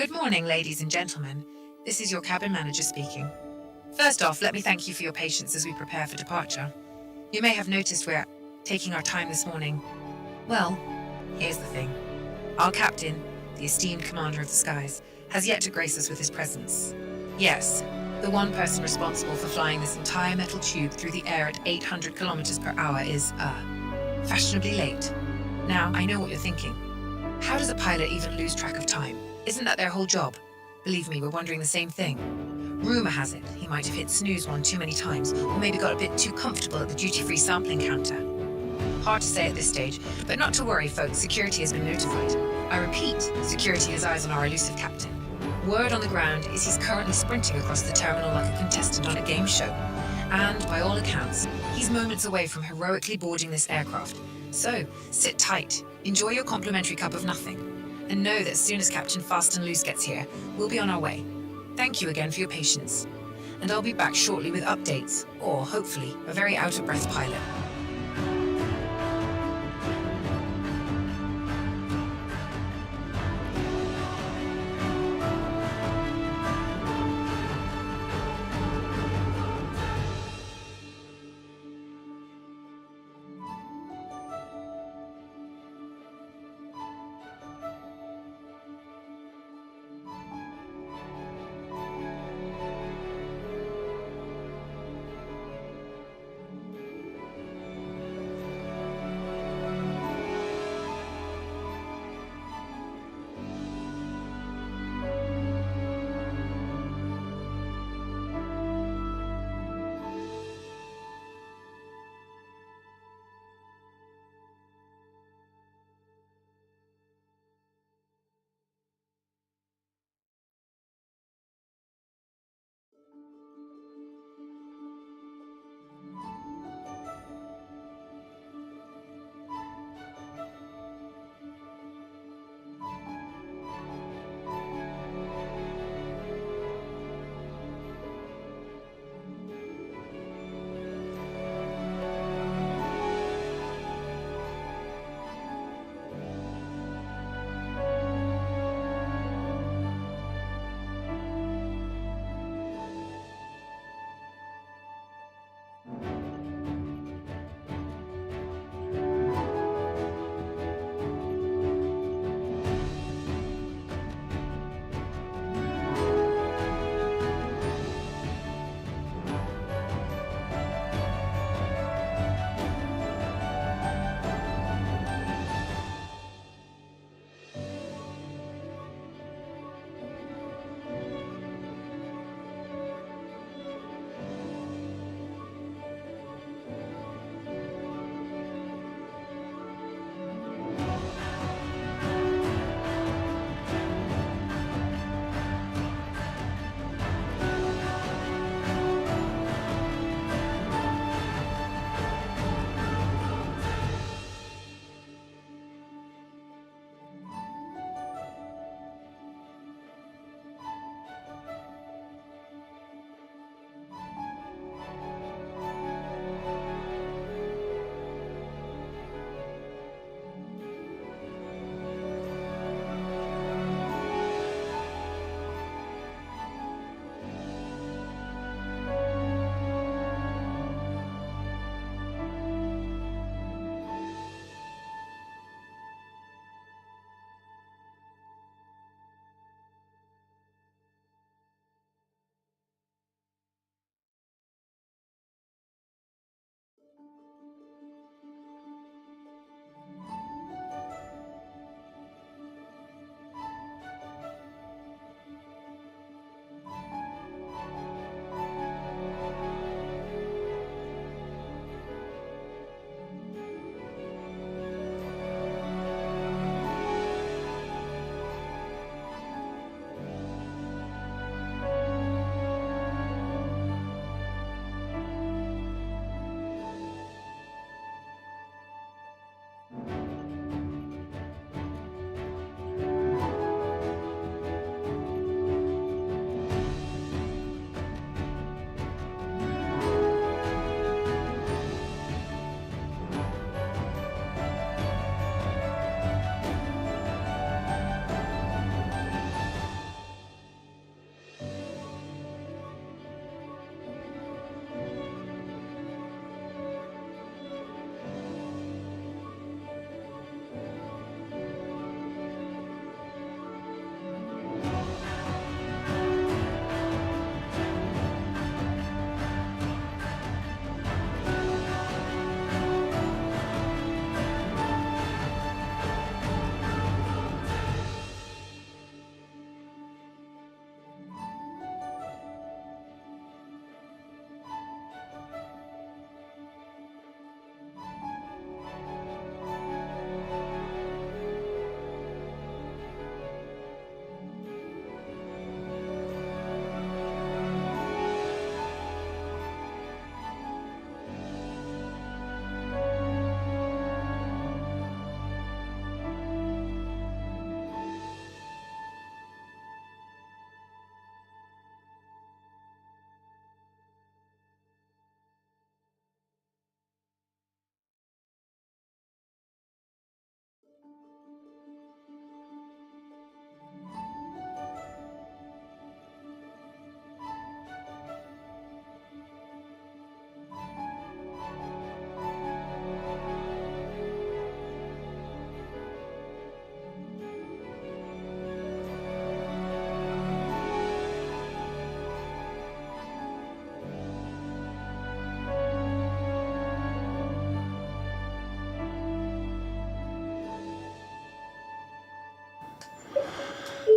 Good morning, ladies and gentlemen. This is your cabin manager speaking. First off, let me thank you for your patience as we prepare for departure. You may have noticed we're taking our time this morning. Well, here's the thing. Our captain, the esteemed commander of the skies, has yet to grace us with his presence. Yes, the one person responsible for flying this entire metal tube through the air at 800 kilometers per hour is, fashionably late. Now, I know what you're thinking. How does a pilot even lose track of time? Isn't that their whole job? Believe me, we're wondering the same thing. Rumor has it he might have hit snooze one too many times, or maybe got a bit too comfortable at the duty-free sampling counter. Hard to say at this stage, but not to worry, folks, security has been notified. I repeat, security has eyes on our elusive captain. Word on the ground is he's currently sprinting across the terminal like a contestant on a game show. And, by all accounts, he's moments away from heroically boarding this aircraft. So, sit tight, enjoy your complimentary cup of nothing, and know that as soon as Captain Fast and Loose gets here, we'll be on our way. Thank you again for your patience. And I'll be back shortly with updates, or, hopefully, a very out-of-breath pilot.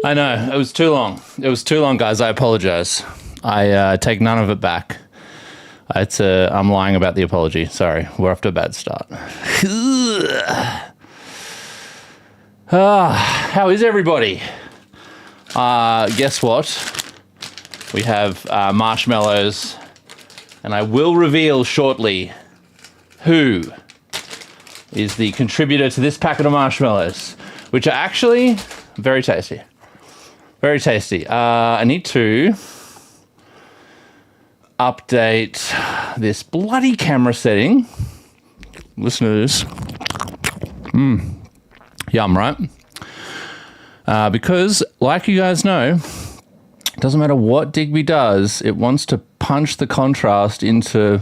I know, it was too long. It was too long, guys. I apologize. I take none of it back. I'm lying about the apology. Sorry, we're off to a bad start. How is everybody? Guess what? We have marshmallows, and I will reveal shortly who is the contributor to this packet of marshmallows, which are actually very tasty. Very tasty. I need to update this bloody camera setting. Listen to this. Yum, right? Because, like you guys know, it doesn't matter what Digby does, it wants to punch the contrast into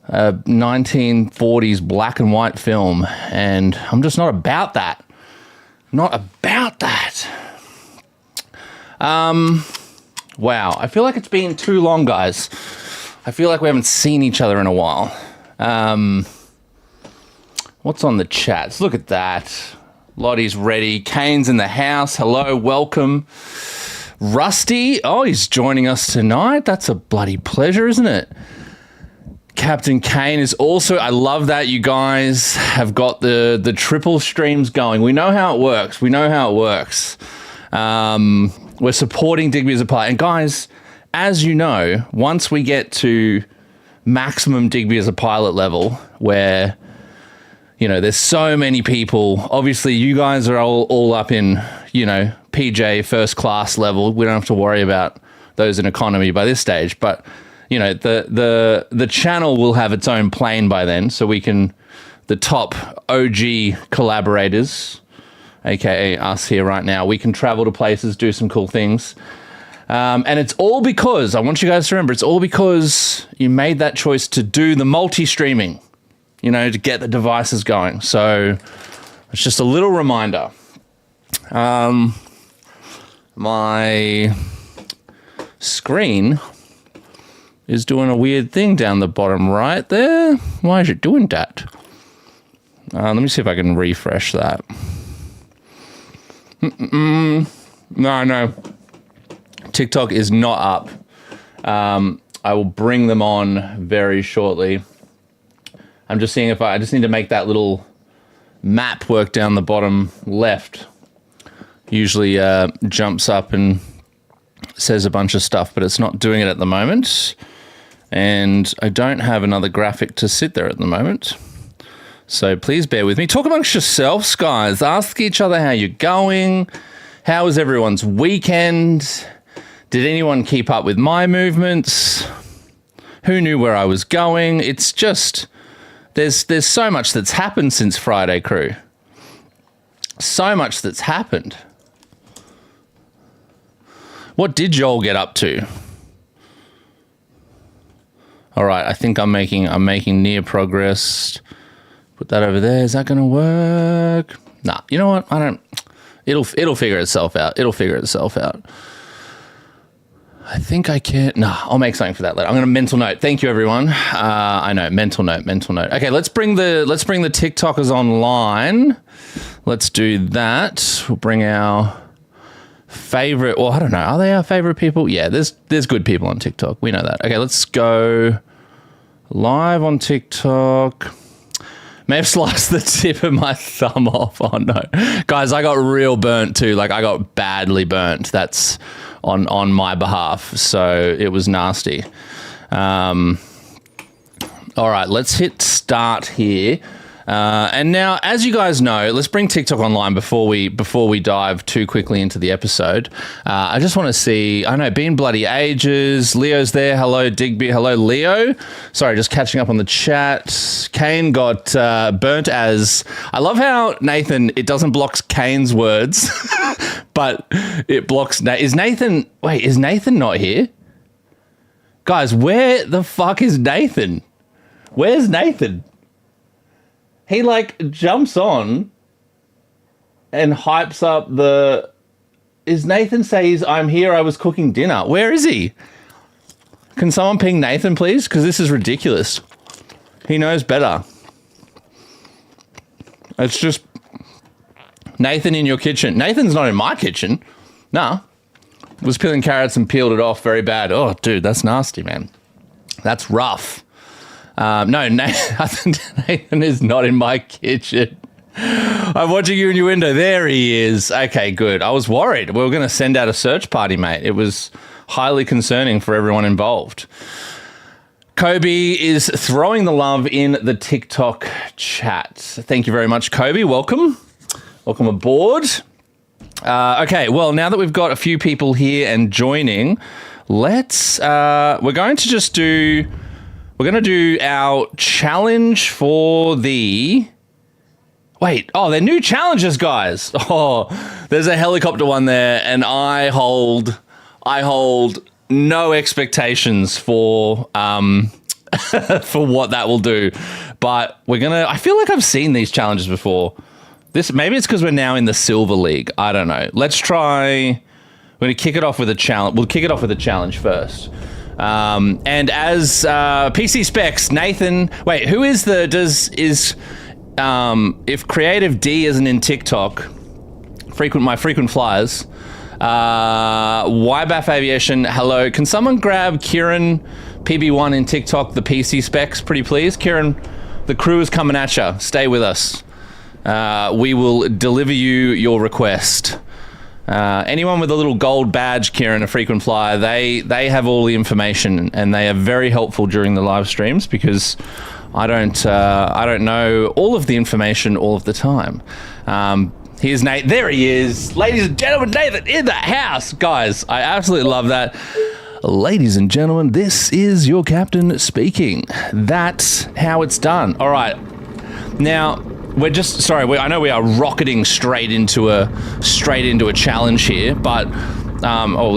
a 1940s black and white film, and I'm just not about that. Not about that. Wow, I feel like it's been too long, guys. I feel like we haven't seen each other in a while. What's on the chats? Look at that. Lottie's ready. Kane's in the house. Hello, welcome. Rusty, oh, he's joining us tonight. That's a bloody pleasure, isn't it? Captain Kane is also, I love that you guys have got the triple streams going. We know how it works. We're supporting Digby as a pilot. And guys, as you know, once we get to maximum Digby as a pilot level, where, you know, there's so many people, obviously you guys are all up in, you know, PJ first class level. We don't have to worry about those in economy by this stage, but you know, the channel will have its own plane by then, so we can, the top OG collaborators, aka us here right now, we can travel to places, do some cool things. And it's all because, I want you guys to remember, it's all because you made that choice to do the multi-streaming, you know, to get the devices going. So it's just a little reminder. My screen is doing a weird thing down the bottom right there. Why is it doing that? Let me see if I can refresh that. No. TikTok is not up. I will bring them on very shortly. I'm just seeing if I just need to make that little map work down the bottom left. Usually jumps up and says a bunch of stuff, but it's not doing it at the moment. And I don't have another graphic to sit there at the moment. So please bear with me. Talk amongst yourselves, guys. Ask each other how you're going. How was everyone's weekend? Did anyone keep up with my movements? Who knew where I was going? It's just, there's so much that's happened since Friday, crew. So much that's happened. What did y'all get up to? All right, I think I'm making near progress. Put that over there. Is that going to work? Nah, you know what? I don't. It'll figure itself out. I think I can. Nah, I'll make something for that later. I'm going to mental note. Thank you, everyone. I know, mental note. Okay, let's bring the TikTokers online. Let's do that. We'll bring our favorite. Well, I don't know. Are they our favorite people? Yeah, there's good people on TikTok. We know that. Okay, let's go live on TikTok. May have sliced the tip of my thumb off. Oh no, guys, I got real burnt too. Like I got badly burnt. That's on my behalf. So it was nasty. All right, let's hit start here. And now, as you guys know, let's bring TikTok online before we dive too quickly into the episode. I just want to see, I know, been bloody ages. Leo's there. Hello, Digby. Hello, Leo. Sorry, just catching up on the chat. Kane got burnt as, I love how Nathan, it doesn't block Kane's words, but it blocks, is Nathan not here? Guys, where the fuck is Nathan? Where's Nathan? He like jumps on and hypes up the... Is Nathan says, I'm here, I was cooking dinner. Where is he? Can someone ping Nathan, please? Because this is ridiculous. He knows better. It's just... Nathan in your kitchen. Nathan's not in my kitchen. Nah. Was peeling carrots and peeled it off very bad. Oh, dude, that's nasty, man. That's rough. No, Nathan is not in my kitchen. I'm watching you in your window. There he is. Okay, good. I was worried. We were going to send out a search party, mate. It was highly concerning for everyone involved. Kobe is throwing the love in the TikTok chat. Thank you very much, Kobe. Welcome. Welcome aboard. Okay, well, now that we've got a few people here and joining, we're going to do our challenge for the... Wait, they're new challenges, guys. Oh, there's a helicopter one there, and I hold no expectations for for what that will do. But I feel like I've seen these challenges before. Maybe it's because we're now in the Silver League. I don't know. Let's try. We're going to kick it off with a challenge. We'll kick it off with a challenge first. And as PC Specs, Nathan. Wait, who is if Creative D isn't in TikTok, my frequent flyers. YBAF Aviation. Hello. Can someone grab Kieran PB1 in TikTok? The PC Specs, pretty please. Kieran, the crew is coming at you. Stay with us. We will deliver you your request. Anyone with a little gold badge, Kieran, a frequent flyer, they have all the information, and they are very helpful during the live streams because I don't know all of the information all of the time. Here's Nate. There he is. Ladies and gentlemen, Nathan in the house. Guys, I absolutely love that. Ladies and gentlemen, this is your captain speaking. That's how it's done. All right. Now, I know we are rocketing straight into a challenge here, but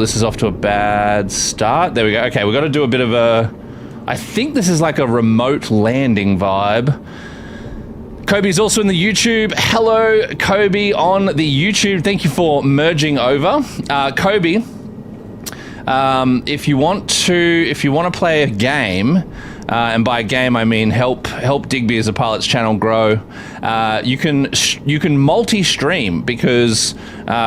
this is off to a bad start. There we go. Okay, we've got to do a bit of I think this is like a remote landing vibe. Kobe's also in the YouTube. Hello, Kobe on the YouTube. Thank you for merging over. Kobe, if you want to play a game, and by a game I mean help Digby as a pilot's channel grow, you can multi-stream because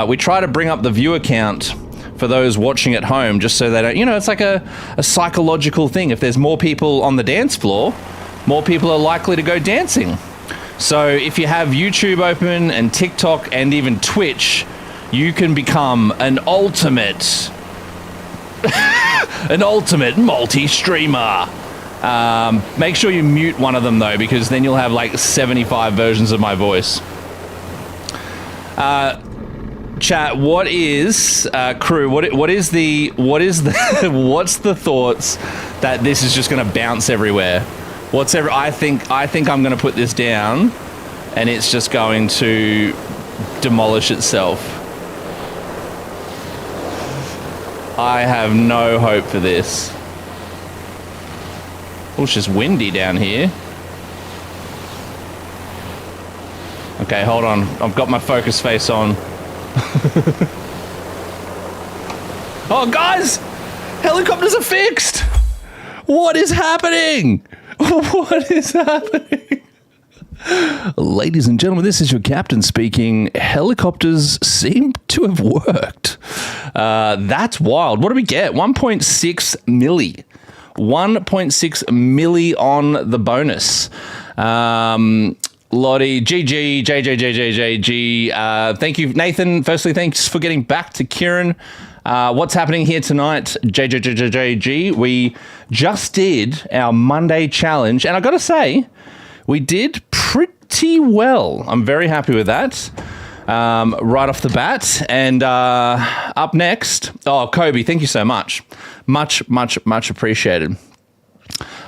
we try to bring up the viewer count for those watching at home, just so they don't, it's like a psychological thing. If there's more people on the dance floor, more people are likely to go dancing. So if you have YouTube open and TikTok and even Twitch, you can become an ultimate multi-streamer. Make sure you mute one of them though, because then you'll have like 75 versions of my voice. Chat, what is crew? What's the thoughts that this is just going to bounce everywhere? I think I'm going to put this down, and it's just going to demolish itself. I have no hope for this. Oh, it's just windy down here. Okay, hold on. I've got my focus face on. Oh, guys! Helicopters are fixed! What is happening? What is happening? Ladies and gentlemen, this is your captain speaking. Helicopters seem to have worked. That's wild. What do we get? 1.6 milli. 1.6 milli on the bonus. Lottie, GG, JJJJJG. Thank you, Nathan. Firstly, thanks for getting back to Kieran. What's happening here tonight? JJJJG. We just did our Monday challenge, and I got to say, we did pretty well. I'm very happy with that. Right off the bat. And up next, Kobe, thank you so much. Much appreciated.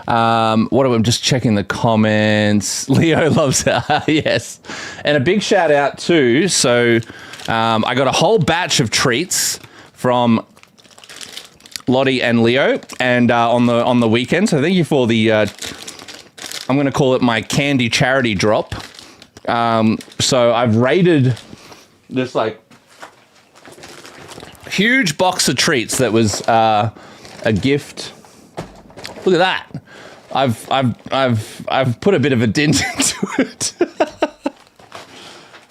I'm just checking the comments. Leo loves it. Yes. And a big shout out too. So I got a whole batch of treats from Lottie and Leo and on the weekend. So thank you for the I'm going to call it my candy charity drop. So I've raided this like huge box of treats that was a gift. Look at that. I've put a bit of a dent into it.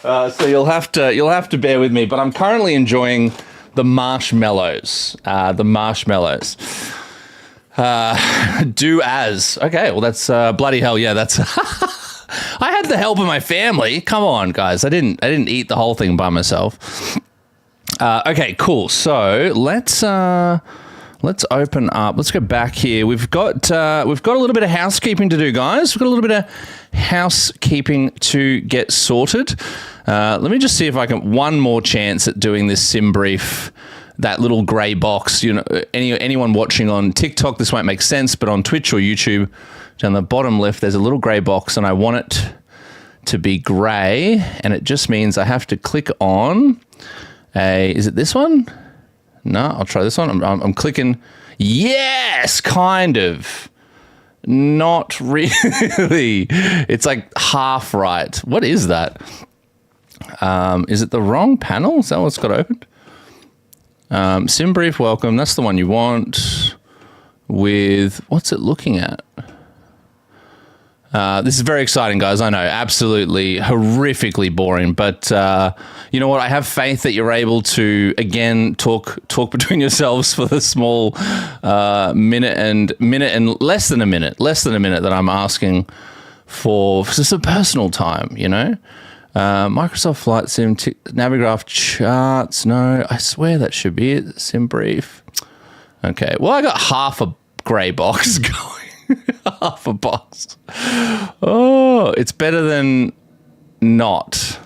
So you'll have to bear with me, but I'm currently enjoying The marshmallows. The marshmallows. Do as. Okay, well, that's bloody hell. Yeah, that's... I had the help of my family. Come on, guys. I didn't eat the whole thing by myself. Okay, cool. So let's open up. Let's go back here. We've got a little bit of housekeeping to do, guys. We've got a little bit of housekeeping to get sorted. Let me just see if I can one more chance at doing this sim brief. That little grey box. You know, anyone watching on TikTok, this won't make sense, but on Twitch or YouTube, down the bottom left, there's a little grey box, and I want it to be grey, and it just means I have to click on is it this one? No, I'll try this one. I'm clicking. Yes, kind of. Not really. It's like half right. What is that? Is it the wrong panel? Is that what's got opened? Sim brief welcome. That's the one you want. With what's it looking at? This is very exciting, guys. I know, absolutely horrifically boring, but you know what? I have faith that you're able to again talk between yourselves for the small minute and less than a minute that I'm asking for just a personal time. You know, Microsoft Flight Sim, Navigraph charts. No, I swear that should be it. Sim brief. Okay. Well, I got half a grey box going. Half a box. Oh, it's better than not.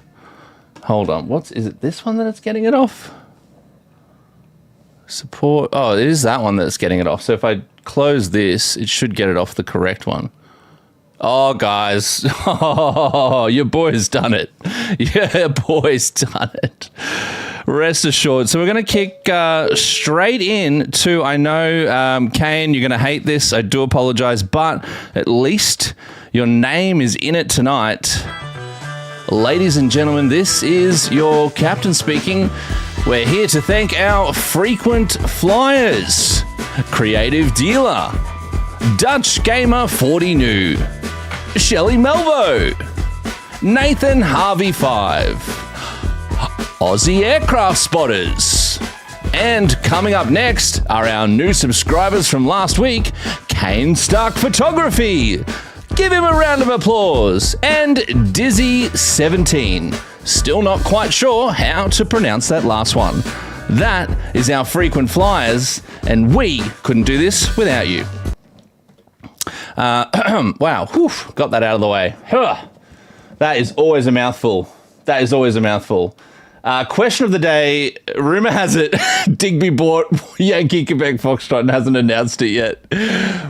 Hold on. Is it this one that it's getting it off? Support. Oh, it is that one that's getting it off. So if I close this, it should get it off the correct one. Oh, guys. Oh, your boy's done it. Your boy's done it. Rest assured. So we're going to kick straight in to, I know, Kane, you're going to hate this. I do apologize, but at least your name is in it tonight. Ladies and gentlemen, this is your captain speaking. We're here to thank our frequent flyers. Creative Dealer, Dutch Gamer 40 New, Shelley Melvo, Nathan Harvey 5, Aussie Aircraft Spotters. And coming up next are our new subscribers from last week, Kane Stark Photography. Give him a round of applause. And Dizzy17. Still not quite sure how to pronounce that last one. That is our frequent flyers, and we couldn't do this without you. Wow, whew, got that out of the way. That is always a mouthful. Question of the day, rumor has it Digby bought Yankee Quebec Foxtrot and hasn't announced it yet.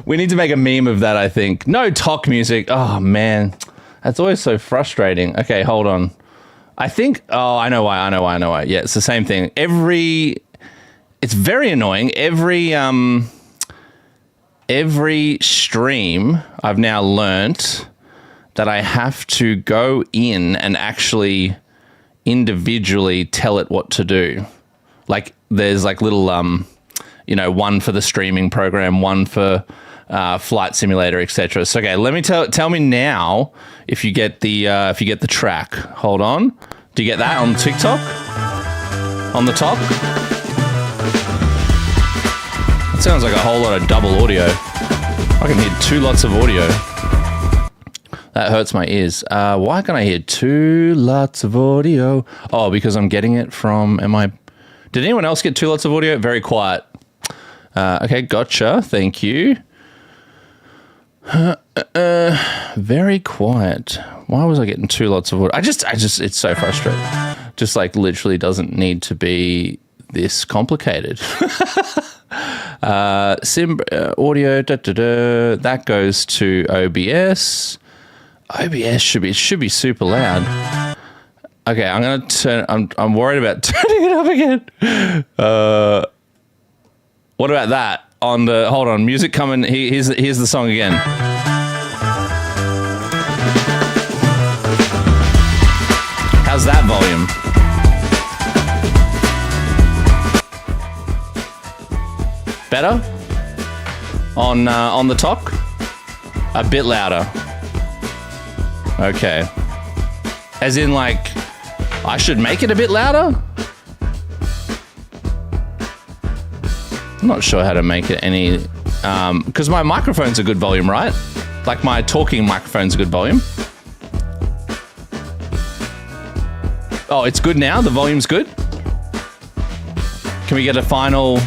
We need to make a meme of that, I think. No talk music. Oh, man. That's always so frustrating. Okay, hold on. I think, I know why. Yeah, it's the same thing. It's very annoying. Every stream, I've now learnt that I have to go in and actually individually tell it what to do. Like there's like little, one for the streaming program, one for flight simulator, etc. So okay, let me tell me now if you get the track. Hold on. Do you get that on TikTok? On the top? It sounds like a whole lot of double audio. I can hear two lots of audio. That hurts my ears. Why can I hear two lots of audio? Oh, because I'm getting it from, did anyone else get two lots of audio? Very quiet. Okay, gotcha. Thank you. Very quiet. Why was I getting two lots of audio? I just, it's so frustrating. Just like literally doesn't need to be this complicated. Sim audio, that goes to OBS. OBS should be super loud. Okay, I'm gonna turn. I'm worried about turning it up again. What about that? Hold on, music coming. Here's the song again. How's that volume? Better? On the top? A bit louder. Okay. As in, like, I should make it a bit louder? I'm not sure how to make it any, because my microphone's a good volume, right? Like my talking microphone's a good volume. Oh, it's good now? The volume's good? Can we get a final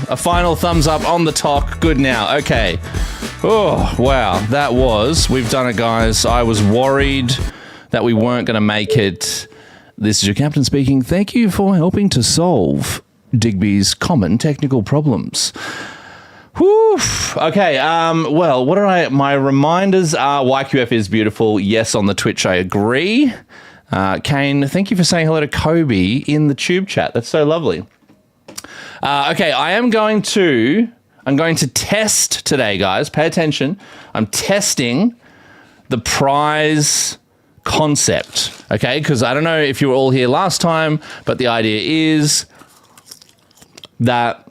thumbs up on the talk? Good now. Okay. Oh, wow. We've done it, guys. I was worried that we weren't going to make it. This is your captain speaking. Thank you for helping to solve Digby's common technical problems. Whew. Okay. Well, what are my reminders are YQF is beautiful. Yes, on the Twitch, I agree. Kane, thank you for saying hello to Kobe in the tube chat. That's so lovely. Okay, I'm going to test today, guys. Pay attention. I'm testing the prize concept, okay? Because I don't know if you were all here last time, but the idea is that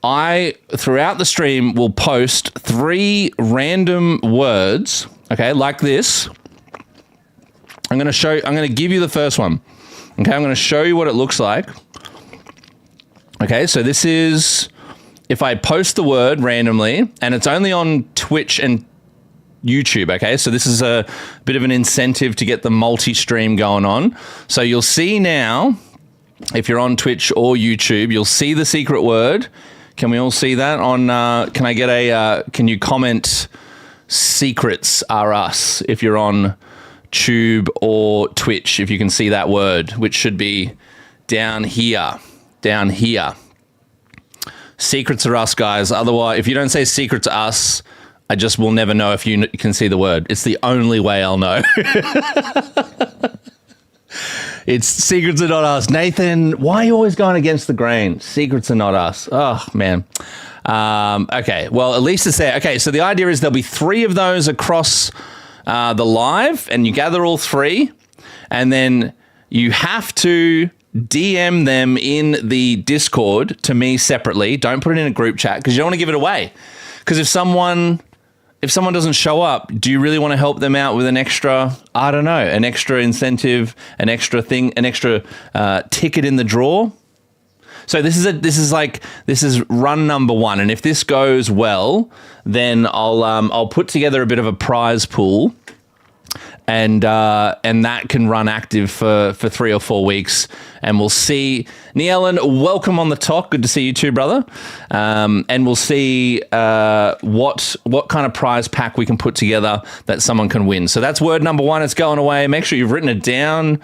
I, throughout the stream, will post 3 random words, okay, like this. I'm going to give you the first one. Okay, I'm going to show you what it looks like. Okay, so this is, if I post the word randomly, and it's only on Twitch and YouTube, okay? So this is a bit of an incentive to get the multi-stream going on. So you'll see now, if you're on Twitch or YouTube, you'll see the secret word. Can we all see that on, can you comment secrets are us if you're on Tube or Twitch, if you can see that word, which should be down here. Secrets are us, guys. Otherwise, if you don't say secrets are us, I just will never know if you can see the word. It's the only way I'll know. It's secrets are not us. Nathan, why are you always going against the grain? Secrets are not us. Oh, man. Okay, well, at least it's there. Okay, so the idea is there'll be 3 of those across the live, and you gather all 3, and then you have to DM them in the Discord to me separately. Don't put it in a group chat because you don't want to give it away. Because if someone doesn't show up, do you really want to help them out with an extra, I don't know, an extra incentive, an extra thing, an extra ticket in the draw? So this is run number 1, and if this goes well, then I'll put together a bit of a prize pool, and that can run active for 3 or 4 weeks, and we'll see. Nielen, welcome on the talk. Good to see you too, brother. And we'll see what kind of prize pack we can put together that someone can win. So that's word number 1. It's going away. Make sure you've written it down.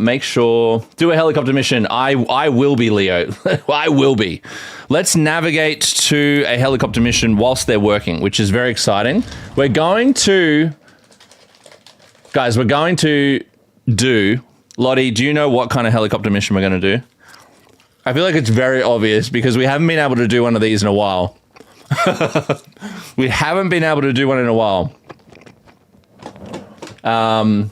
Make sure, do a helicopter mission. I will be, Leo. I will be. Let's navigate to a helicopter mission whilst they're working, which is very exciting. We're going to do, Lottie, do you know what kind of helicopter mission we're going to do? I feel like it's very obvious because we haven't been able to do one of these in a while. We haven't been able to do one in a while. All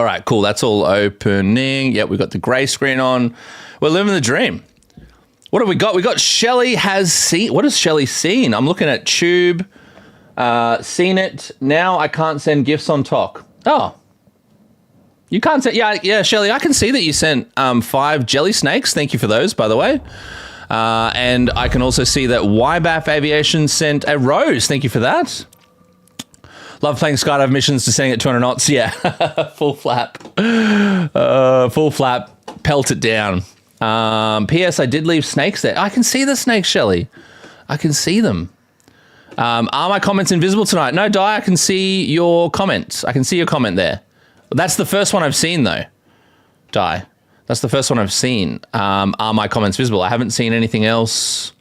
right, cool. That's all opening. Yep, we've got the grey screen on. We're living the dream. What have we got? We got Shelley has seen. What has Shelley seen? I'm looking at Tube. Seen it. Now I can't send gifts on talk. Oh. You can't send... Yeah, Shelley, I can see that you sent 5 jelly snakes. Thank you for those, by the way. And I can also see that YBAF Aviation sent a rose. Thank you for that. Love playing skydive missions to setting at 200 knots. Yeah, full flap. Full flap. Pelt it down. P.S. I did leave snakes there. I can see the snakes, Shelley. I can see them. Are my comments invisible tonight? No, Di, I can see your comments. I can see your comment there. That's the first one I've seen, though. Di. That's the first one I've seen. Are my comments visible? I haven't seen anything else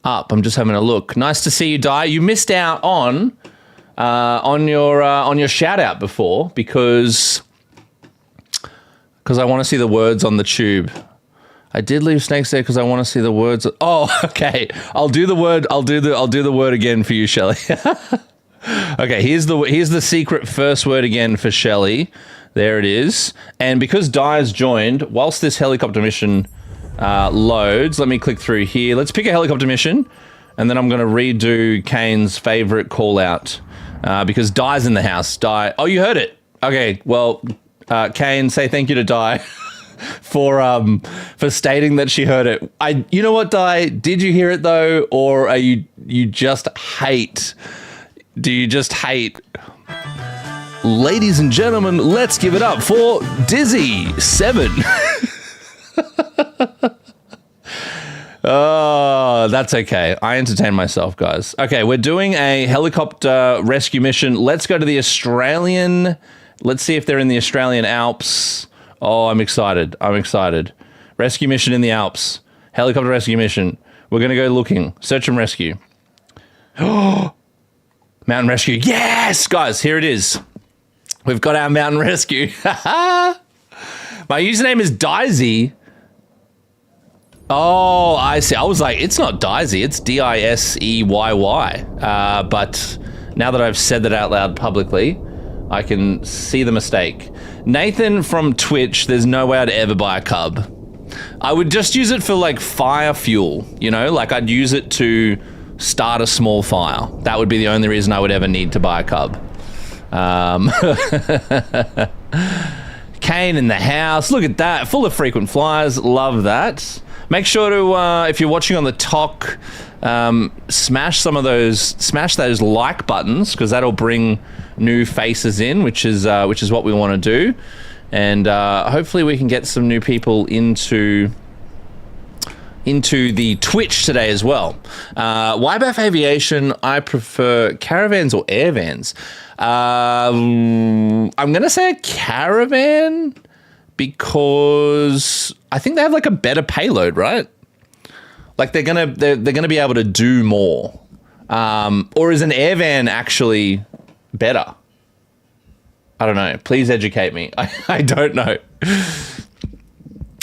up. I'm just having a look. Nice to see you, Di. You missed out on your shout out before because I want to see the words on the tube. I did leave snakes there because I want to see the words. Oh, okay. I'll do the word. I'll do the word again for you, Shelley. Okay, here's the secret first word again for Shelley. There it is. And because Di's joined, whilst this helicopter mission loads, let me click through here. Let's pick a helicopter mission, and then I'm going to redo Kane's favorite call out because Di's in the house. Di. Oh, you heard it. Okay, well, Kane, say thank you to Di. for stating that she heard it. You know what, Di? Did you hear it though, or are you just hate? Do you just hate? Ladies and gentlemen, let's give it up for Dizzy7. Oh, that's okay. I entertain myself, guys. Okay, we're doing a helicopter rescue mission. Let's go to the Australian. Let's see if they're in the Australian Alps. Oh, I'm excited. Rescue mission in the Alps. Helicopter rescue mission. We're going to go looking. Search and rescue. Oh, mountain rescue. Yes, guys, here it is. We've got our mountain rescue. My username is Dizy. Oh, I see. I was like, it's not Dizy, it's Diseyy. But now that I've said that out loud publicly, I can see the mistake. Nathan from Twitch, there's no way I'd ever buy a cub. I would just use it for like fire fuel, you know? Like I'd use it to start a small fire. That would be the only reason I would ever need to buy a cub. Kane in the house. Look at that. Full of frequent flyers. Love that. Make sure to, if you're watching on the talk, smash those like buttons, because that'll bring new faces in, which is what we want to do. And hopefully we can get some new people into the Twitch today as well. YBAF Aviation, I prefer caravans or air vans. I'm going to say a caravan because I think they have like a better payload, right? Like they're going to be able to do more. Or is an air van actually better? I don't know. Please educate me. I don't know.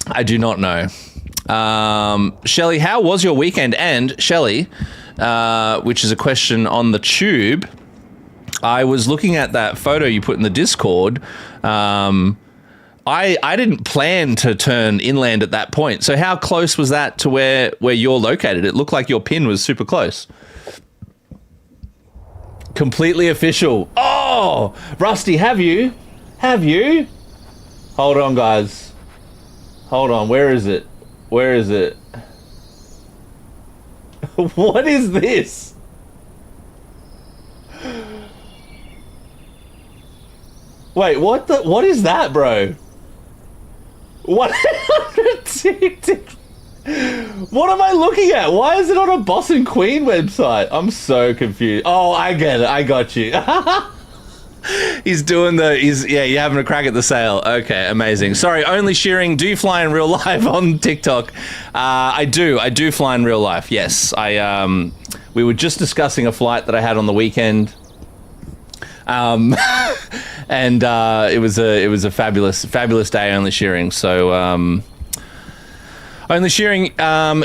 I do not know. Shelley, how was your weekend? And Shelley, which is a question on the tube, I was looking at that photo you put in the Discord. I didn't plan to turn inland at that point. So how close was that to where you're located? It looked like your pin was super close. Completely official. Oh, Rusty, have you? Hold on, guys. Hold on. Where is it? What is this? Wait, what is that, bro? What? What am I looking at? Why is it on a Boss and Queen website? I'm so confused. Oh, I get it. I got you. You're having a crack at the sale. Okay, amazing. Sorry, only shearing. Do you fly in real life on TikTok? I do fly in real life. Yes, we were just discussing a flight that I had on the weekend. And it was a fabulous day only shearing. So only shearing,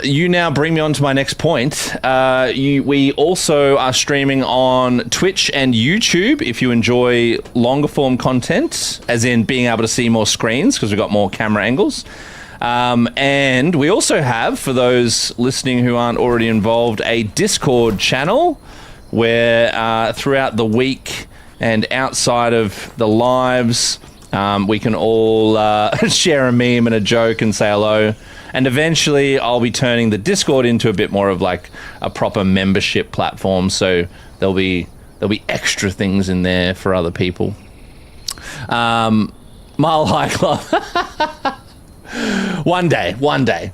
you now bring me on to my next point. We also are streaming on Twitch and YouTube if you enjoy longer form content, as in being able to see more screens because we've got more camera angles. And we also have, for those listening who aren't already involved, a Discord channel where throughout the week and outside of the lives, we can all share a meme and a joke and say hello. And eventually I'll be turning the Discord into a bit more of like a proper membership platform. So there'll be extra things in there for other people. Mile High Club. One day.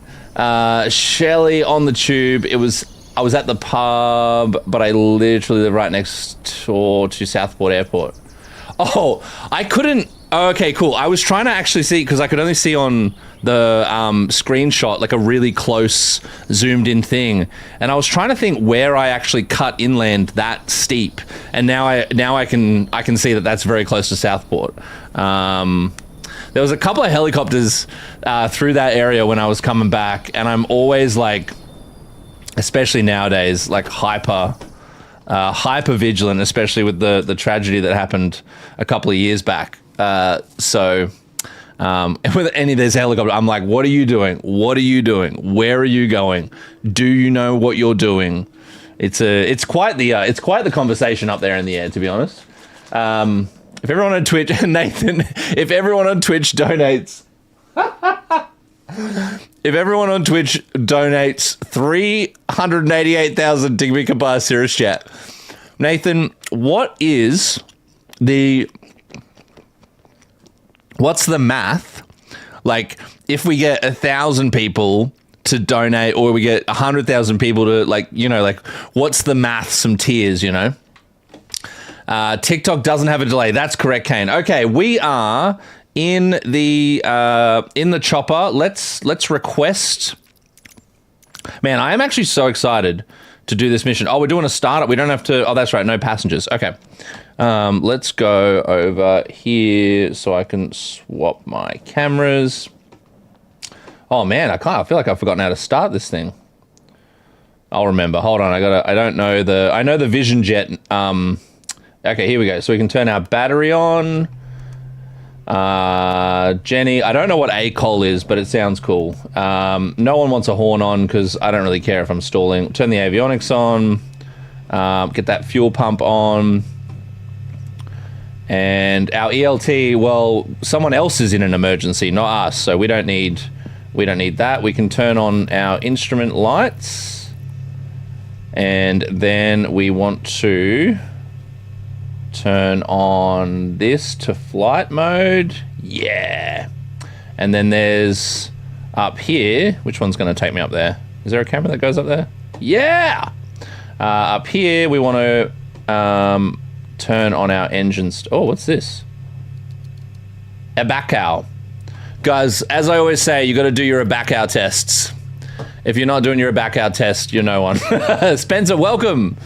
Shelley on the tube. I was at the pub, but I literally live right next door to Southport Airport. Oh, I couldn't. Oh, okay, cool. I was trying to actually see, because I could only see on the screenshot like a really close zoomed in thing, and I was trying to think where I actually cut inland that steep, and now I can see that that's very close to Southport. There was a couple of helicopters through that area when I was coming back, and I'm always like, especially nowadays, like hyper vigilant, especially with the tragedy that happened a couple of years back. So with any of these helicopters, I'm like, what are you doing? Where are you going? Do you know what you're doing? It's quite the conversation up there in the air, to be honest. If everyone on Twitch, Nathan, if everyone on Twitch donates, If everyone on Twitch donates 388,000 to we can buy a Cirrus jet. Nathan, what's the math? Like, if we get 1,000 people to donate, or we get 100,000 people to, like, you know, like, what's the math? Some tears, you know? TikTok doesn't have a delay. That's correct, Kane. Okay, we are in the chopper. Let's request. Man, I am actually so excited to do this mission. Oh, we're doing a startup. We don't have to. Oh, that's right. No passengers. Okay. Let's go over here so I can swap my cameras. Oh man, I feel like I've forgotten how to start this thing. I'll remember. Hold on. I know the Vision Jet. Okay, here we go. So we can turn our battery on. Jenny, I don't know what ACOL is, but it sounds cool. No one wants a horn on because I don't really care if I'm stalling. Turn the avionics on. Get that fuel pump on. And our ELT, well, someone else is in an emergency, not us, so we don't need that. We can turn on our instrument lights. And then we want to turn on this to flight mode. Yeah. And then there's up here, which one's going to take me up there? Is there a camera that goes up there? Yeah. Up here, we want to turn on our engines. Oh, what's this? A Abacao. Guys, as I always say, you got to do your Abacao tests. If you're not doing your Abacao test, you're no one. Spencer, welcome.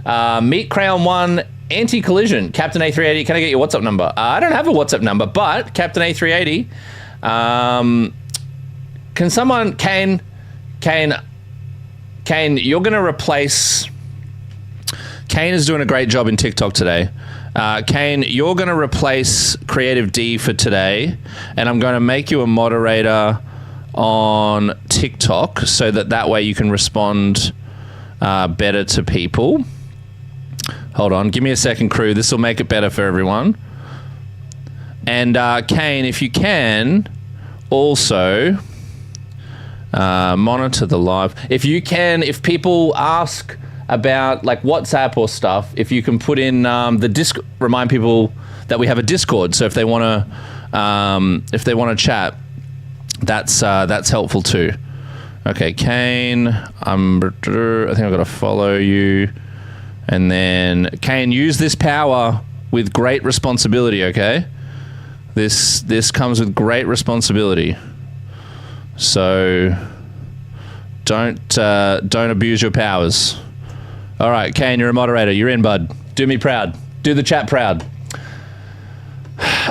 Meet Crayon 1, anti-collision. Captain A380, can I get your WhatsApp number? I don't have a WhatsApp number, but Captain A380, can someone, Kane, you're going to replace... Kane is doing a great job in TikTok today. Kane, you're going to replace Creative D for today, and I'm going to make you a moderator on TikTok so that way you can respond better to people. Hold on, give me a second, crew. This will make it better for everyone. And Kane, if you can, also monitor the live. If you can, if people ask about like WhatsApp or stuff, if you can put in the disc, remind people that we have a Discord. So if they want to chat, that's helpful too. Okay, Kane, I think I've got to follow you. And then, Kane, use this power with great responsibility, okay? This comes with great responsibility. So don't abuse your powers. All right, Kane, you're a moderator. You're in, bud. Do me proud. Do the chat proud.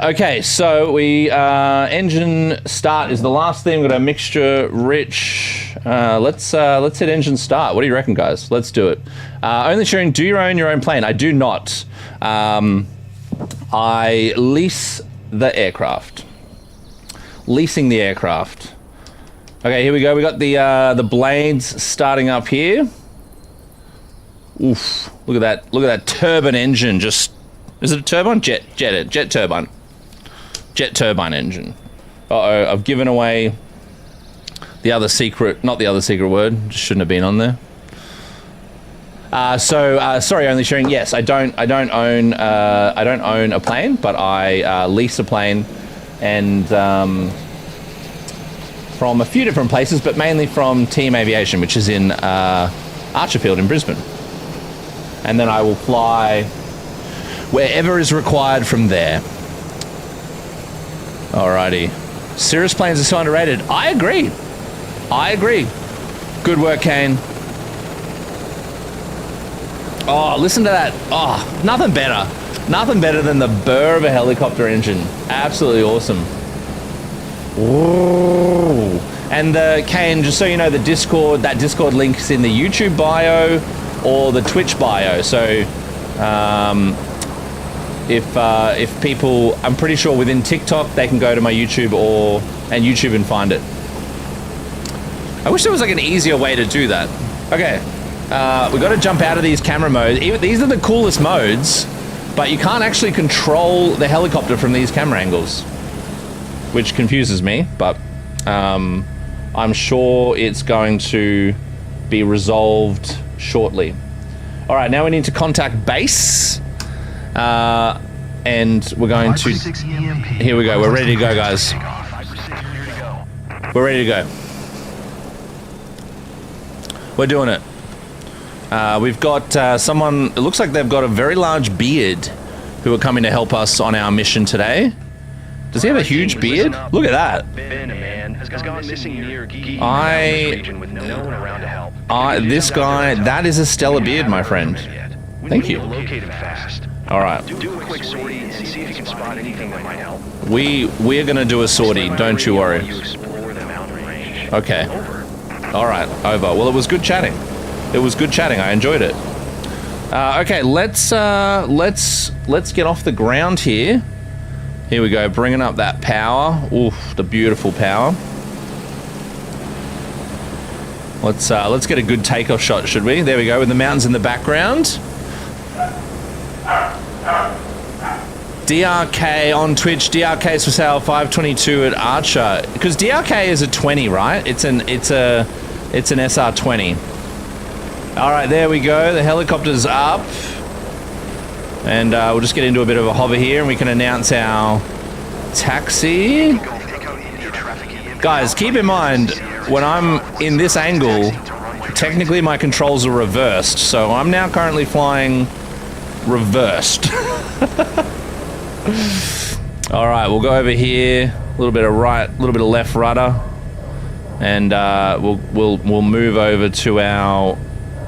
Okay, so we engine start is the last thing. We've got a mixture rich. Let's hit engine start. What do you reckon, guys? Let's do it. Only sharing. Do you own your own plane? I do not. I lease the aircraft. Leasing the aircraft. Okay, here we go. We got the blades starting up here. Oof! Look at that! Look at that turbine engine. Just is it a turbine? Jet turbine. Jet turbine engine. Uh-oh, I've given away the other secret, not the other secret word, just shouldn't have been on there. Sorry, only sharing. Yes, I don't own a plane, but I lease a plane, and from a few different places, but mainly from Team Aviation, which is in Archerfield in Brisbane. And then I will fly wherever is required from there. Alrighty. Cirrus planes are so underrated. I agree. Good work, Kane. Oh, listen to that. Oh, nothing better. Nothing better than the burr of a helicopter engine. Absolutely awesome. Whoa. And Kane, just so you know, that Discord link's in the YouTube bio or the Twitch bio. So if people, I'm pretty sure within TikTok, they can go to my YouTube and YouTube and find it. I wish there was like an easier way to do that. Okay, we got to jump out of these camera modes. These are the coolest modes, but you can't actually control the helicopter from these camera angles, which confuses me, but I'm sure it's going to be resolved shortly. All right, now we need to contact base. And we're going to... Here we go. We're ready to go, guys. We're ready to go. We're doing it. We've got someone... It looks like they've got a very large beard who are coming to help us on our mission today. Does he have a huge beard? Look at that. This guy... That is a stellar beard, my friend. Thank you. All right. Do a quick sortie and see if you can spot anything that might help. We're gonna do a sortie. Don't you worry. Okay. All right. Over. Well, it was good chatting. It was good chatting. I enjoyed it. Okay. Let's get off the ground here. Here we go. Bringing up that power. Oof, the beautiful power. Let's get a good takeoff shot, should we? There we go. With the mountains in the background. DRK on Twitch. DRK's for sale 522 at Archer, because DRK is a 20, right? It's an SR20. All right, there we go. The helicopter's up, and we'll just get into a bit of a hover here, and we can announce our taxi. Guys, keep in mind when I'm in this angle, technically my controls are reversed, so I'm now currently flying reversed. All right, we'll go over here. A little bit of right, a little bit of left rudder, and we'll move over to our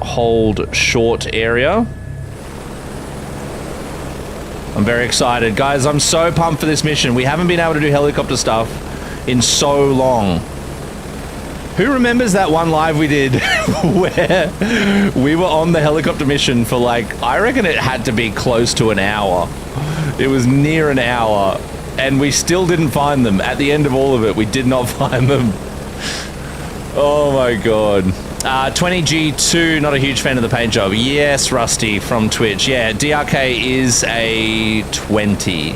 hold short area. I'm very excited, guys. I'm so pumped for this mission. We haven't been able to do helicopter stuff in so long. Who remembers that one live we did where we were on the helicopter mission for like, I reckon it had to be close to an hour. It was near an hour, and we still didn't find them. At the end of all of it, we did not find them. Oh my god. 20G2, not a huge fan of the paint job. Yes, Rusty from Twitch. Yeah, DRK is a 20.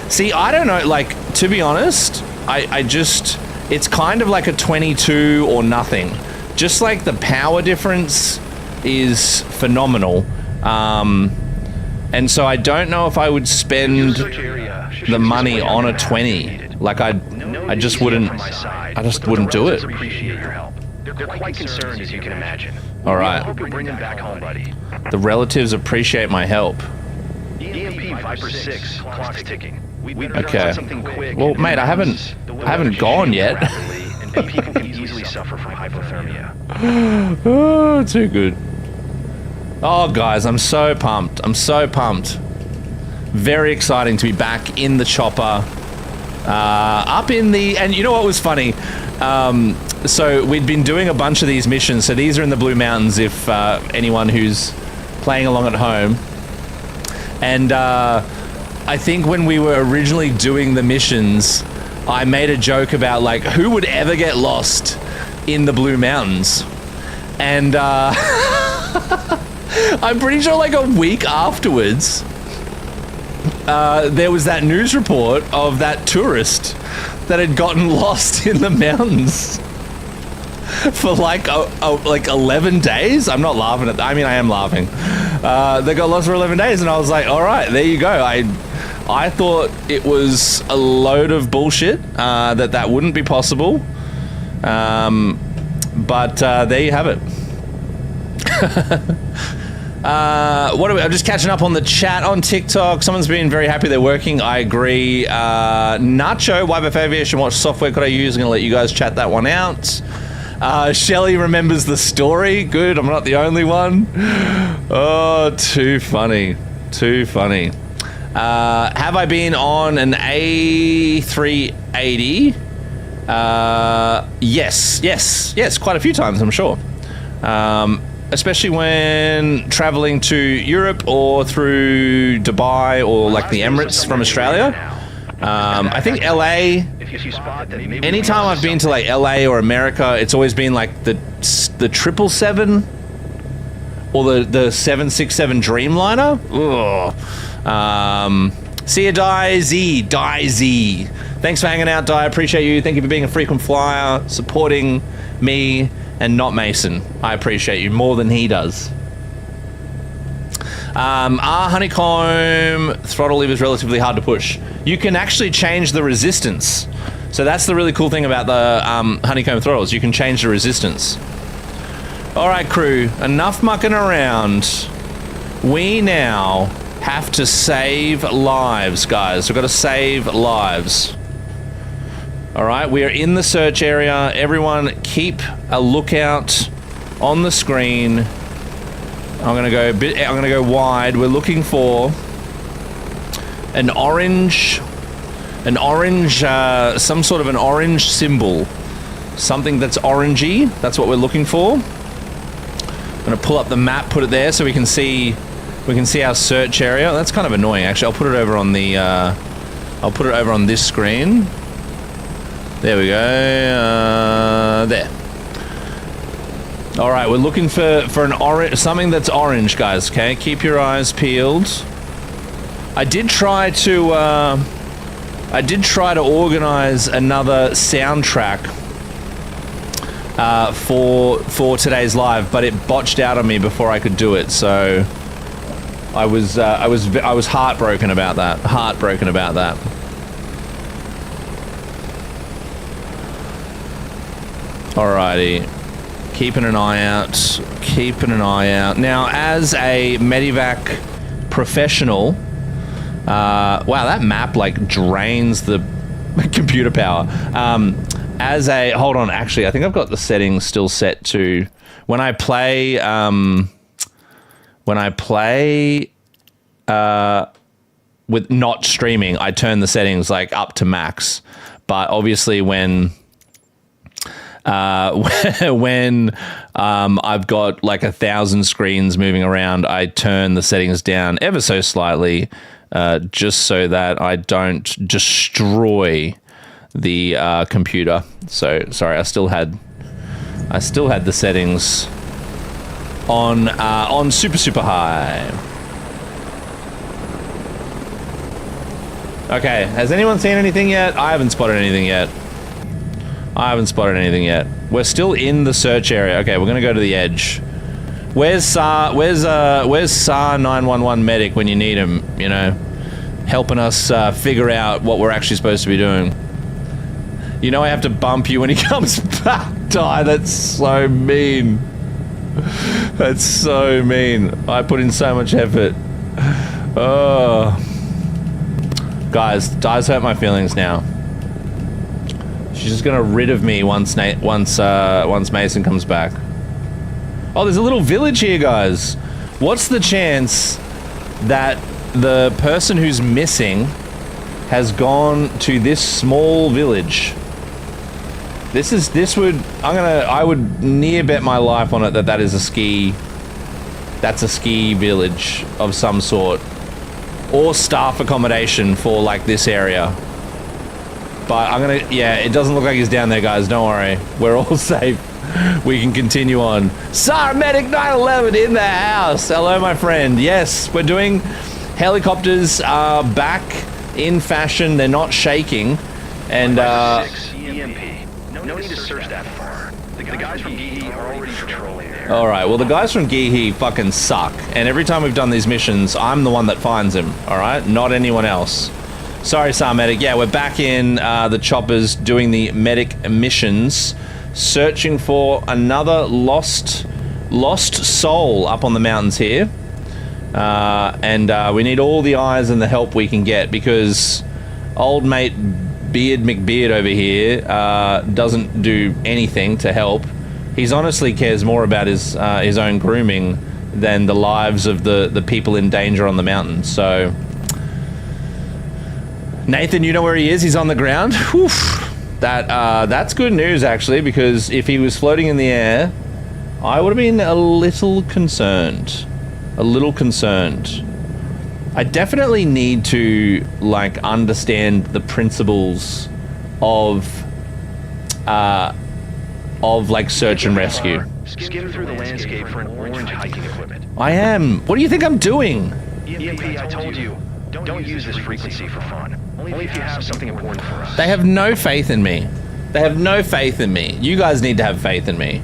See, I don't know, like, to be honest, I just... It's kind of like a 22 or nothing. Just like the power difference is phenomenal. And so I don't know if I would spend the money on a 20. Like I just wouldn't do it. They're quite concerned, as you can imagine. All right. Hope you bring them back home, buddy. The relatives appreciate my help. EMP Viper 6, clock's ticking. Okay. Well, mate, I haven't gone yet. And people can easily suffer from hypothermia. Oh, too good. Oh, guys, I'm so pumped. I'm so pumped. Very exciting to be back in the chopper. Up in the... And you know what was funny? So we'd been doing a bunch of these missions. So these are in the Blue Mountains if anyone who's playing along at home. And I think when we were originally doing the missions, I made a joke about, like, who would ever get lost in the Blue Mountains? And I'm pretty sure like a week afterwards, there was that news report of that tourist that had gotten lost in the mountains for like like 11 days. I'm not laughing at that. I mean, I am laughing. They got lost for 11 days, and I was like, all right, there you go. I thought it was a load of bullshit, that wouldn't be possible. But there you have it. I'm just catching up on the chat on TikTok. Someone's been very happy they're working. I agree. Nacho, why for aviation watch software could I use? I'm gonna let you guys chat that one out. Shelly remembers the story. Good, I'm not the only one. Oh, too funny. Too funny. Have I been on an A380? Yes, quite a few times, I'm sure. Especially when traveling to Europe or through Dubai or like the Emirates from Australia. I think LA, anytime I've been to like LA or America, it's always been like the 777 or the 767 Dreamliner. Ugh. See you, Die Z. Thanks for hanging out, Die. I appreciate you. Thank you for being a frequent flyer, supporting me and not Mason. I appreciate you more than he does. Our honeycomb throttle lever is relatively hard to push. You can actually change the resistance. So that's the really cool thing about the honeycomb throttles. You can change the resistance. All right, crew, enough mucking around. We now have to save lives, guys. We've got to save lives. All right, we are in the search area. Everyone keep a lookout on the screen. I'm gonna go wide. We're looking for an orange, some sort of an orange symbol. Something that's orangey. That's what we're looking for. I'm gonna pull up the map, put it there so we can see our search area. That's kind of annoying, actually. I'll put it over on the I'll put it over on this screen. There we go. There. All right, we're looking for an orange, something that's orange, guys. Okay, keep your eyes peeled. I did try to organize another soundtrack for today's live, but it botched out on me before I could do it. So I was heartbroken about that. Alrighty. Keeping an eye out. Now, as a Medivac professional, wow, that map like drains the computer power. Hold on, actually, I think I've got the settings still set to when I play with not streaming, I turn the settings like up to max. But obviously when I've got like 1,000 screens moving around, I turn the settings down ever so slightly, just so that I don't destroy the computer. So sorry, I still had the settings on super high. Okay, has anyone seen anything yet? I haven't spotted anything yet. We're still in the search area. Okay, we're gonna go to the edge. Where's SAR 911 medic when you need him, you know? Helping us figure out what we're actually supposed to be doing. You know I have to bump you when he comes back. Die, that's so mean. That's so mean. I put in so much effort. Oh. Guys, Di's hurt my feelings now. She's just gonna rid of me once Mason comes back. Oh, there's a little village here, guys. What's the chance that the person who's missing has gone to this small village? I would near bet my life on it that is a ski. That's a ski village of some sort, or staff accommodation for like this area. But it doesn't look like he's down there, guys. Don't worry. We're all safe. We can continue on. SAR Medic 911 in the house. Hello, my friend. Yes, we're doing helicopters back in fashion. They're not shaking. And, EMP. No need to search that far. The guys from Geehee are already patrolling there. Alright, well, the guys from Geehee fucking suck. And every time we've done these missions, I'm the one that finds him. Alright? Not anyone else. Sorry, SAR Medic. Yeah, we're back in the choppers doing the medic missions, searching for another lost soul up on the mountains here. And we need all the eyes and the help we can get, because old mate Beard McBeard over here doesn't do anything to help. He's honestly cares more about his own grooming than the lives of the people in danger on the mountain. So Nathan, you know where he is? He's on the ground. Whew. That's good news, actually, because if he was floating in the air, I would have been a little concerned. I definitely need to like understand the principles of like search and rescue. Skim through the landscape for an orange hiking equipment. I am. What do you think I'm doing? EMP, I told you. Don't use this frequency for fun. Only if you have something important for us. They have no faith in me. They have no faith in me. You guys need to have faith in me.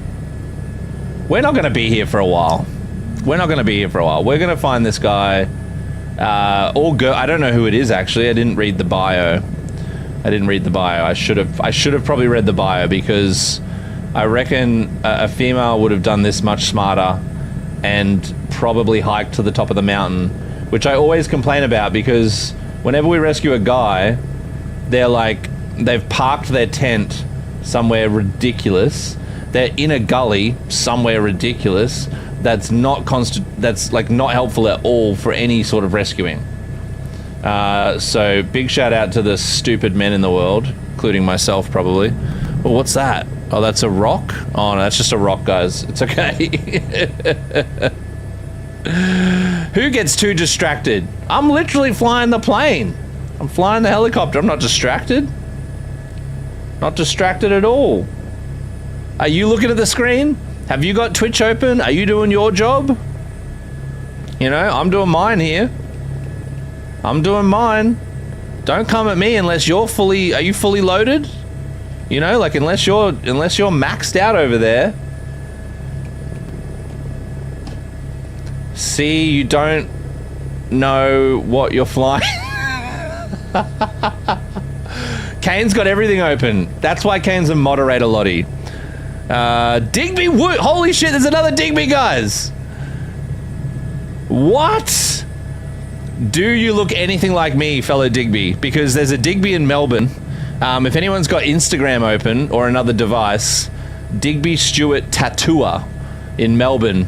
We're not going to be here for a while. We're not going to be here for a while. We're going to find this guy. Or girl. I don't know who it is, actually. I didn't read the bio. I should have probably read the bio, because I reckon a female would have done this much smarter and probably hiked to the top of the mountain, which I always complain about, because whenever we rescue a guy, they've parked their tent somewhere ridiculous. They're in a gully somewhere ridiculous. That's not not helpful at all for any sort of rescuing. So big shout out to the stupid men in the world, including myself probably. Well, what's that? Oh, that's a rock? Oh no, that's just a rock, guys. It's okay. Who gets too distracted? I'm literally flying the plane. I'm flying the helicopter. I'm not distracted. Not distracted at all. Are you looking at the screen? Have you got Twitch open? Are you doing your job? You know, I'm doing mine here. I'm doing mine. Don't come at me unless you're fully... Are you fully loaded? You know, like, unless you're maxed out over there. See, you don't know what you're flying. Kane's got everything open. That's why Kane's a moderator, Lottie. Digby Wood. Holy shit, there's another Digby, guys. What? Do you look anything like me, fellow Digby? Because there's a Digby in Melbourne. If anyone's got Instagram open or another device, Digby Stewart Tattooer in Melbourne.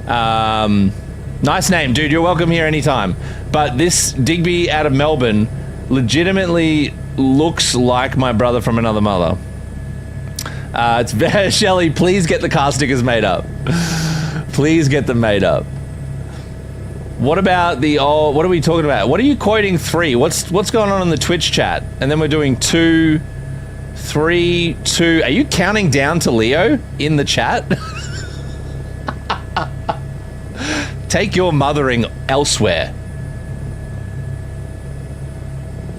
Nice name, dude. You're welcome here anytime. But this Digby out of Melbourne legitimately looks like my brother from another mother. It's very Shelley. Please get the car stickers made up. Please get them made up. What about the what are we talking about? What are you quoting? 3? What's going on in the Twitch chat? And then we're doing 2, 3, 2. Are you counting down to Leo in the chat? Take your mothering elsewhere.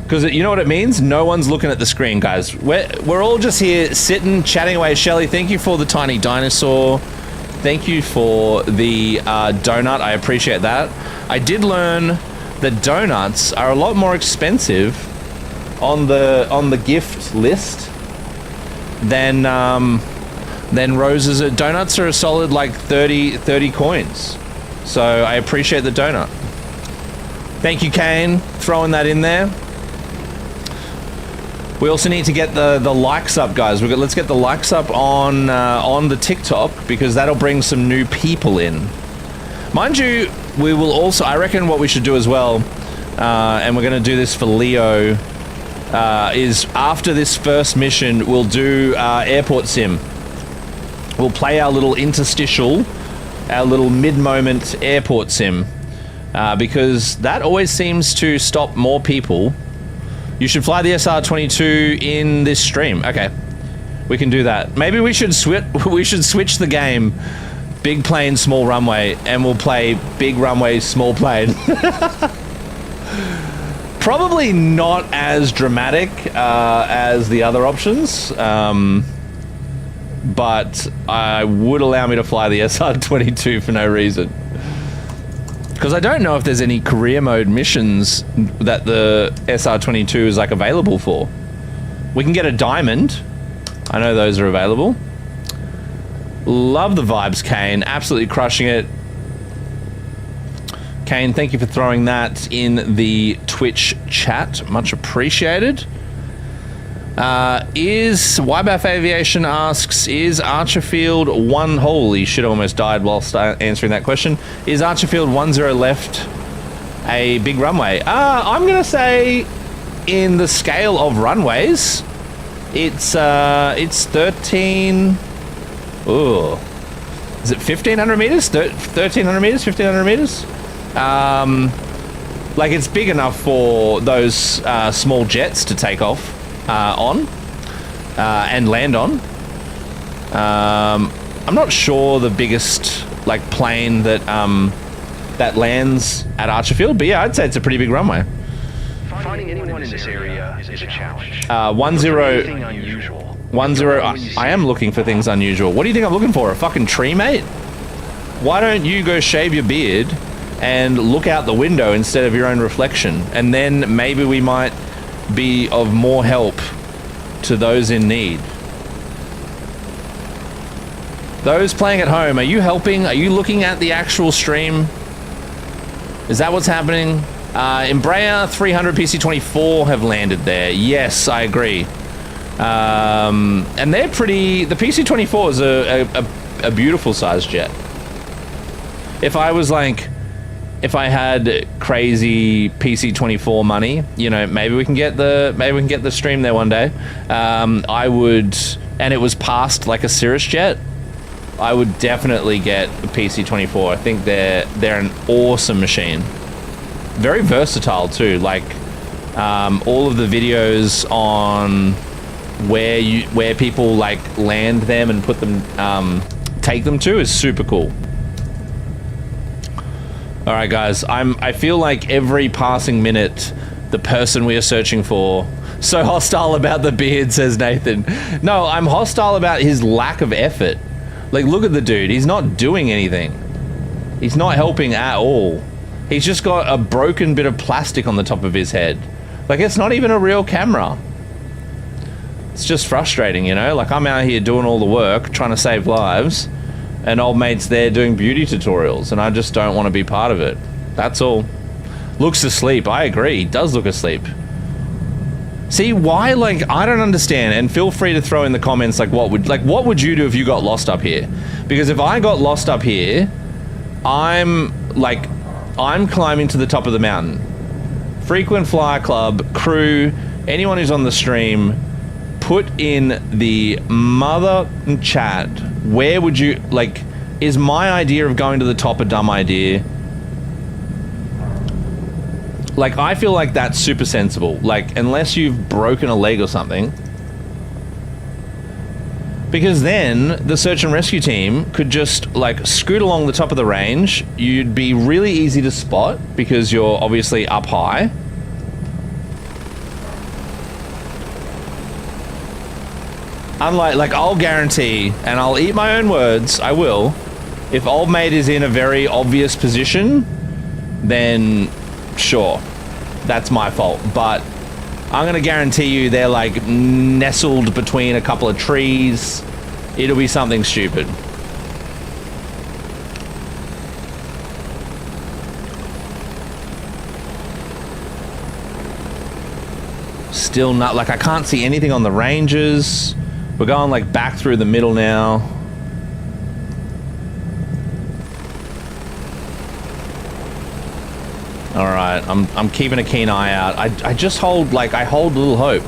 Because you know what it means? No one's looking at the screen, guys. We're all just here sitting, chatting away. Shelley, thank you for the tiny dinosaur. Thank you for the donut. I appreciate that. I did learn that donuts are a lot more expensive on the gift list than roses. Donuts are a solid like 30 coins. So I appreciate the donut. Thank you, Kane, throwing that in there. We also need to get the likes up, guys. Let's get the likes up on the TikTok, because that'll bring some new people in. Mind you, we will also, I reckon what we should do as well, and we're going to do this for Leo, is after this first mission, we'll do airport sim. We'll play our little interstitial, our little mid-moment airport sim, because that always seems to stop more people. You should fly the SR-22 in this stream. Okay, we can do that. Maybe we should switch the game. Big plane, small runway, and we'll play big runway, small plane. Probably not as dramatic as the other options, but I would allow me to fly the SR-22 for no reason. Because I don't know if there's any career mode missions that the SR-22 is like available for. We can get a diamond. I know those are available. Love the vibes, Kane. Absolutely crushing it. Kane, thank you for throwing that in the Twitch chat. Much appreciated. Is YBAF Aviation asks, is Archerfield 1... Holy shit, I almost died whilst answering that question. Is Archerfield 1-0 left a big runway? I'm going to say in the scale of runways, it's 13... Ooh. Is it 1,500 meters? 1,300 meters? 1,500 meters? Like, it's big enough for those small jets to take off on and land on. I'm not sure the biggest like plane that that lands at Archerfield. But yeah, I'd say it's a pretty big runway. Finding anyone in this area is a challenge. 1-0. Anything unusual. 1-0. I am looking for things unusual. What do you think I'm looking for? A fucking tree, mate? Why don't you go shave your beard and look out the window instead of your own reflection? And then maybe we might be of more help to those in need. Those playing at home, are you helping? Are you looking at the actual stream? Is that what's happening? Embraer 300 PC24 have landed there. Yes, I agree. And they're pretty... The PC24 is a beautiful size jet. If I was like... If I had crazy PC24 money, you know, maybe we can get the stream there one day. I would... And it was past like a Cirrus jet. I would definitely get a PC24. I think they're an awesome machine. Very versatile too. Like all of the videos on where people like land them and put them take them to is super cool. All right, guys. I feel like every passing minute, the person we are searching for. So hostile about the beard, says Nathan. No, I'm hostile about his lack of effort. Like, look at the dude. He's not doing anything. He's not helping at all. He's just got a broken bit of plastic on the top of his head. Like, it's not even a real camera. It's just frustrating, you know? Like, I'm out here doing all the work, trying to save lives, and old mate's there doing beauty tutorials, and I just don't want to be part of it. That's all. Looks asleep. I agree. He does look asleep. See, why, like, I don't understand, and feel free to throw in the comments, like, what would you do if you got lost up here? Because if I got lost up here, I'm climbing to the top of the mountain. Frequent Flyer Club, crew, anyone who's on the stream, put in the mother chat, where would you, like, is my idea of going to the top a dumb idea? Like, I feel like that's super sensible. Like, unless you've broken a leg or something. Because then the search and rescue team could just, like, scoot along the top of the range. You'd be really easy to spot because you're obviously up high. Unlike, like, I'll guarantee, and I'll eat my own words, I will, if old mate is in a very obvious position, then sure, that's my fault. But I'm gonna guarantee you they're like nestled between a couple of trees. It'll be something stupid. Still not, like, I can't see anything on the ranges. We're going like back through the middle now. All right, I'm keeping a keen eye out. I just hold, like, I hold little hope.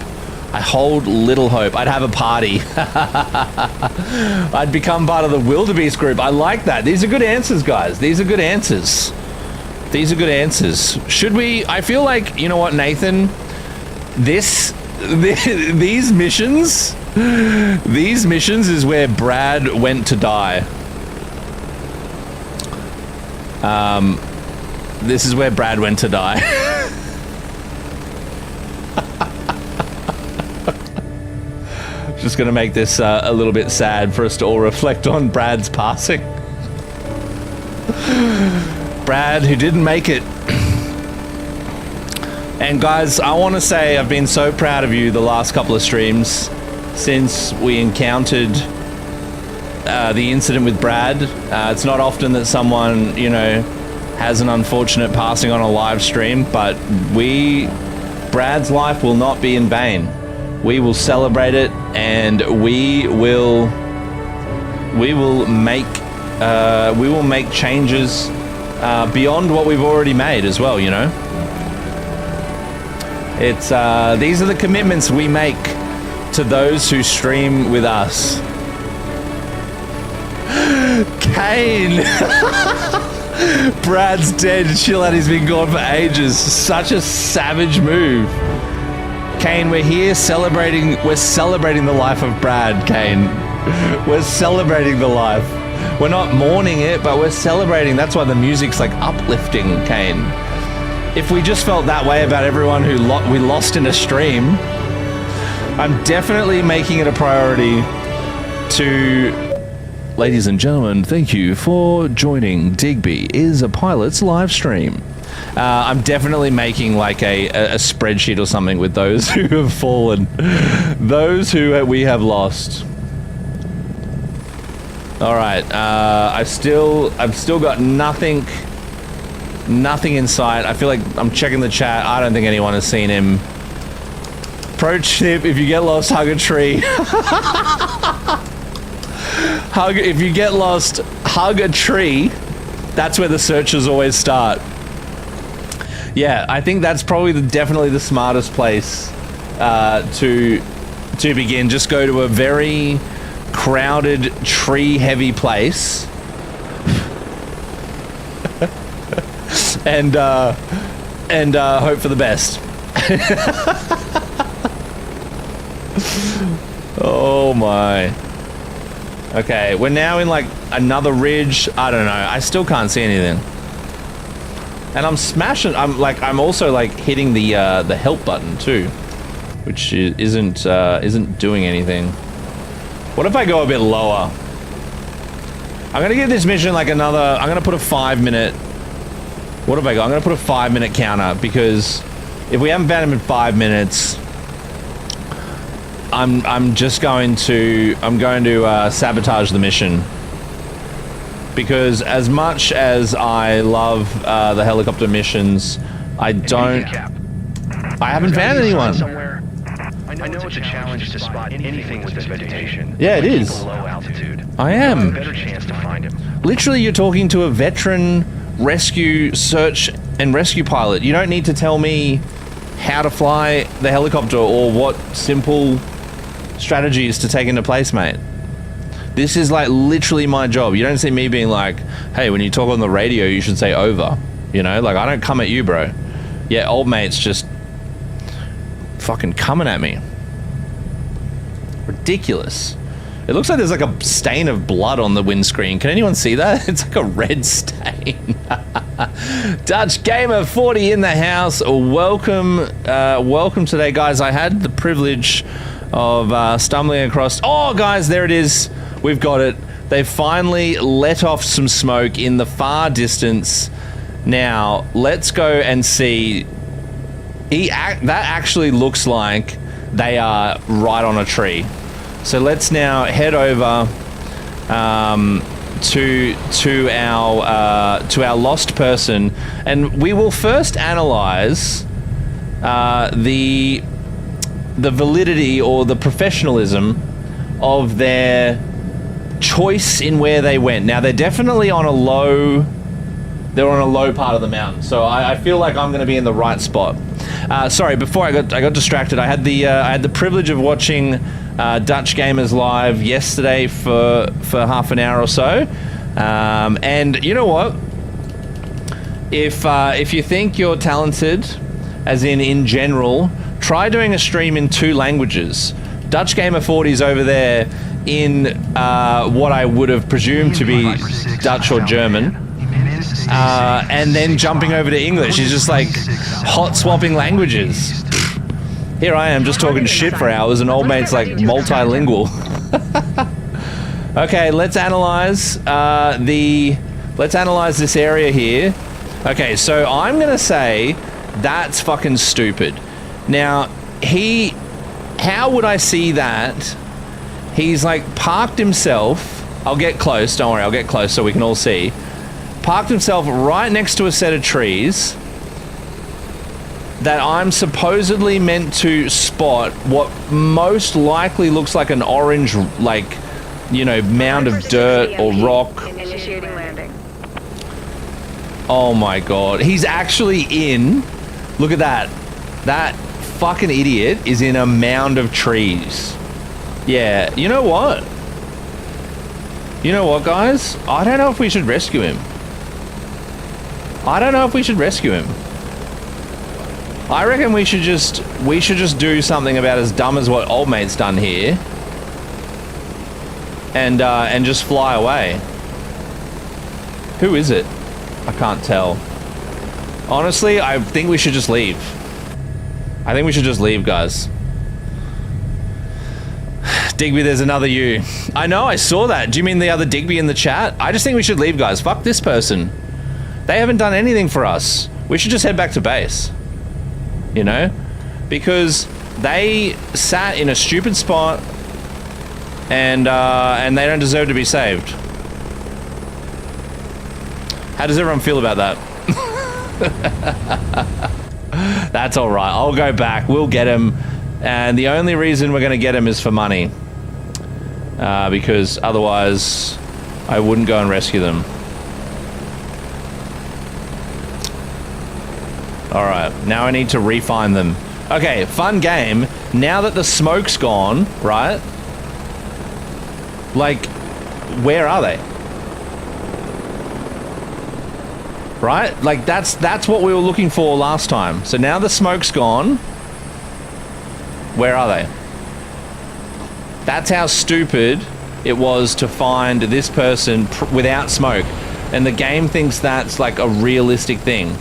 I hold little hope. I'd have a party. I'd become part of the wildebeest group. I like that. These are good answers, guys. These are good answers. These are good answers. Should we, I feel like, you know what, Nathan? These missions is where Brad went to die. This is where Brad went to die. Just gonna make this a little bit sad for us to all reflect on Brad's passing. Brad, who didn't make it. And guys, I want to say I've been so proud of you the last couple of streams since we encountered the incident with Brad. It's not often that someone, you know, has an unfortunate passing on a live stream, but Brad's life will not be in vain. We will celebrate it, and we will make changes beyond what we've already made as well, you know. It's these are the commitments we make to those who stream with us. Kane. Brad's dead. Shillatty's been gone for ages. Such a savage move. Kane, we're here celebrating. We're celebrating the life of Brad, Kane. We're celebrating the life. We're not mourning it, but we're celebrating. That's why the music's like uplifting, Kane. If we just felt that way about everyone who we lost in a stream, I'm definitely making it a priority to... Ladies and gentlemen, thank you for joining Digby is a Pilot's live stream. I'm definitely making like a spreadsheet or something with those who have fallen, those who we have lost. All right, I've still got nothing in sight. I feel like I'm checking the chat. I don't think anyone has seen him. Pro tip: if you get lost, hug a tree. If you get lost, hug a tree. That's where the searches always start. Yeah, I think that's probably definitely the smartest place to begin. Just go to a very crowded, tree-heavy place, and hope for the best. Oh my. Okay, we're now in like another ridge. I don't know. I still can't see anything. And I'm smashing. I'm also like hitting the help button too, which isn't doing anything. What if I go a bit lower? I'm gonna give this mission like another. I'm gonna put a 5-minute. What have I got? I'm gonna put a 5-minute counter, because if we haven't found him in 5 minutes, I'm going to sabotage the mission. Because as much as I love the helicopter missions, I haven't found anyone. I know it's a challenge to spot anything with this vegetation. Yeah, it is. Below altitude. I am. Better chance to find him. Literally, you're talking to a veteran search and rescue pilot. You don't need to tell me how to fly the helicopter or what simple strategies to take into place, mate. This is like literally my job. You don't see me being like, hey, when you talk on the radio, you should say over. You know, like I don't come at you, bro. Yeah, old mate's just fucking coming at me. Ridiculous. It looks like there's like a stain of blood on the windscreen. Can anyone see that? It's like a red stain. Dutch Gamer 40 in the house. Welcome today, guys. I had the privilege of stumbling across... Oh, guys, there it is. We've got it. They've finally let off some smoke in the far distance. Now, let's go and see... That actually looks like they are right on a tree. So let's now head over to our lost person, and we will first analyze the validity or the professionalism of their choice in where they went. Now they're definitely on a low. They're on a low part of the mountain, so I feel like I'm going to be in the right spot. Sorry, before I got distracted. I had the privilege of watching Dutch Gamers live yesterday for half an hour or so, and you know what? If you think you're talented, as in general, try doing a stream in 2 languages. Dutch Gamer 40 is over there in what I would have presumed to be Dutch or German. And then jumping over to English. He's just like hot swapping languages. Here I am just talking shit for hours, and old mate's like multilingual. Okay, let's analyze this area here. Okay, so I'm gonna say that's fucking stupid. Now, how would I see that? He's like parked himself. I'll get close, don't worry, I'll get close so we can all see. Parked himself right next to a set of trees that I'm supposedly meant to spot what most likely looks like an orange, like, you know, mound of dirt or rock. Initiating landing. Oh my god. He's actually in. Look at that. That fucking idiot is in a mound of trees. Yeah, you know what? You know what, guys? I don't know if we should rescue him. I reckon we should just do something about as dumb as what old mate's done here, and just fly away. Who is it? I can't tell. Honestly, I think we should just leave. I think we should just leave, guys. Digby, there's another you. I know, I saw that. Do you mean the other Digby in the chat? I just think we should leave, guys. Fuck this person. They haven't done anything for us. We should just head back to base. You know? Because they sat in a stupid spot and they don't deserve to be saved. How does everyone feel about that? That's all right. I'll go back. We'll get him. And the only reason we're going to get him is for money. Because otherwise, I wouldn't go and rescue them. All right. Now I need to refine them. Okay, fun game. Now that the smoke's gone, right? Like, where are they? Right? Like, that's what we were looking for last time. So now the smoke's gone. Where are they? That's how stupid it was to find this person without smoke. And the game thinks that's like a realistic thing.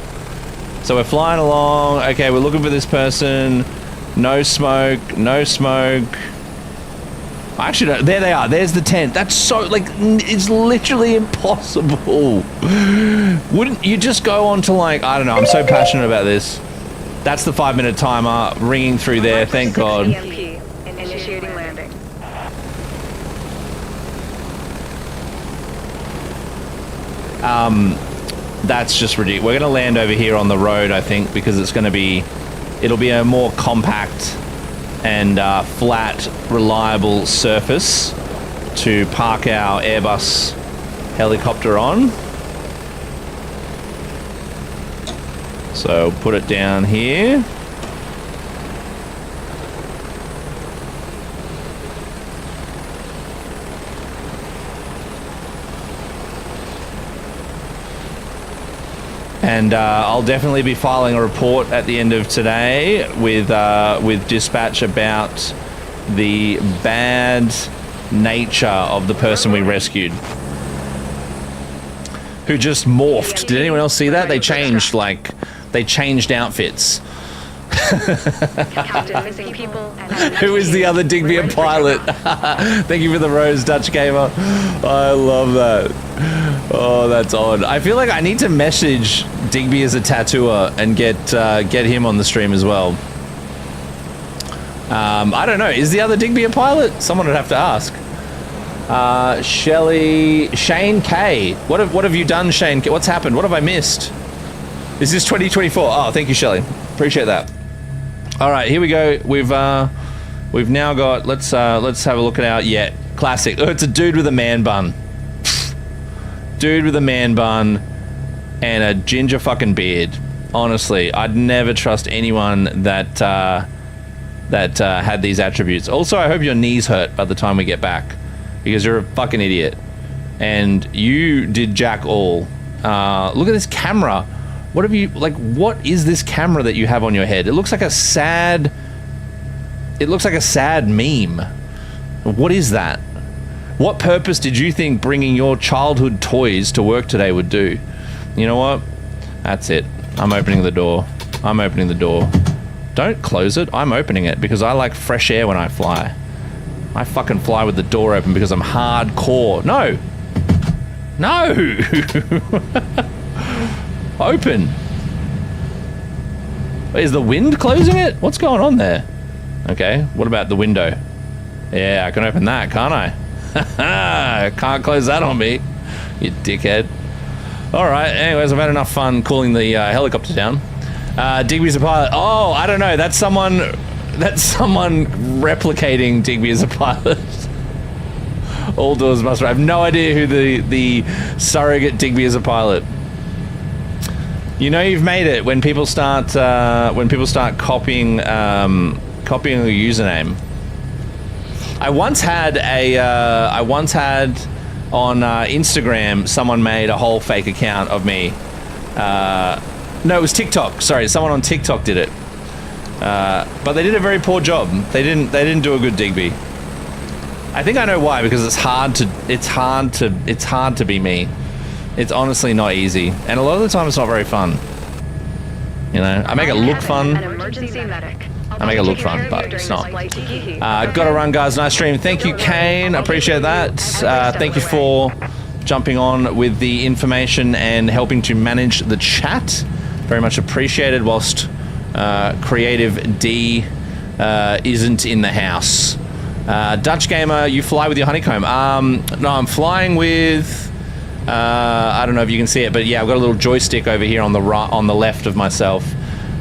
So we're flying along. Okay, we're looking for this person. No smoke. No smoke. Actually, there they are. There's the tent. That's so, like, it's literally impossible. Wouldn't you just go on to, like, I don't know. I'm so passionate about this. That's the 5-minute timer ringing through there. Thank God. EMP. Initiating landing. That's just ridiculous. We're going to land over here on the road, I think, because it's going to be, it'll be a more compact and flat, reliable surface to park our Airbus helicopter on. So put it down here. And I'll definitely be filing a report at the end of today with dispatch about the bad nature of the person we rescued, who just morphed. Did anyone else see that? They changed, like, they changed outfits. Captain, missing people. Who is the other Digby pilot? Thank you for the rose, Dutch Gamer. I love that. Oh, that's odd. I feel like I need to message Digby as a tattooer and get him on the stream as well. I don't know. Is the other Digby a pilot? Someone would have to ask. Shane K. What have you done, Shane K? What's happened? What have I missed? Is this 2024? Oh, thank you, Shelly. Appreciate that. All right, here we go. We've now got. Let's have a look at our classic. Oh, it's a dude with a man bun. Dude with a man bun and a ginger fucking beard. Honestly, I'd never trust anyone that had these attributes. Also, I hope your knees hurt by the time we get back, because you're a fucking idiot and you did jack all. Look at this camera. What have you, like, what is this camera that you have on your head? It looks like a sad meme. What is that? What purpose did you think bringing your childhood toys to work today would do? You know what? That's it. I'm opening the door. I'm opening the door. Don't close it. I'm opening it because I like fresh air when I fly. I fucking fly with the door open because I'm hardcore. No. No. Open. Is the wind closing it? What's going on there? Okay. What about the window? Yeah, I can open that, can't I? Can't close that on me, you dickhead. Alright, anyways, I've had enough fun cooling the helicopter down. Digby's a pilot. Oh, I don't know. That's someone replicating Digby as a pilot. All doors must. I have no idea who the surrogate Digby as a pilot. You know you've made it when people start copying a username. I once had on Instagram, someone made a whole fake account of me. No, it was TikTok. Sorry, someone on TikTok did it. But they did a very poor job. They didn't do a good Digby. I think I know why, because it's hard to be me. It's honestly not easy. And a lot of the time it's not very fun. You know, I make it look fun. An emergency medic. I make it look fun, but it's not. Gotta run, guys. Nice stream. Thank you, Kane. Appreciate that. Thank you for jumping on with the information and helping to manage the chat. Very much appreciated, whilst Creative D isn't in the house. Dutch Gamer, you fly with your honeycomb. No, I'm flying with... I don't know if you can see it, but yeah, I've got a little joystick over here on the right, on the left of myself,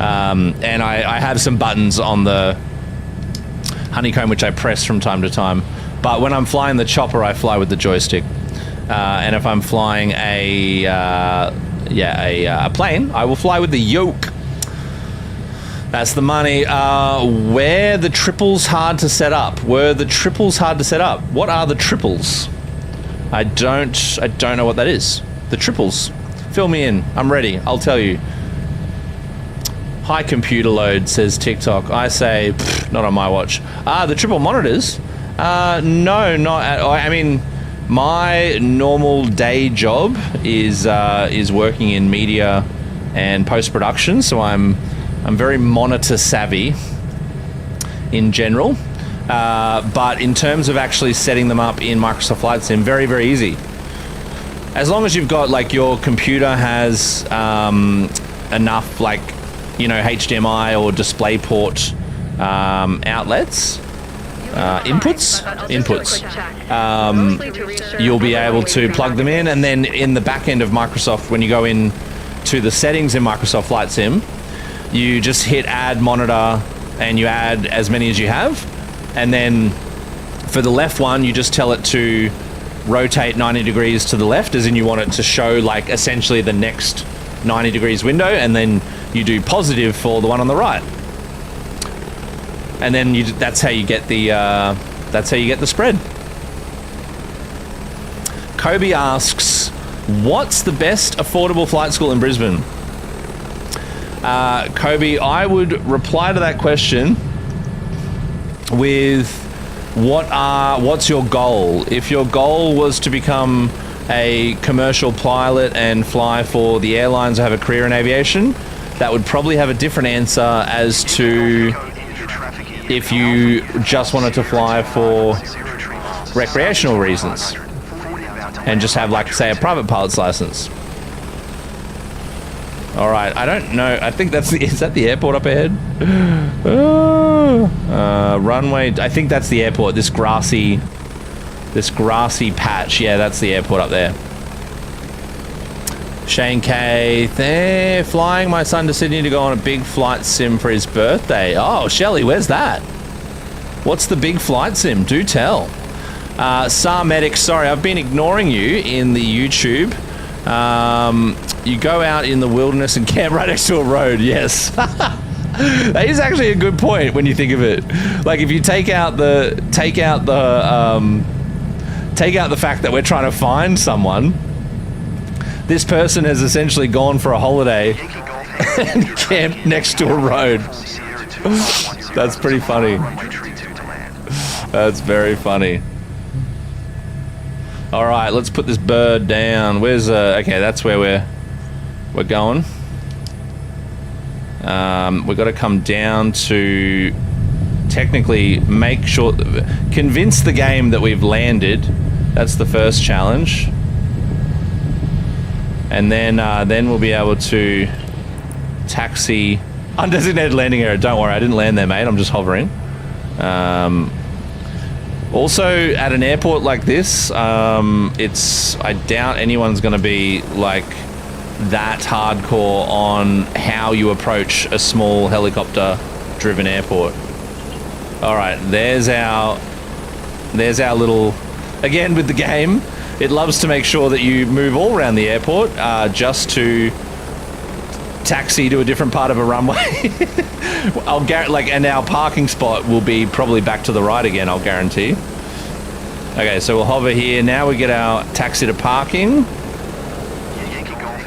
and I have some buttons on the honeycomb which I press from time to time. But when I'm flying the chopper, I fly with the joystick, and if I'm flying a plane, I will fly with the yoke. That's the money. Were the triples hard to set up? Were the triples hard to set up? What are the triples? I don't know what that is. The triples. Fill me in. I'm ready. I'll tell you. High computer load, says TikTok. I say, not on my watch. The triple monitors? No, not at all. I mean, my normal day job is working in media and post-production, so I'm very monitor savvy in general. But in terms of actually setting them up in Microsoft Flight Sim, very, very easy. As long as you've got, like, your computer has enough, like, you know, HDMI or DisplayPort outlets, inputs, you'll be able to plug them in, and then in the back end of Microsoft, when you go in to the settings in Microsoft Flight Sim, you just hit add monitor and you add as many as you have. And then for the left one, you just tell it to rotate 90 degrees to the left, as in you want it to show, like, essentially the next 90 degrees window, and then you do positive for the one on the right. And then that's how you get the spread. Kobe asks, what's the best affordable flight school in Brisbane? Kobe, I would reply to that question with what's your goal? If your goal was to become a commercial pilot and fly for the airlines or have a career in aviation, that would probably have a different answer as to if you just wanted to fly for recreational reasons and just have, like, say, a private pilot's license. All right, I don't know. I think is that the airport up ahead? Runway. I think that's the airport. This grassy patch. Yeah, that's the airport up there. Shane K. Flying my son to Sydney to go on a big flight sim for his birthday. Oh, Shelley, where's that? What's the big flight sim? Do tell. Sar Medic, sorry, I've been ignoring you in the YouTube. You go out in the wilderness and camp right next to a road. Yes. That is actually a good point when you think of it. Like, if you take out the fact that we're trying to find someone, this person has essentially gone for a holiday and camped next to a road. That's pretty funny. That's very funny. All right, let's put this bird down. Where's okay, that's where we're going. We've got to come down to technically make sure, convince the game that we've landed. That's the first challenge. And then we'll be able to taxi undesignated landing area. Don't worry, I didn't land there, mate. I'm just hovering. Also, at an airport like this, I doubt anyone's going to be, like, that hardcore on how you approach a small helicopter-driven airport. All right, there's our little... Again, with the game, it loves to make sure that you move all around the airport just to taxi to a different part of a runway. And our parking spot will be probably back to the right again, I'll guarantee. Okay, so we'll hover here. Now we get our taxi to parking.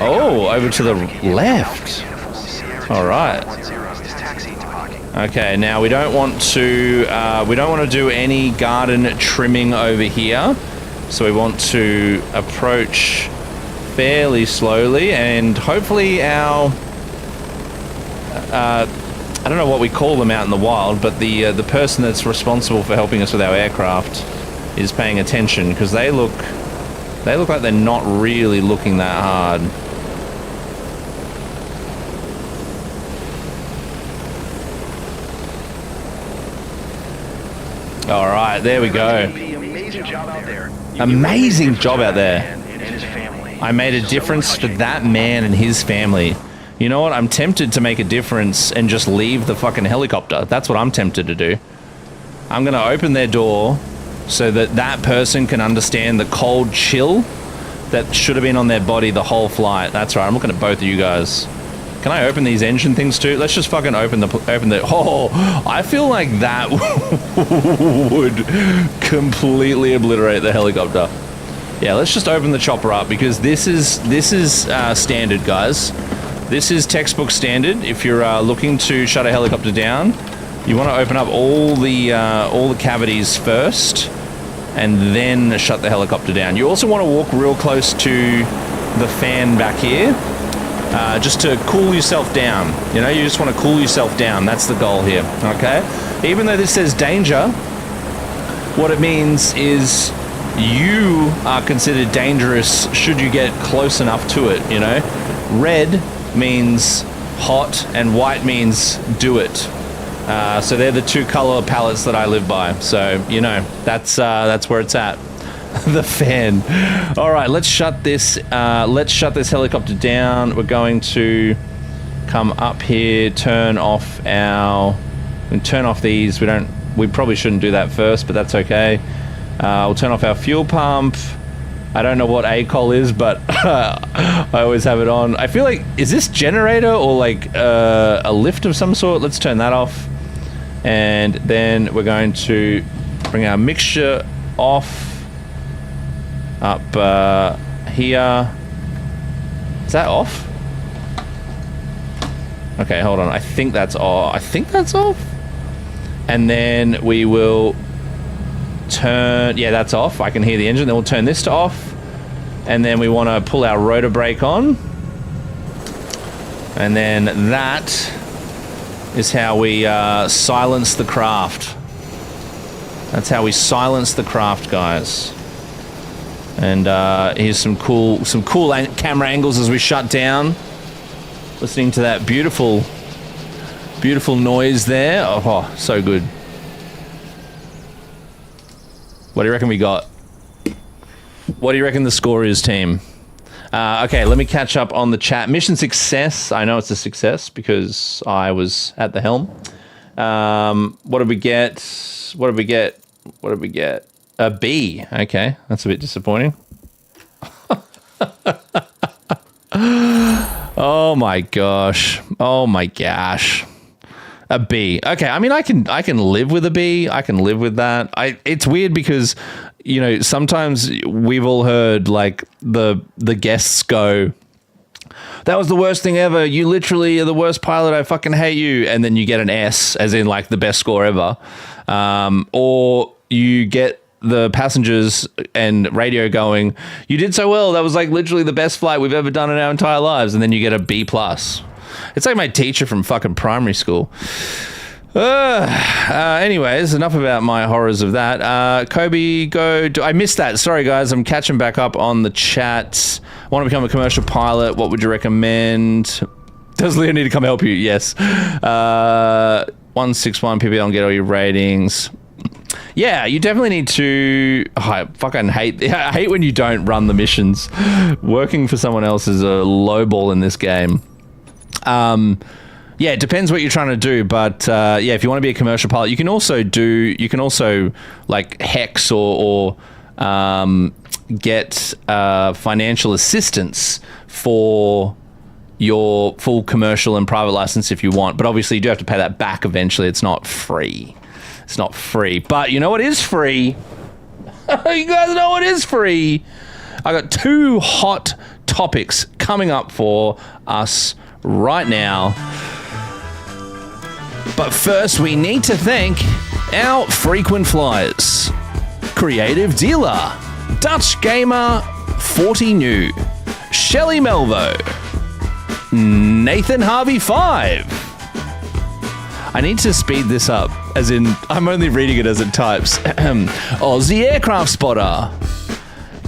Oh, over to the left. All right. Okay, now we don't want to do any garden trimming over here. So we want to approach fairly slowly, and hopefully our I don't know what we call them out in the wild, but the person that's responsible for helping us with our aircraft is paying attention, because they look like they're not really looking that hard. All right, there we go. Amazing job out there. Amazing job out there. And his family. I made a difference for that man and his family. You know what? I'm tempted to make a difference and just leave the fucking helicopter. That's what I'm tempted to do. I'm going to open their door so that that person can understand the cold chill that should have been on their body the whole flight. That's right. I'm looking at both of you guys. Can I open these engine things too? Let's just fucking open the. Oh, I feel like that would completely obliterate the helicopter. Yeah, let's just open the chopper up, because this is standard, guys. This is textbook standard. If you're looking to shut a helicopter down, you want to open up all the cavities first, and then shut the helicopter down. You also want to walk real close to the fan back here. Just to cool yourself down. You know, you just want to cool yourself down. That's the goal here, okay? Even though this says danger, what it means is you are considered dangerous should you get close enough to it, you know? Red means hot, and white means do it. So they're the two color palettes that I live by. So, you know, that's where it's at. The fan. All right, let's shut this helicopter down. We're going to come up here, turn off these. We probably shouldn't do that first, but that's okay. We'll turn off our fuel pump. I don't know what ACOL is, but I always have it on. I feel like, is this generator or like a lift of some sort? Let's turn that off. And then we're going to bring our mixture off. Up here. Is that off? Okay, hold on. I think that's off. And then we will turn... Yeah, that's off. I can hear the engine. Then we'll turn this to off. And then we want to pull our rotor brake on. And then that is how we silence the craft. That's how we silence the craft, guys. And here's some cool camera angles as we shut down. Listening to that beautiful noise there. Oh, so good. What do you reckon we got? What do you reckon the score is, team? Okay, let me catch up on the chat. Mission success. I know it's a success because I was at the helm. What did we get? What did we get? A B. Okay, that's a bit disappointing. Oh my gosh. A B. Okay, I mean, I can live with a B. I can live with that. It's weird because, you know, sometimes we've all heard like the guests go, "That was the worst thing ever. You literally are the worst pilot. I fucking hate you." And then you get an S, as in like the best score ever. Or you get the passengers and radio going, "You did so well. That was like literally the best flight we've ever done in our entire lives." And then you get a B+. It's like my teacher from fucking primary school. Anyways, enough about my horrors of that. Kobe, I missed that. Sorry, guys. I'm catching back up on the chat. Want to become a commercial pilot? What would you recommend? Does Leo need to come help you? Yes. 161 PB on get all your ratings. Yeah, you definitely need to... Oh, I hate when you don't run the missions. Working for someone else is a low ball in this game. Yeah, it depends what you're trying to do, but yeah, if you want to be a commercial pilot, you can also like hex or get financial assistance for your full commercial and private license if you want, but obviously you do have to pay that back eventually. It's not free. It's not free, but you know what is free? You guys know what is free? I got 2 hot topics coming up for us right now. But first, we need to thank our frequent flyers. Creative Dealer, Dutch Gamer 40 New, Shelley Melvo, Nathan Harvey 5. I need to speed this up, as in, I'm only reading it as it types. Aussie Aircraft Spotter.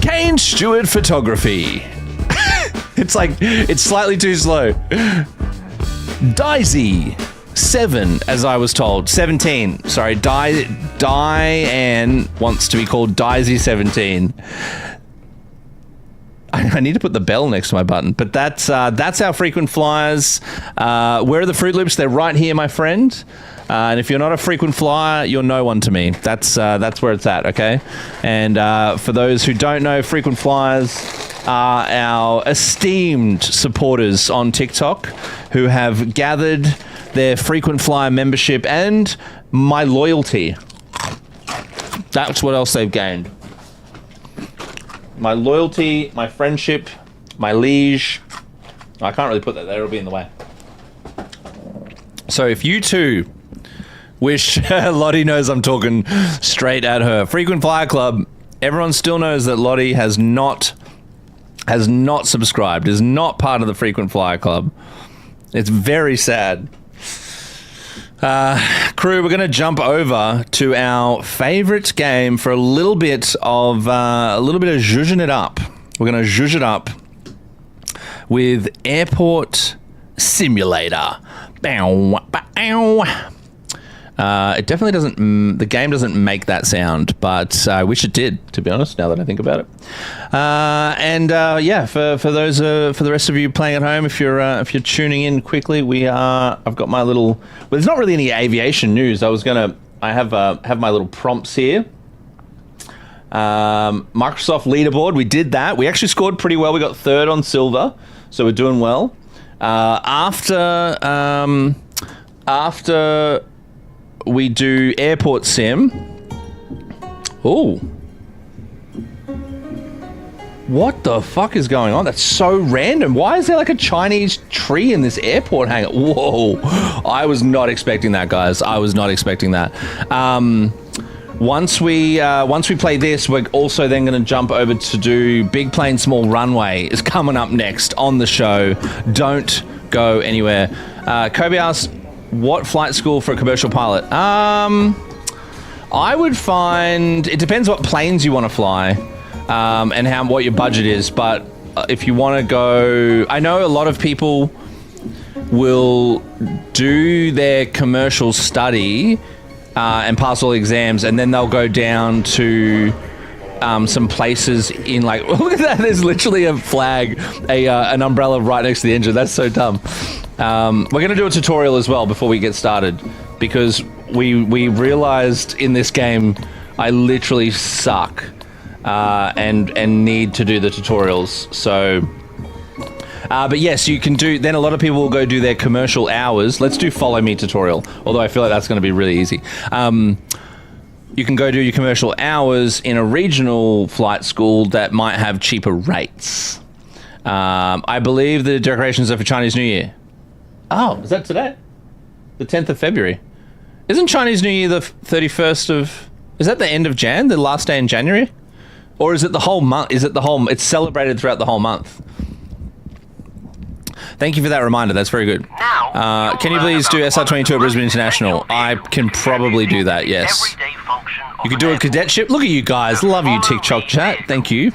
Kane Stewart Photography. It's slightly too slow. Daisy 7, as I was told. 17. Sorry, Diane wants to be called Daisy 17. I need to put the bell next to my button, but that's our frequent flyers. Where are the Fruit Loops? They're right here, my friend. And if you're not a frequent flyer, you're no one to me. That's where it's at, okay? And for those who don't know, frequent flyers are our esteemed supporters on TikTok who have gathered their frequent flyer membership and my loyalty. That's what else they've gained. My loyalty, my friendship, my liege. I can't really put that there, it'll be in the way. So if you too wish, Lottie knows I'm talking straight at her. Frequent Flyer Club, everyone still knows that Lottie has not subscribed, is not part of the Frequent Flyer Club. It's very sad. Crew, we're going to jump over to our favorite game for a little bit of zhuzhing it up. We're going to zhuzh it up with Airport Simulator. Bow, bow. It definitely doesn't. The game doesn't make that sound, but I wish it did. To be honest, now that I think about it. For those for the rest of you playing at home, if you're tuning in quickly, I've got my little. Well, there's not really any aviation news. I have my little prompts here. Microsoft leaderboard. We did that. We actually scored pretty well. We got third on silver, so we're doing well. After we do airport sim. Ooh. What the fuck is going on? That's so random. Why is there like a Chinese tree in this airport hangar? Whoa. I was not expecting that, guys. I was not expecting that. Once we play this, we're also then going to jump over to do Big Plane Small Runway is coming up next on the show. Don't go anywhere. Kobe asks, what flight school for a commercial pilot? I would find, it depends what planes you want to fly, and what your budget is. But if you want to go, I know a lot of people will do their commercial study and pass all the exams, and then they'll go down to some places in like, look at that, there's literally a flag, an umbrella right next to the engine. That's so dumb. We're going to do a tutorial as well before we get started, because we realized in this game I literally suck and need to do the tutorials. So but yes, you can do, then a lot of people will go do their commercial hours. Let's do follow me tutorial, although I feel like that's going to be really easy. You can go do your commercial hours in a regional flight school that might have cheaper rates. I believe the decorations are for Chinese New Year. Oh, is that today? The 10th of February. Isn't Chinese New Year the 31st of... Is that the end of Jan? The last day in January? Or is it the whole month? It's celebrated throughout the whole month. Thank you for that reminder. That's very good. Can you please do SR22 at Brisbane International? I can probably do that, yes. You could do a cadetship. Look at you guys. Love you, TikTok chat. Thank you.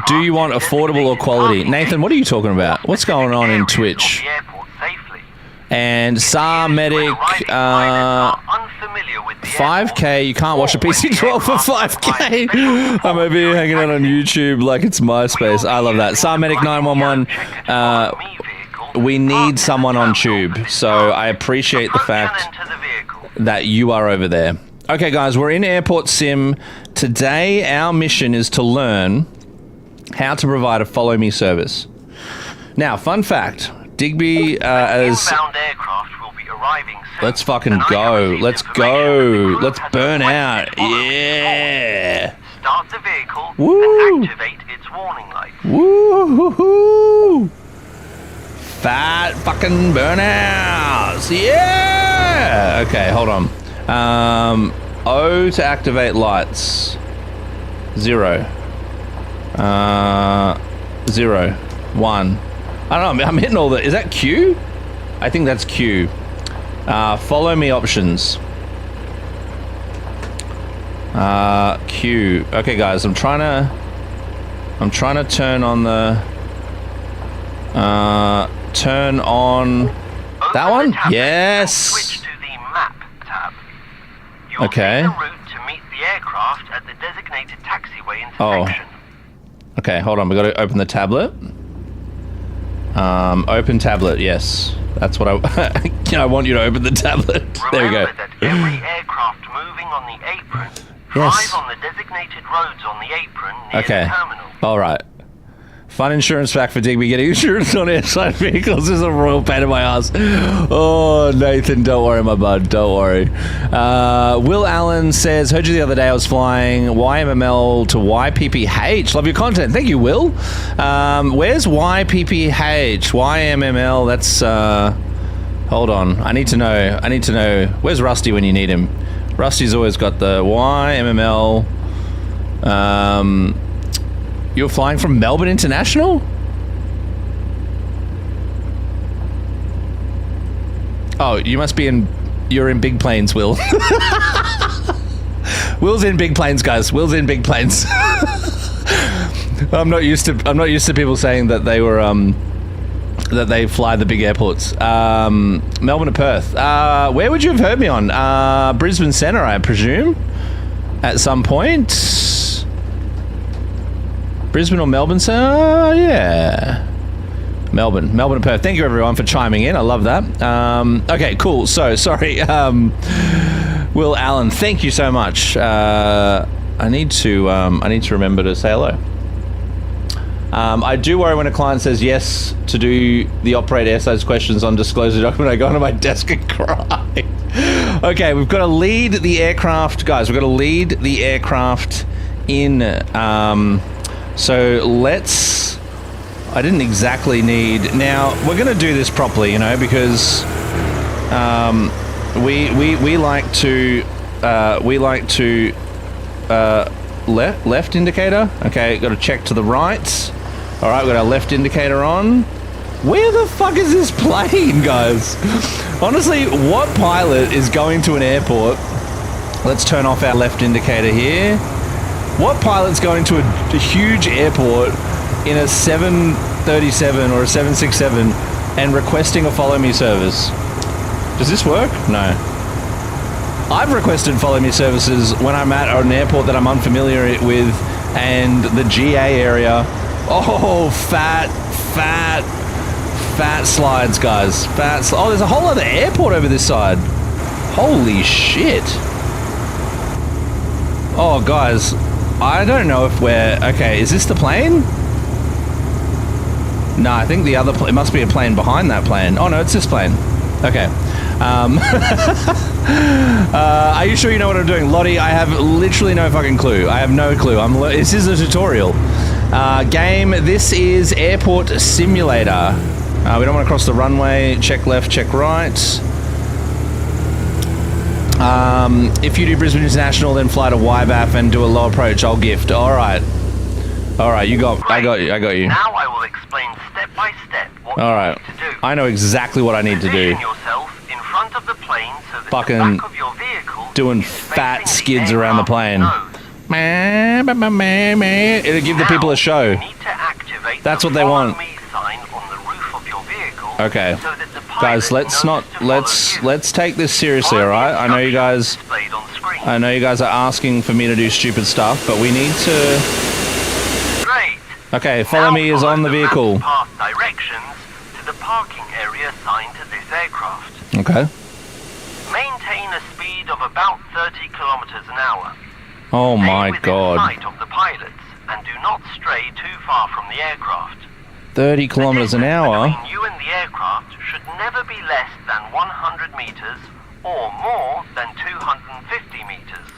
Do you want affordable or quality? Nathan, what are you talking about? What's going on in Twitch? And SAR Medic, 5K, you can't watch a PC12 for 5K. I'm over here hanging out on YouTube like it's MySpace. I love that. SAR Medic 911, we need someone on tube, so I appreciate the fact that you are over there. Okay, guys, we're in Airport Sim. Today, our mission is to learn how to provide a follow me service. Now, fun fact, Digby as... Let's fucking go. Let's go. Let's burn out. Yeah. Start the vehicle Woo. and activate its warning light. Woo-hoo-hoo. Fat fucking burnouts. Yeah. Okay, hold on. O to activate lights. 0. 0, 1. I don't know. I'm hitting all the. Is that Q? I think that's Q. Follow me options. Q. Okay, guys. I'm trying to turn on the. Turn on. That one? Yes. Switch to the map tab. You'll Okay. take the route to meet the aircraft at the designated taxiway Oh. intersection. Okay, hold on. We got to open the tablet. Open tablet. Yes, that's what I want you to open the tablet. There we go. Remember that every aircraft moving on the apron Yes. drive on the designated roads on the apron near Okay. the terminal. All right. Fun insurance fact for Digby: getting insurance on airside vehicles is a royal pain in my ass. Oh, Nathan, don't worry, my bud. Don't worry. Will Allen says, heard you the other day I was flying YMML to YPPH. Love your content. Thank you, Will. Where's YPPH? YMML, that's... hold on. I need to know. Where's Rusty when you need him? Rusty's always got the YMML... You're flying from Melbourne International? Oh, you must be you're in big planes, Will. Will's in big planes, guys. Will's in big planes. I'm not used to people saying that they were that they fly the big airports. Melbourne to Perth. Where would you have heard me on? Brisbane Centre, I presume, at some point. Brisbane or Melbourne, sir? Yeah. Melbourne to Perth. Thank you, everyone, for chiming in. I love that. Okay, cool. So, sorry. Will Allen, thank you so much. I need to remember to say hello. I do worry when a client says yes to do the operate airside questions on disclosure document. I go onto my desk and cry. Okay, we've got to lead the aircraft, guys. We've got to lead the aircraft in. So let's. I didn't exactly need. Now we're going to do this properly, you know, because we like to left indicator. Okay, got to check to the right. All right, we've got our left indicator on. Where the fuck is this plane, guys? Honestly, what pilot is going to an airport? Let's turn off our left indicator here. What pilot's going to a huge airport in a 737 or a 767 and requesting a follow me service? Does this work? No. I've requested follow me services when I'm at an airport that I'm unfamiliar with and the GA area. Oh, fat slides, guys. Oh, there's a whole other airport over this side. Holy shit. Oh, guys. I don't know if we're... Okay, is this the plane? No, I think the other... It must be a plane behind that plane. Oh, no, it's this plane. Okay. Are you sure you know what I'm doing? Lottie, I have literally no fucking clue. I have no clue. This is a tutorial. Game, this is Airport Simulator. We don't want to cross the runway. Check left, check right. If you do Brisbane International, then fly to YBAF and do a low approach. I'll gift. All right, you got. I got you. Now I will explain step by step what All you right, need to do. I know exactly what I need to do. Position yourself in front of the plane so that Fucking the back of your vehicle doing is fat facing skids the around the plane. aircraft's nose. It'll give the people a show. You need to activate That's the what they follow want. me sign on the roof of your vehicle. Okay. So that the pilot Guys, let's knows not to follow you. let's take this seriously, Follow all the right? I know you guys. displayed on screen. I know you guys are asking for me to do stupid stuff, but we need to. Great. Okay, follow me is on the vehicle. Path directions to the parking area assigned to this aircraft. Okay. Maintain a speed of about 30 kilometers an hour. Oh my Stay within god. sight of the pilots and do not stray too far from the aircraft. 30 kilometers an The distance hour. between you and the aircraft should never be less than 100 meters or more than 250 meters.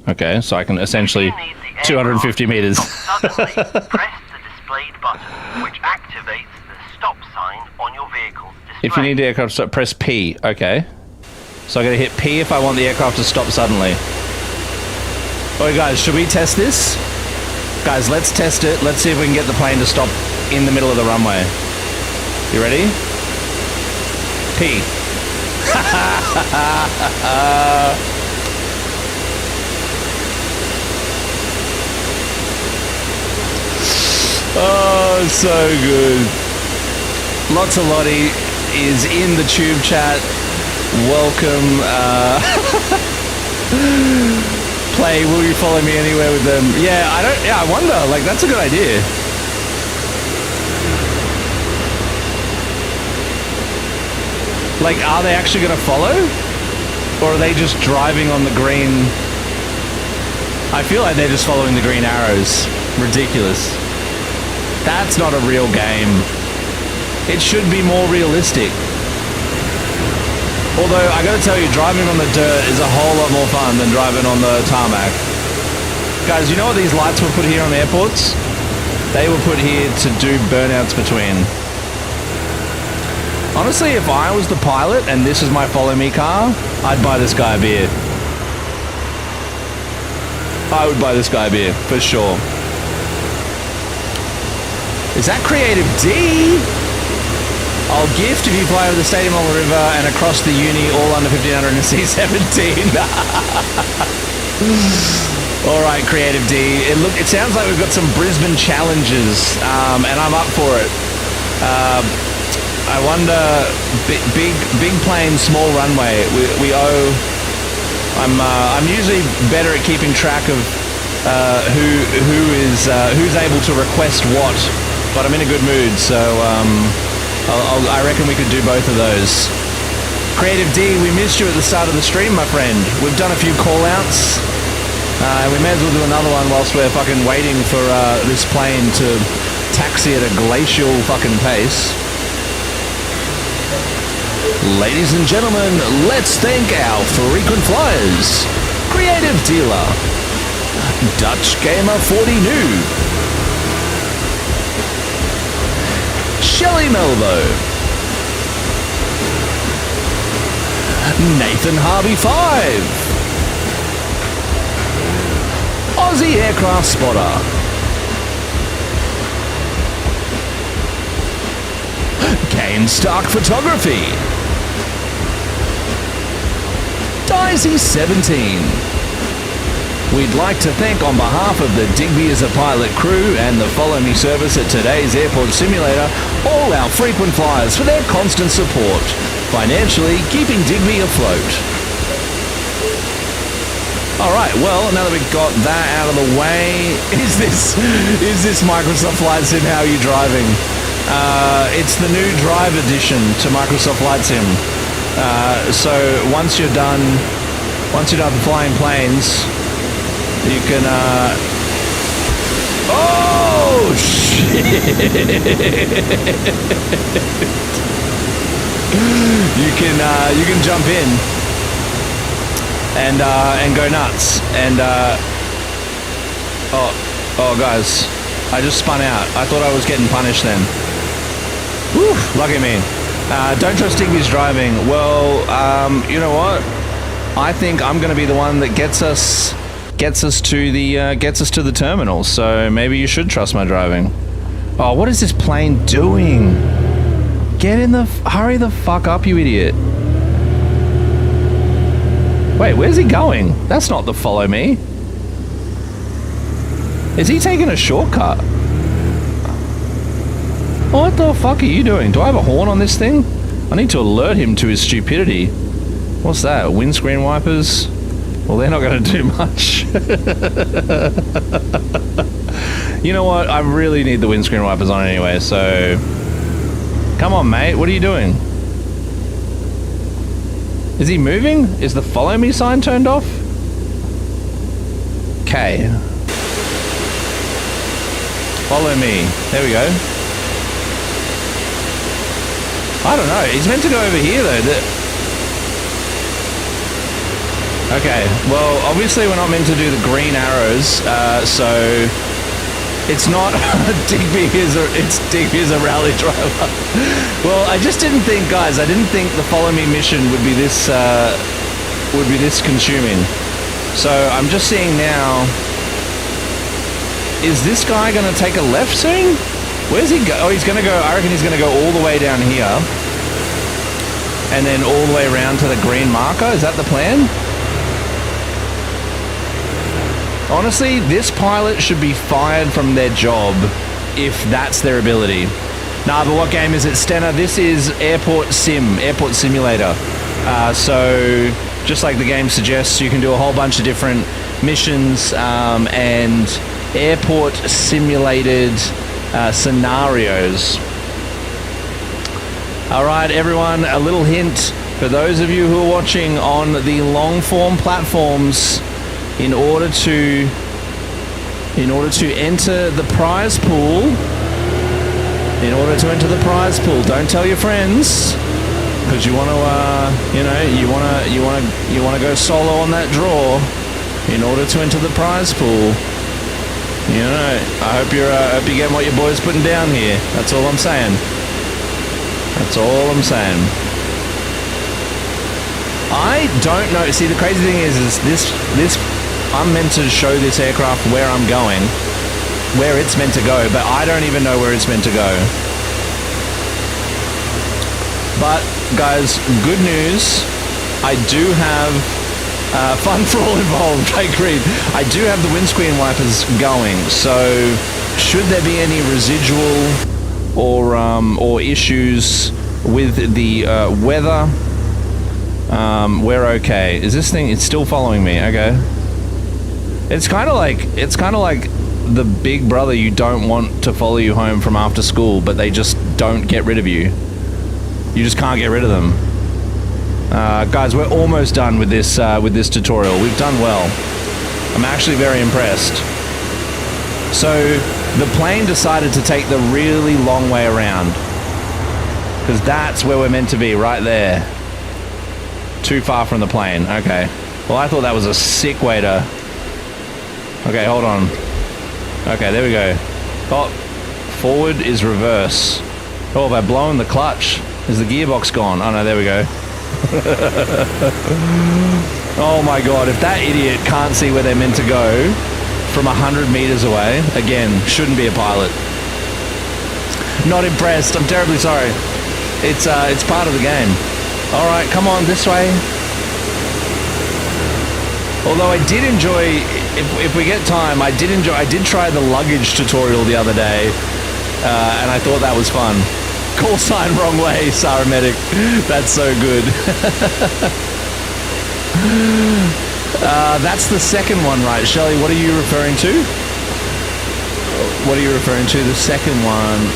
Okay, so I can essentially If you need the 250 aircraft meters. to stop suddenly, press the displayed button, which activates the stop sign on your vehicle's display. If you need the aircraft to stop, press P. Okay. So I gotta hit P if I want the aircraft to stop suddenly. Alright guys, should we test this? Guys, let's test it. Let's see if we can get the plane to stop in the middle of the runway. You ready? P. Oh, so good. Lots of Lottie is in the tube chat. Welcome. Play, will you follow me anywhere with them? Yeah, I wonder. Like, that's a good idea. Like, are they actually going to follow? Or are they just driving on the green? I feel like they're just following the green arrows. Ridiculous. That's not a real game. It should be more realistic. Although, I gotta tell you, driving on the dirt is a whole lot more fun than driving on the tarmac. Guys, you know what these lights were put here on airports? They were put here to do burnouts between. Honestly, if I was the pilot and this is my follow me car, I'd buy this guy a beer. I would buy this guy a beer, for sure. Is that Creative D? I'll gift if you fly over the stadium on the river and across the uni, all under 1500 in a C-17. All right, Creative D. It sounds like we've got some Brisbane challenges, and I'm up for it. I wonder, big plane, small runway. We owe. I'm usually better at keeping track of who's able to request what, but I'm in a good mood, so I reckon we could do both of those. Creative D, we missed you at the start of the stream, my friend. We've done a few call-outs, and we may as well do another one whilst we're fucking waiting for this plane to taxi at a glacial fucking pace. Ladies and gentlemen, let's thank our frequent flyers. Creative Dealer, Dutch Gamer 40 Noob, Shelley Melvo, Nathan Harvey 5, Aussie Aircraft Spotter, Kane Stark Photography, Daisy 17. We'd like to thank on behalf of the Digby as a Pilot crew and the Follow Me service at today's airport simulator, all our frequent flyers for their constant support, financially keeping Digby afloat. Alright, well, now that we've got that out of the way, is this Microsoft Flight Sim? How are you driving? It's the new Drive edition to Microsoft Flight Sim. So once you're done flying planes, you can oh shit! you can jump in and go nuts and oh guys, I just spun out. I thought I was getting punished then. Whew, lucky me. Don't trust Digby's driving. Well, you know what? I think I'm going to be the one that gets us to the terminal. So maybe you should trust my driving. Oh, what is this plane doing? Hurry the fuck up, you idiot. Wait, where's he going? That's not the follow me. Is he taking a shortcut? What the fuck are you doing? Do I have a horn on this thing? I need to alert him to his stupidity. What's that? Windscreen wipers? Well, they're not going to do much. You know what? I really need the windscreen wipers on anyway, so... Come on, mate. What are you doing? Is he moving? Is the follow me sign turned off? Okay. Follow me. There we go. I don't know. He's meant to go over here, though. Okay. Well, obviously we're not meant to do the green arrows, so it's not Digby is a rally driver. Well, I just didn't think, guys. I didn't think the follow me mission would be this consuming. So I'm just seeing now. Is this guy going to take a left soon? Where's he go? Oh, he's going to go, I reckon he's going to go all the way down here. And then all the way around to the green marker. Is that the plan? Honestly, this pilot should be fired from their job if that's their ability. Nah, but what game is it, Stenna? This is Airport Simulator. So, just like the game suggests, you can do a whole bunch of different missions and airport simulated scenarios. All right, everyone, a little hint for those of you who are watching on the long form platforms. In order to enter the prize pool, don't tell your friends, because you want to, you want to go solo on that draw. In order to enter the prize pool, I hope you're getting what your boy's putting down here. That's all I'm saying. I don't know. See, the crazy thing is this. I'm meant to show this aircraft where I'm going, where it's meant to go, but I don't even know where it's meant to go. But, guys, good news. I do have fun for all involved, I agree. I do have the windscreen wipers going, so should there be any residual or issues with the weather, we're okay. Is this thing, it's still following me, okay. It's kind of like the big brother you don't want to follow you home from after school, but they just don't get rid of you. You just can't get rid of them. Guys, we're almost done with this tutorial. We've done well. I'm actually very impressed. So the plane decided to take the really long way around, because that's where we're meant to be, right there. Too far from the plane. Okay. Well, I thought that was a sick way to... Okay, hold on. Okay, there we go. Oh, forward is reverse. Oh, have I blown the clutch? Is the gearbox gone? Oh no, there we go. Oh my god, if that idiot can't see where they're meant to go from 100 meters away, again, shouldn't be a pilot. Not impressed. I'm terribly sorry. It's part of the game. All right, come on, this way. Although I did enjoy, if we get time, I did try the luggage tutorial the other day, and I thought that was fun. Call sign wrong way, Sarah Medic. That's so good. That's the second one, right? Shelley, what are you referring to? What are you referring to? The second one.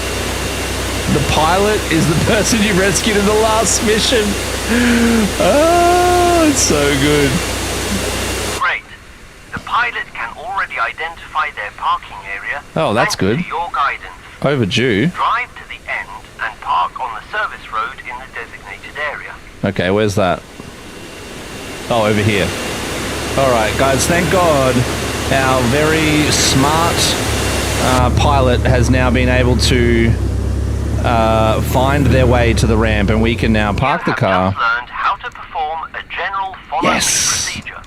The pilot is the person you rescued in the last mission. Oh, it's so good. Great. The pilot can already identify their parking area. Oh, that's good. To your guidance. Overdue. Drive to the end and park on the service road in the designated area. Okay, where's that? Oh, over here. All right, guys, thank God our very smart pilot has now been able to find their way to the ramp, and we can now park the car. You have just learned how to perform a general follow-me procedure.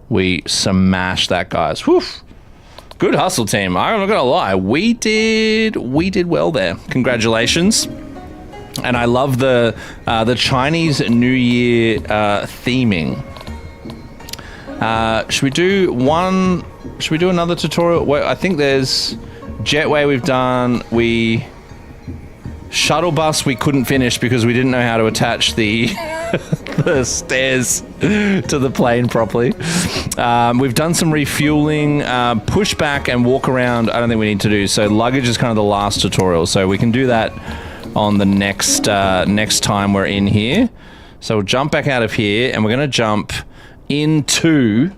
We smashed that, guys. Whew. Good hustle, team. I'm not gonna lie, we did well there. Congratulations. And I love the Chinese New Year theming. Should we do another tutorial? Well, I think there's Jetway we've done. Shuttle bus we couldn't finish because we didn't know how to attach the the stairs to the plane properly. We've done some refueling, push back and walk around. I don't think we need to do. So luggage is kind of the last tutorial. So we can do that on the next time we're in here. So we'll jump back out of here and we're going to jump into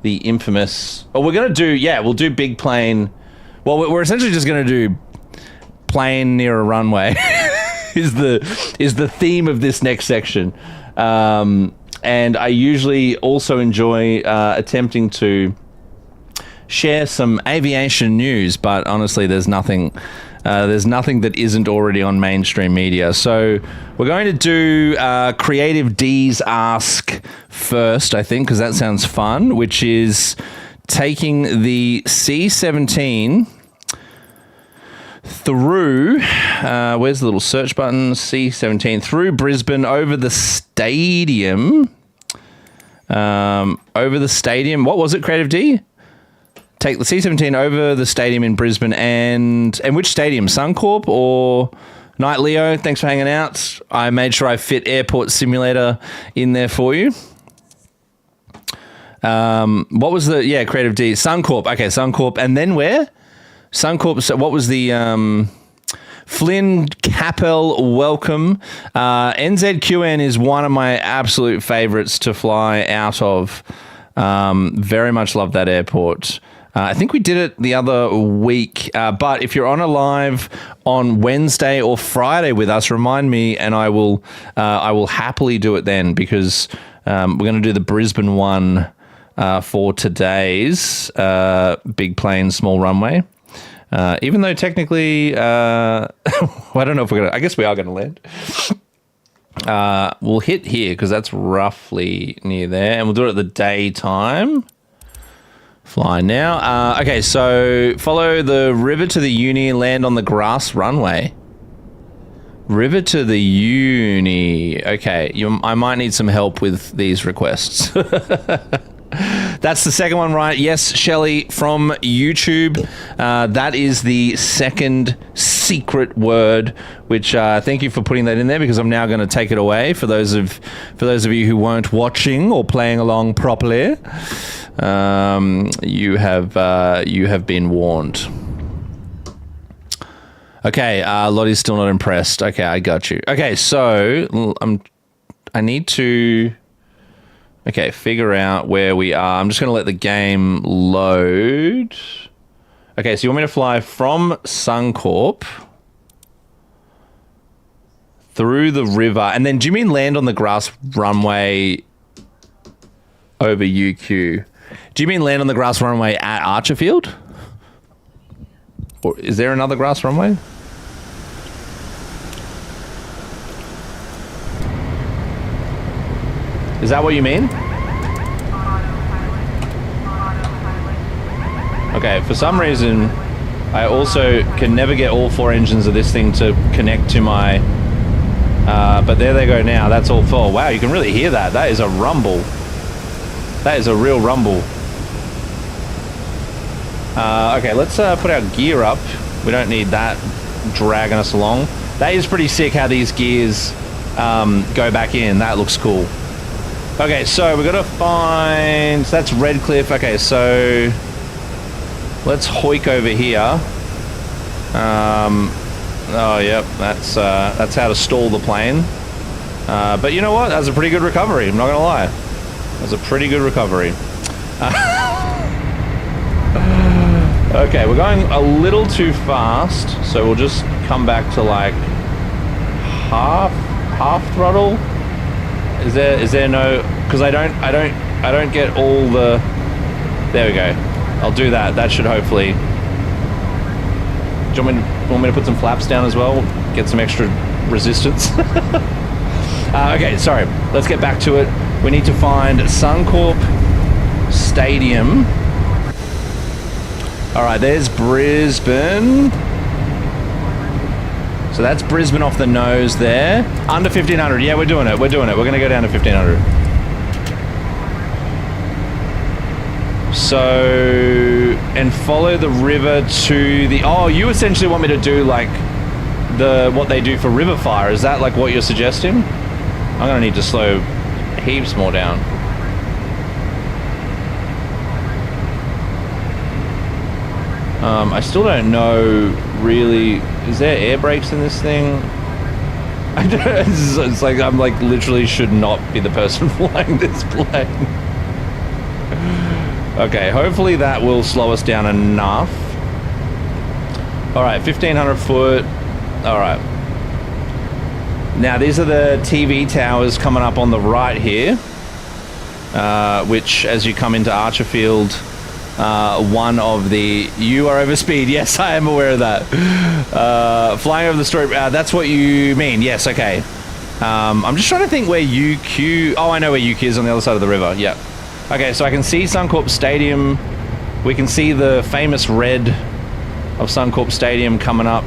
the infamous... Oh, we're going to do... Yeah, we'll do big plane. Well, we're essentially just going to do plane near a runway is the theme of this next section. And I usually also enjoy attempting to share some aviation news, but honestly, there's nothing that isn't already on mainstream media. So we're going to do Creative D's Ask first, I think, because that sounds fun, which is taking the C-17 through, where's the little search button? C-17 through Brisbane over the stadium. Over the stadium. What was it, Creative D? Take the C-17 over the stadium in Brisbane and which stadium? Suncorp or Night Leo? Thanks for hanging out. I made sure I fit Airport Simulator in there for you. What was the, Creative D, Suncorp. Okay, Suncorp. And then where? Suncorp. So what was the, Flynn Capel, welcome. NZQN is one of my absolute favorites to fly out of. Very much love that airport. I think we did it the other week, but if you're on a live on Wednesday or Friday with us, remind me and I will happily do it then, because we're going to do the Brisbane one for today's big plane, small runway. Even though technically, I don't know if we're going to, I guess we are going to land. We'll hit here because that's roughly near there, and we'll do it at the daytime. Fly now. Okay, so follow the river to the uni, land on the grass runway. River to the uni. Okay, I might need some help with these requests. That's the second one, right? Yes, Shelley from YouTube. That is the second secret word, which thank you for putting that in there, because I'm now going to take it away for those of you who weren't watching or playing along properly. You have been warned. Okay, Lottie's still not impressed. Okay, I got you. Okay, so I need to figure out where we are. I'm just going to let the game load. Okay, so you want me to fly from Suncorp through the river, and then do you mean land on the grass runway over UQ? Do you mean land on the grass runway at Archerfield? Or is there another grass runway? Is that what you mean? Okay, for some reason, I also can never get all four engines of this thing to connect to my... but there they go now. That's all four. Wow, you can really hear that. That is a rumble. That is a real rumble. Okay, let's put our gear up. We don't need that dragging us along. That is pretty sick how these gears go back in. That looks cool. Okay, so we've got to find... So that's Redcliffe. Okay, so let's hoik over here. Oh, yep, that's how to stall the plane. But you know what? That was a pretty good recovery. I'm not going to lie. That was a pretty good recovery. Okay, we're going a little too fast, so we'll just come back to like half throttle. Is there no? Because I don't get all the. There we go. I'll do that. That should hopefully. Do you want me to put some flaps down as well? Get some extra resistance. Okay, sorry. Let's get back to it. We need to find Suncorp Stadium. All right, there's Brisbane. So that's Brisbane off the nose there. Under 1500. Yeah, we're doing it. We're going to go down to 1500. So, and follow the river to the... Oh, you essentially want me to do like what they do for river fire. Is that like what you're suggesting? I'm going to need to slow heaps more down. I still don't know really. Is there air brakes in this thing? I don't, it's like I'm like literally should not be the person flying this plane. Okay, hopefully that will slow us down enough. All right, 1500 foot. All right. Now these are the TV towers coming up on the right here, which as you come into Archerfield, one of the... You are over speed. Yes, I am aware of that. Flying over the story. That's what you mean. Yes, okay. I'm just trying to think where UQ... Oh, I know where UQ is on the other side of the river. Yeah. Okay, so I can see Suncorp Stadium We can see the famous red of Suncorp Stadium coming up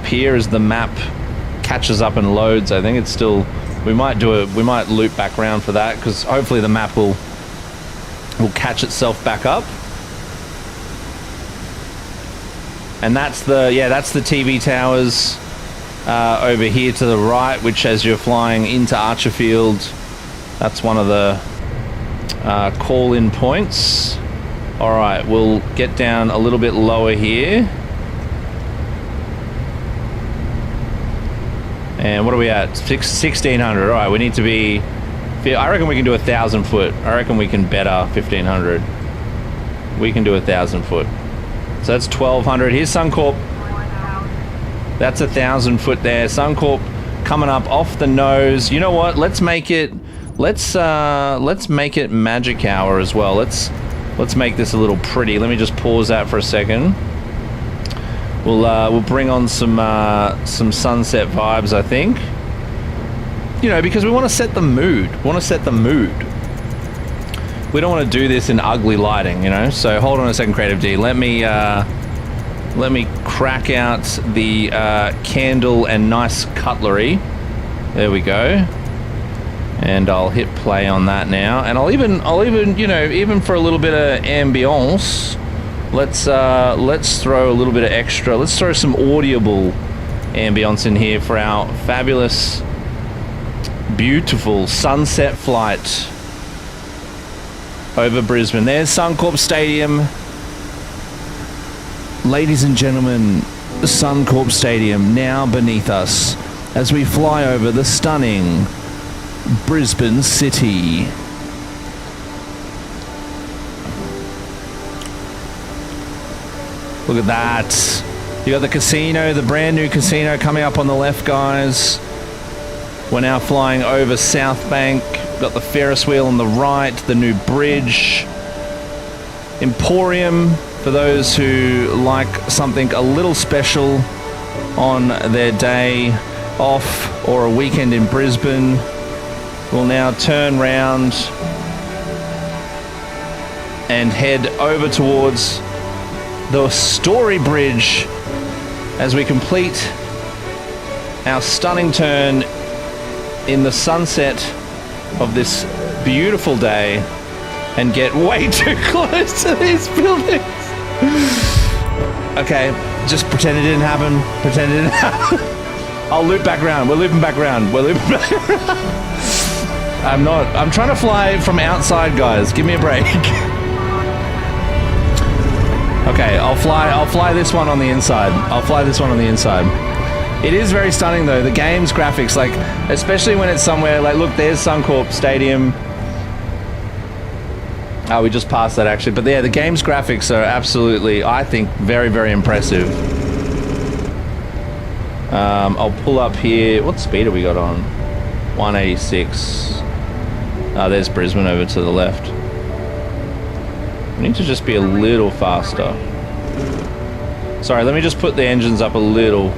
here as the map catches up and loads. I think it's still, we might loop back around for that, because hopefully the map will catch itself back up. And that's the TV towers over here to the right, which as you're flying into Archerfield, that's one of the call-in points. All right, we'll get down a little bit lower here. And what are we at? 1,600. All right, we need to be... I reckon we can do 1,000 foot. I reckon we can better 1,500. We can do 1,000 foot. So that's 1,200. Here's Suncorp. That's 1,000 foot there. Suncorp coming up off the nose. You know what? Let's make it magic hour as well. Let's make this a little pretty. Let me just pause that for a second. We'll bring on some sunset vibes, I think. You know, because we want to set the mood. We don't want to do this in ugly lighting, you know. So hold on a second, Creative D. Let me crack out the candle and nice cutlery. There we go. And I'll hit play on that now. And I'll even you know, even for a little bit of ambience, let's throw a little bit of extra. Let's throw some audible ambience in here for our fabulous, beautiful sunset flight over Brisbane. There's Suncorp Stadium. Ladies and gentlemen, Suncorp Stadium now beneath us as we fly over the stunning Brisbane City. Look at that. You got the casino, the brand new casino coming up on the left, guys. We're now flying over South Bank. Got the Ferris wheel on the right, the new bridge. Emporium, for those who like something a little special on their day off or a weekend in Brisbane. We'll now turn round and head over towards the Story Bridge as we complete our stunning turn in the sunset of this beautiful day and get way too close to these buildings. Okay, just pretend it didn't happen. I'll loop back around. We're looping back around. I'm trying to fly from outside, guys. Give me a break. Okay, I'll fly this one on the inside. It is very stunning though, the game's graphics, like, especially when it's somewhere like, look, there's Suncorp Stadium. Oh, we just passed that actually, but yeah, the game's graphics are absolutely, I think, very, very impressive. I'll pull up here. What speed have we got on? 186. Oh, there's Brisbane over to the left. We need to just be a little faster. Sorry, let me just put the engines up a little.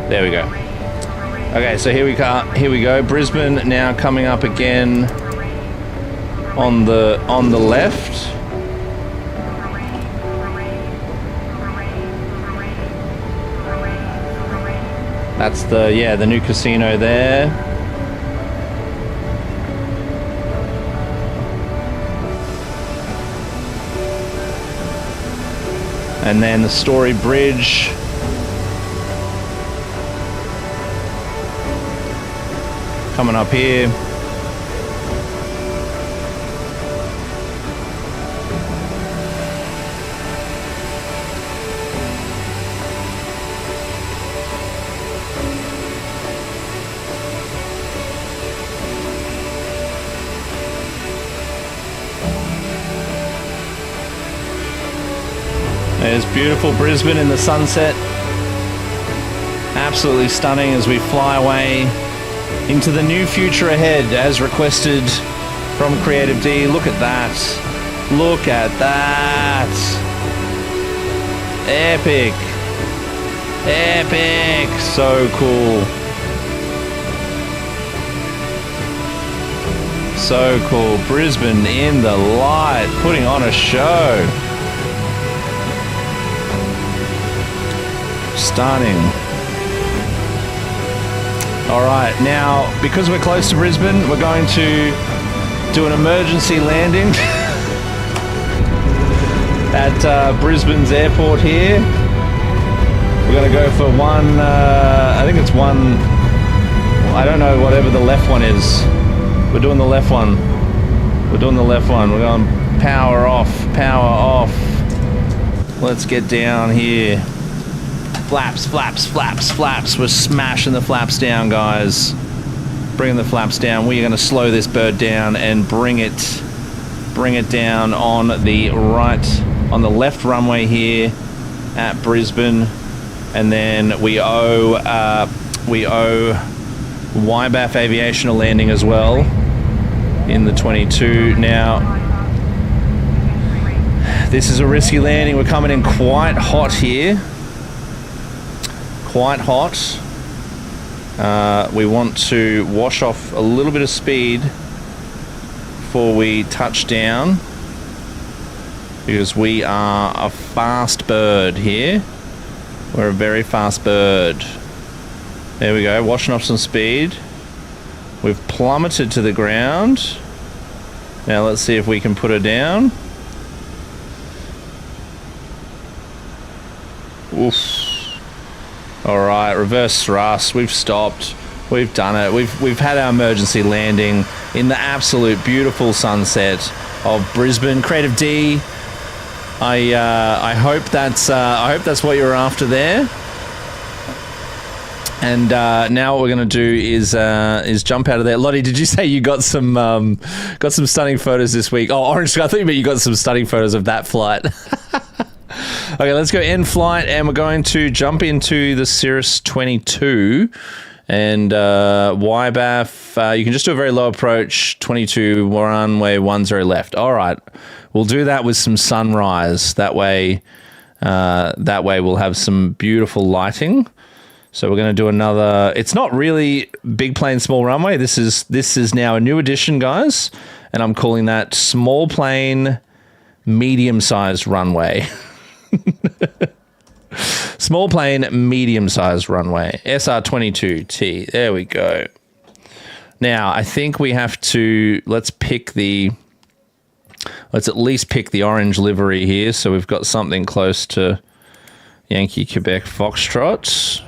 There we go. Okay, so here we go. Brisbane now coming up again on the left. That's the new casino there. And then the Story Bridge. Coming up here. There's beautiful Brisbane in the sunset. Absolutely stunning as we fly away into the new future ahead as requested from Creative D. Look at that. Look at that. Epic. Epic. So cool. So cool. Brisbane in the light, putting on a show. Stunning. All right, now, because we're close to Brisbane, we're going to do an emergency landing at Brisbane's airport here. We're going to go for one, I think it's one, I don't know, whatever the left one is. We're doing the left one. We're doing the left one. We're going power off, power off. Let's get down here. Flaps, flaps, flaps, flaps. We're smashing the flaps down, guys. Bringing the flaps down. We're going to slow this bird down and bring it down on the right, on the left runway here at Brisbane. And then we owe YBAF Aviation a landing as well in the 22. Now, this is a risky landing. We're coming in quite hot here. Quite hot. We want to wash off a little bit of speed before we touch down, because we are a fast bird here. We're a very fast bird. There we go, washing off some speed. We've plummeted to the ground. Now let's see if we can put her down. Oof. All right, reverse thrust. We've stopped. We've done it. We've had our emergency landing in the absolute beautiful sunset of Brisbane. Creative D, I hope that's what you were after there. And now what we're going to do is jump out of there. Lottie, did you say you got some stunning photos this week? Oh, Orange Sky, I thought you meant you got some stunning photos of that flight. Okay, let's go end flight, and we're going to jump into the Cirrus 22. And YBAF, you can just do a very low approach, 22, runway 10 left. All right, we'll do that with some sunrise. That way we'll have some beautiful lighting. So we're going to do another. It's not really big plane, small runway. This is now a new addition, guys, and I'm calling that small plane, medium-sized runway. Small plane, medium-sized runway. SR22T. There we go. Now, I think we have to, let's at least pick the orange livery here, so we've got something close to Yankee Quebec Foxtrot.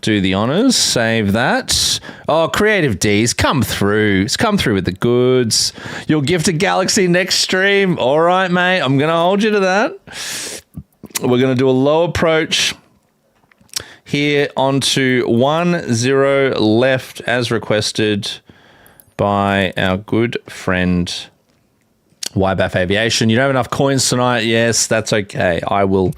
Do the honors, save that. Oh, Creative D's, come through. Come through with the goods. You'll gift a Galaxy next stream. All right, mate, I'm going to hold you to that. We're going to do a low approach here onto 10 left as requested by our good friend YBAF Aviation. You don't have enough coins tonight. Yes, that's okay. I will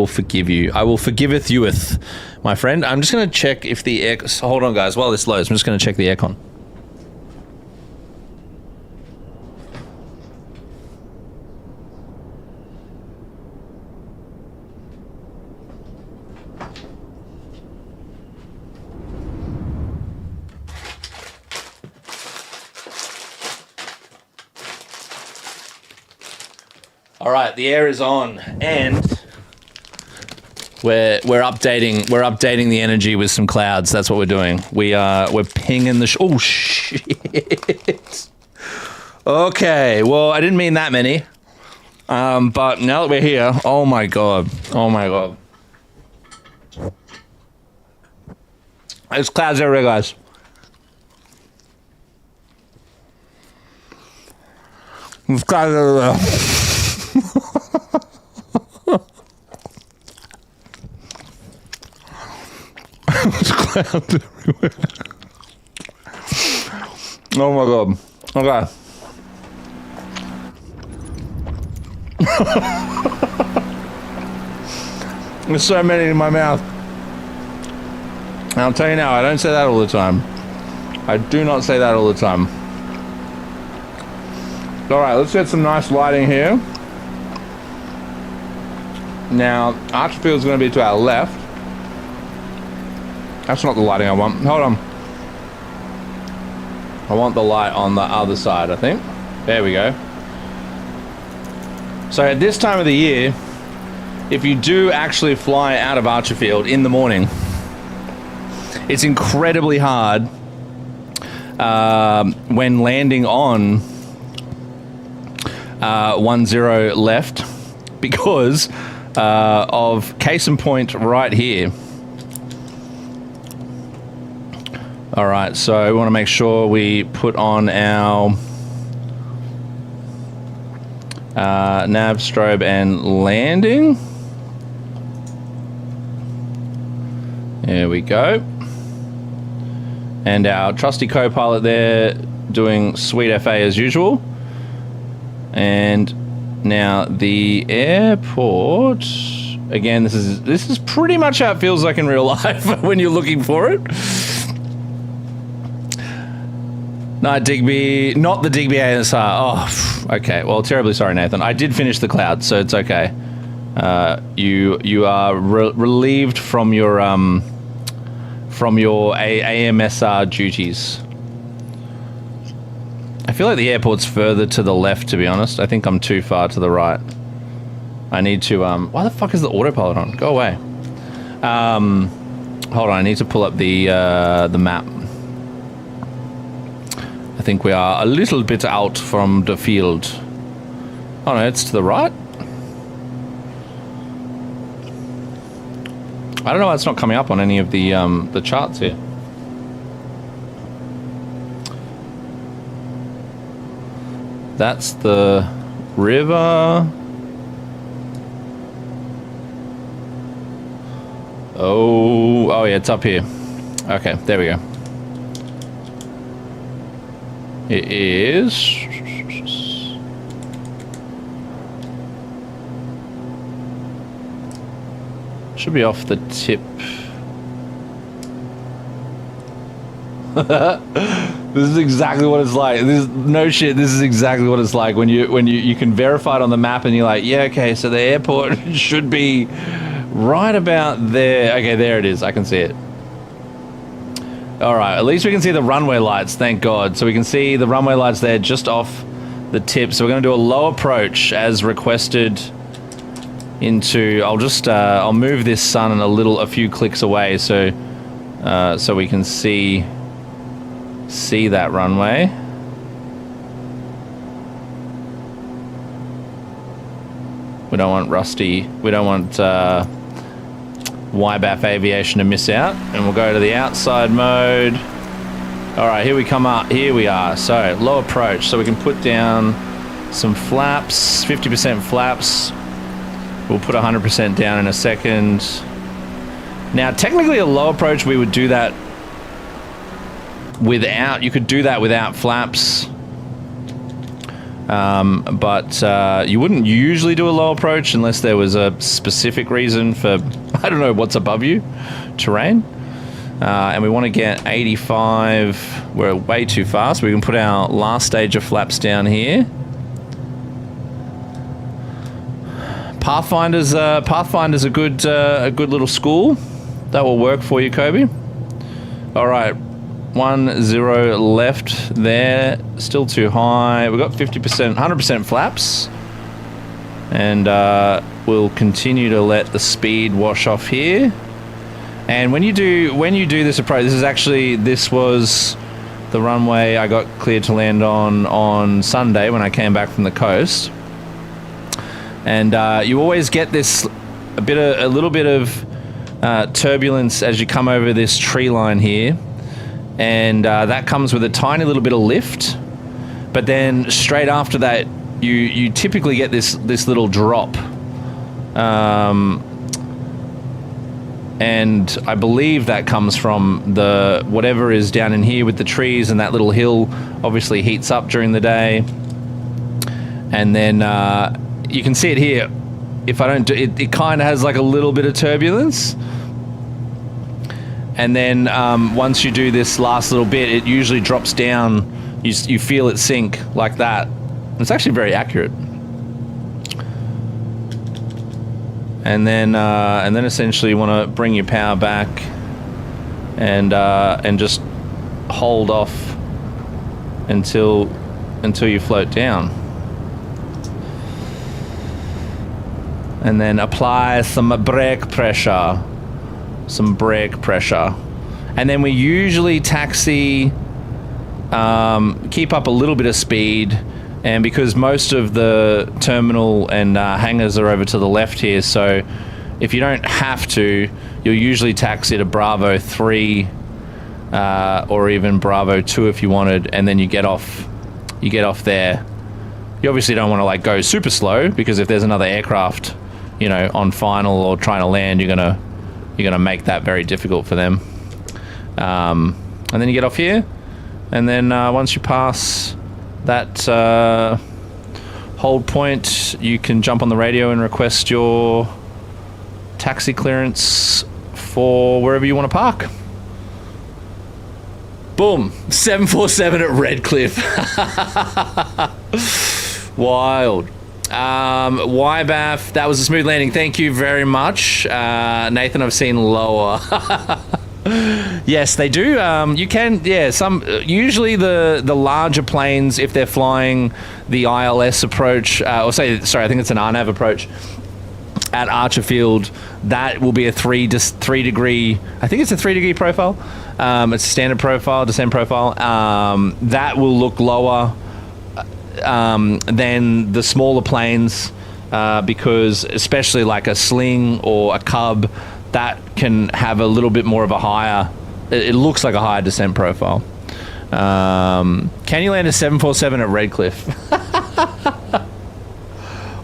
forgive you. I will forgiveth youeth, my friend. I'm just going to check if the air... Hold on, guys. While this loads, I'm just going to check the aircon. All right, the air is on, and we're updating the energy with some clouds. That's what we're doing. We're pinging the oh shit. Okay, well, I didn't mean that many. But now that we're here, oh my god. There's clouds everywhere, guys. There's clouds everywhere. There's clouds everywhere. Oh my god. Okay. There's so many in my mouth. And I'll tell you now, I don't say that all the time. I do not say that all the time. Alright, let's get some nice lighting here. Now, Archfield's going to be to our left. That's not the lighting I want. Hold on. I want the light on the other side, I think. There we go. So at this time of the year, if you do actually fly out of Archerfield in the morning, it's incredibly hard when landing on 10 left because of case in point right here. All right, so we want to make sure we put on our nav, strobe, and landing. There we go. And our trusty co-pilot there doing sweet FA as usual. And now the airport. Again, this is pretty much how it feels like in real life when you're looking for it. Night Digby, not the Digby ASR. Oh, okay. Well, terribly sorry, Nathan. I did finish the cloud, so it's okay. You are relieved from your AMSR duties. I feel like the airport's further to the left, to be honest. I think I'm too far to the right. I need to why the fuck is the autopilot on? Go away. Hold on. I need to pull up the map. I think we are a little bit out from the field. Oh no, it's to the right. I don't know why it's not coming up on any of the charts here. That's the river. Oh yeah, it's up here. Okay, there we go. It is. Should be off the tip. This is exactly what it's like. This is no shit. This is exactly what it's like when you can verify it on the map and you're like, yeah, okay, so the airport should be right about there. Okay, there it is. I can see it. All right, at least we can see the runway lights, thank God. So we can see the runway lights there just off the tip. So we're going to do a low approach as requested into... I'll move this sun a few clicks away so we can see that runway. We don't want Rusty... We don't want... YBAF Aviation to miss out, and we'll go to the outside mode. All right, here we come up. Here we are. So low approach, so we can put down some flaps, 50% flaps. We'll put 100% down in a second. Now, technically, a low approach, we would do that without. You could do that without flaps. But you wouldn't usually do a low approach unless there was a specific reason for, I don't know, what's above you, terrain. And we want to get 85. We're way too fast. We can put our last stage of flaps down here. Pathfinder's a good little school. That will work for you, Kobe. All right. 10 left there, still too high. We've got 50%, 100% flaps, and we'll continue to let the speed wash off here. And when you do this approach, this was the runway I got cleared to land on Sunday when I came back from the coast. And you always get this a little bit of turbulence as you come over this tree line here. And that comes with a tiny little bit of lift, but then straight after that, you typically get this little drop, and I believe that comes from the whatever is down in here with the trees, and that little hill obviously heats up during the day, and then you can see it here. If I don't do it, it kind of has like a little bit of turbulence. And then once you do this last little bit, it usually drops down. You feel it sink like that. It's actually very accurate. And then essentially you want to bring your power back and just hold off until you float down. And then apply some brake pressure. And then we usually taxi, keep up a little bit of speed. And because most of the terminal and hangars are over to the left here, so if you don't have to, you'll usually taxi to Bravo 3 or even Bravo 2 if you wanted, and then you get off there. You obviously don't want to like go super slow, because if there's another aircraft, you know, on final or trying to land, you're gonna make that very difficult for them. And then you get off here, and then once you pass that hold point, you can jump on the radio and request your taxi clearance for wherever you want to park. Boom, 747 at Redcliffe. Wild. YBAF, that was a smooth landing. Thank you very much. Nathan, I've seen lower. Yes, they do. You can, usually the larger planes, if they're flying the ILS approach, I think it's an RNAV approach at Archerfield, that will be a 3 degree, I think it's a 3 degree profile. It's a standard profile, descent profile. That will look lower than the smaller planes, because especially like a Sling or a Cub, that can have a little bit more of a higher, it looks like a higher descent profile. Can you land a 747 at Redcliffe?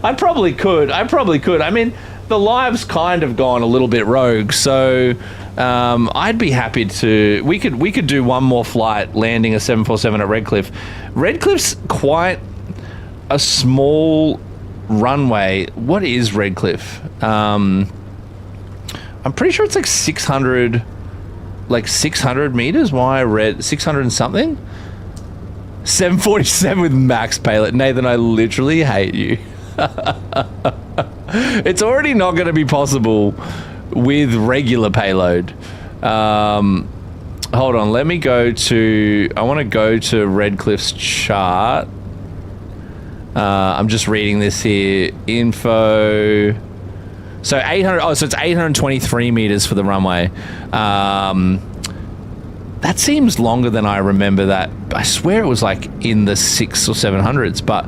I probably could. I mean, the live's kind of gone a little bit rogue, so I'd be happy to. We could do one more flight landing a 747 at Redcliffe. Redcliffe's quite a small runway. What is Redcliffe? I'm pretty sure it's like 600 meters. Why 600 and something? 747 with max payload. Nathan, I literally hate you. It's already not going to be possible with regular payload. Hold on, let me go to, I want to go to Redcliffe's chart. I'm just reading this here. Info. So 800, so it's 823 meters for the runway. That seems longer than I remember that. I swear it was like in the 600s or 700s, but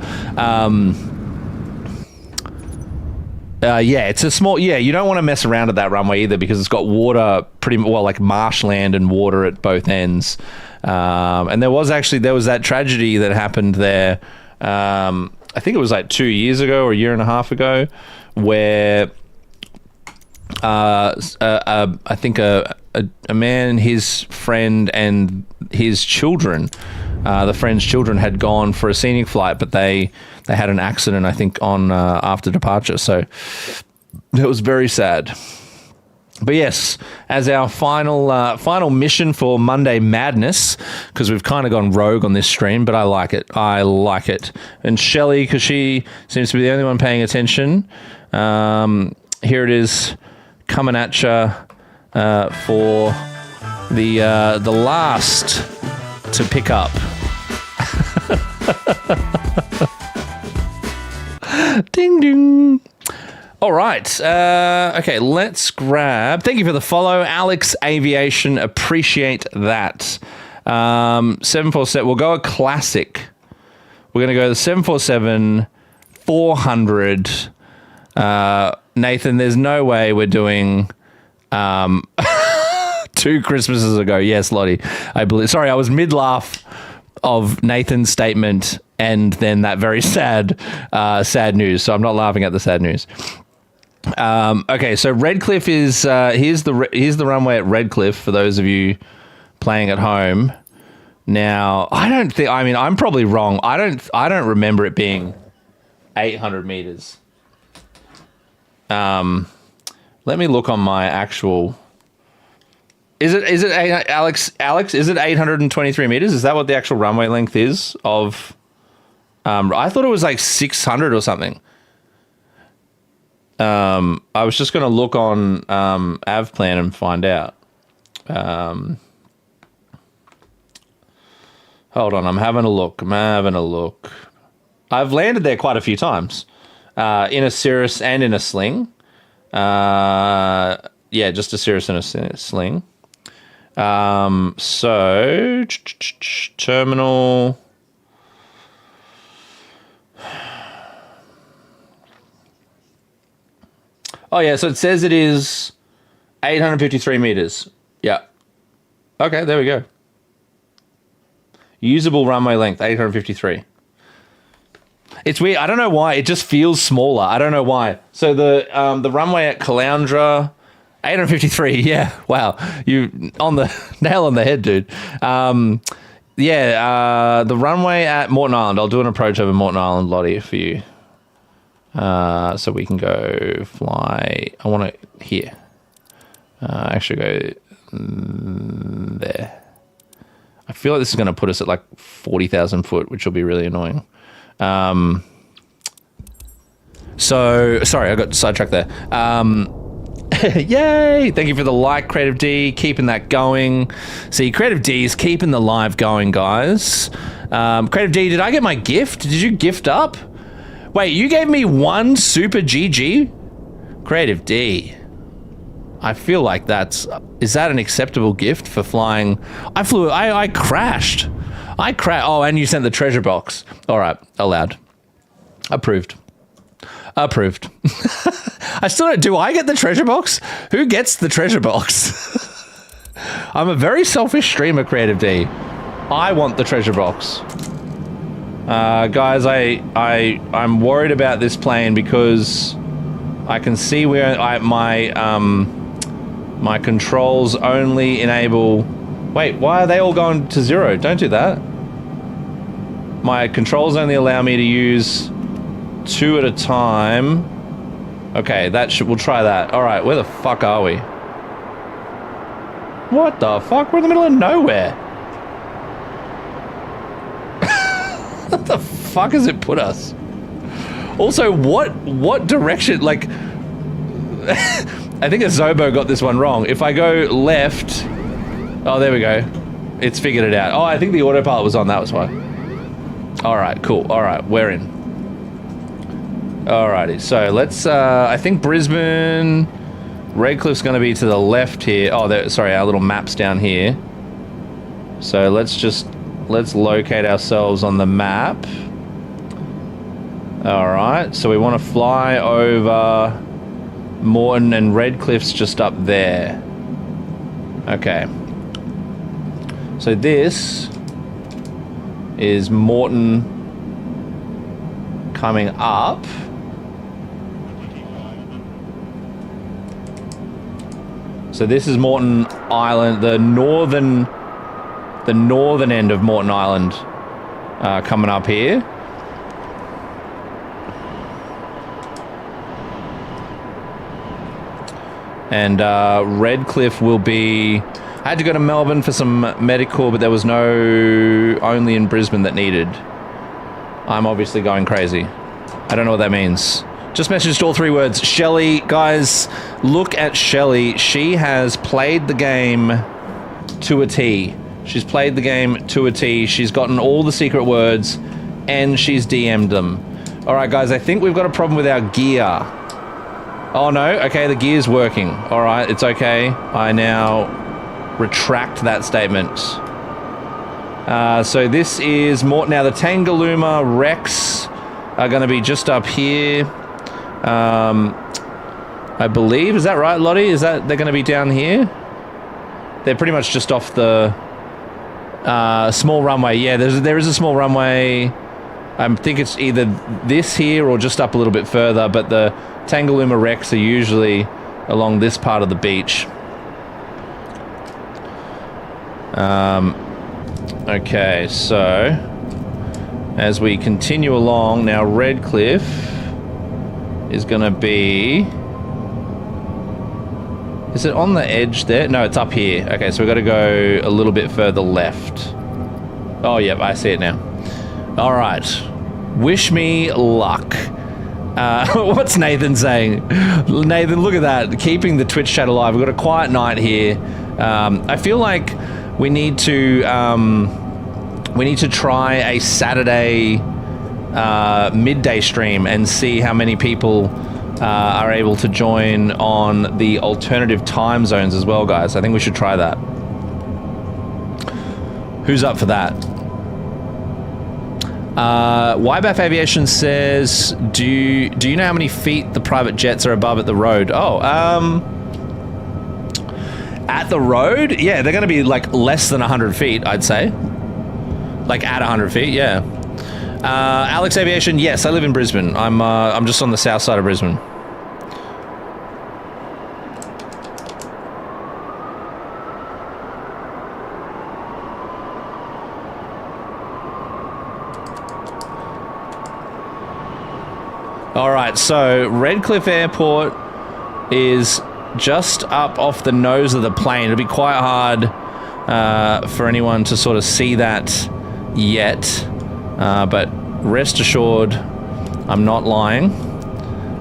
it's a small, you don't want to mess around at that runway either, because it's got water, pretty well, like marshland and water at both ends. And there was that tragedy that happened there. I think it was like 2 years ago or a year and a half ago, where I think a man, his friend, and his children, the friend's children, had gone for a scenic flight, but they had an accident, I think, on after departure. So it was very sad. But yes, as our final mission for Monday Madness, because we've kind of gone rogue on this stream, but I like it. And Shelley, because she seems to be the only one paying attention, here it is, coming at you for the last to pick up. Ding ding. All right. Okay, let's grab. Thank you for the follow, Alex Aviation. Appreciate that. 747. We'll go a classic. We're going to go the 747 400. Nathan, there's no way we're doing 2 Christmases ago. Yes, Lottie. I believe. Sorry, I was mid-laugh of Nathan's statement and then that very sad news. So I'm not laughing at the sad news. Okay, so Redcliffe is here's the runway at Redcliffe for those of you playing at home. Now, I'm probably wrong. I don't remember it being 800 meters. Let me look on my actual. Is it Alex? Is it 823 meters? Is that what the actual runway length is of? I thought it was like 600 or something. I was just going to look on Avplan and find out. Hold on, I'm having a look. I've landed there quite a few times. In a Cirrus and in a sling. Yeah, just a Cirrus and a sling. So, terminal. Oh, yeah, so it says it is 853 meters. Yeah. Okay, there we go. Usable runway length, 853. It's weird. I don't know why. It just feels smaller. I don't know why. So the runway at Caloundra, 853. Yeah. Wow. You on the nail on the head, dude. The runway at Morton Island. I'll do an approach over Morton Island, Lottie, for you. So we can go fly. I want to here. Actually go there. I feel like this is going to put us at like 40,000 foot, which will be really annoying. So sorry, I got sidetracked there. Yay! Thank you for the like, Creative D, keeping that going. See, Creative D is keeping the live going, guys. Creative D, did I get my gift? Did you gift up? Wait, you gave me one super GG? Creative D. I feel like is that an acceptable gift for flying? I crashed. Oh, and you sent the treasure box. All right, allowed. Approved. I still don't. Do I get the treasure box? Who gets the treasure box? I'm a very selfish streamer, Creative D. I want the treasure box. Guys, I'm worried about this plane because I can see where my controls only enable... Wait, why are they all going to 0? Don't do that. My controls only allow me to use 2 at a time. Okay, we'll try that. All right, where the fuck are we? What the fuck? We're in the middle of nowhere. What the fuck has it put us? Also, what direction? Like, I think a Zobo got this one wrong. If I go left, oh, there we go. It's figured it out. Oh, I think the autopilot was on. That was why. All right, cool. All right, we're in. Alrighty, so let's. I think Brisbane, Redcliffe's going to be to the left here. Oh, sorry, our little map's down here. So let's locate ourselves on the map. Alright, so we want to fly over Morton, and Redcliffe's just up there. Okay. So this is Morton coming up. So this is Morton Island, the northern end of Morton Island, coming up here. And Redcliffe will be... I had to go to Melbourne for some medical, but there was only in Brisbane that needed. I'm obviously going crazy. I don't know what that means. Just messaged all 3 words. Shelley, guys, look at Shelley. She has played the game to a T. She's played the game to a T. She's gotten all the secret words, and she's DM'd them. All right, guys, I think we've got a problem with our gear. Oh, no? Okay, the gear's working. All right, it's okay. I now retract that statement. So this is more... Now, the Tangalooma Rex are going to be just up here. I believe. Is that right, Lottie? Is that they're going to be down here? They're pretty much just off the small runway. Yeah, there is a small runway. I think it's either this here or just up a little bit further, but the Tangalooma Rex are usually along this part of the beach. Okay, so as we continue along, now Redcliffe is going to be... Is it on the edge there? No, it's up here. Okay, so we've got to go a little bit further left. Oh, yep, I see it now. All right. Wish me luck. What's Nathan saying? Nathan, look at that. Keeping the Twitch chat alive. We've got a quiet night here. I feel like we need to we need to try a Saturday midday stream and see how many people are able to join on the alternative time zones as well, guys. I think we should try that. Who's up for that? YBAF Aviation says, do you know how many feet the private jets are above at the road? Oh, at the road? Yeah, they're going to be like less than 100 feet, I'd say. Like at 100 feet, yeah. Alex Aviation, yes, I live in Brisbane. I'm just on the south side of Brisbane. All right, so Redcliffe Airport is just up off the nose of the plane. It'll be quite hard for anyone to sort of see that yet, but rest assured, I'm not lying.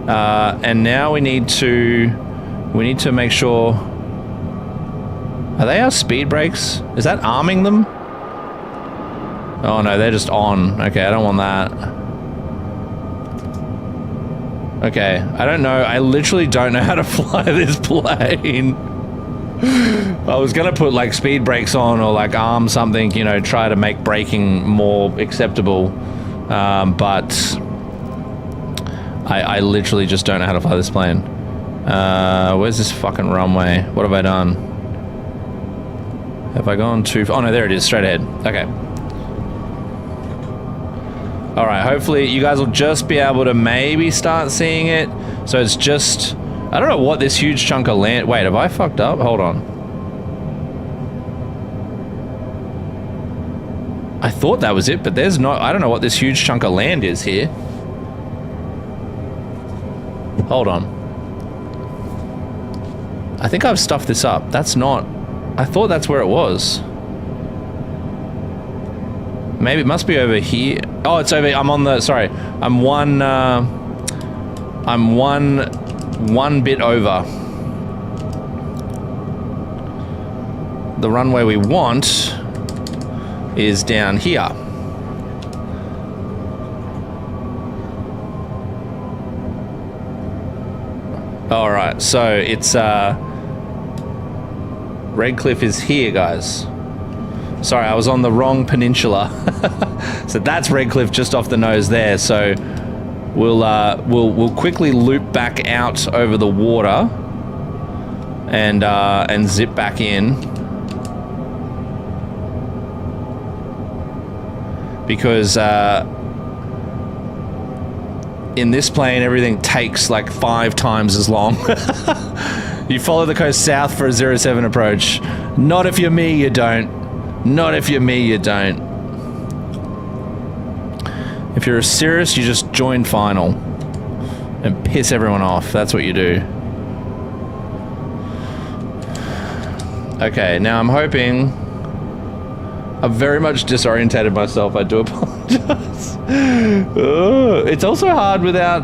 And now we need to make sure. Are they our speed brakes? Is that arming them? Oh no, they're just on. Okay, I don't want that. Okay, I don't know. I literally don't know how to fly this plane. I was gonna put like speed brakes on or like arm something, you know, try to make braking more acceptable. But I literally just don't know how to fly this plane. Where's this fucking runway? What have I done? Have I gone too far? Oh no, there it is, straight ahead. Okay. All right, hopefully you guys will just be able to maybe start seeing it. So it's just, I don't know what this huge chunk of land, wait, have I fucked up? Hold on. I thought that was it, but there's not, I don't know what this huge chunk of land is here. Hold on. I think I've stuffed this up. That's not, I thought that's where it was. Maybe it must be over here. Oh, it's over, I'm on the, sorry. I'm one bit over. The runway we want is down here. All right, so it's, Redcliffe is here, guys. Sorry, I was on the wrong peninsula. So that's Redcliffe just off the nose there. So we'll quickly loop back out over the water and zip back in, because in this plane everything takes like 5 times as long. You follow the coast south for a 07 approach. Not if you're me, you don't. Not if you're me, you don't. If you're serious, you just join final and piss everyone off. That's what you do. Okay, now I'm hoping. I've very much disorientated myself. I do apologize. It's also hard without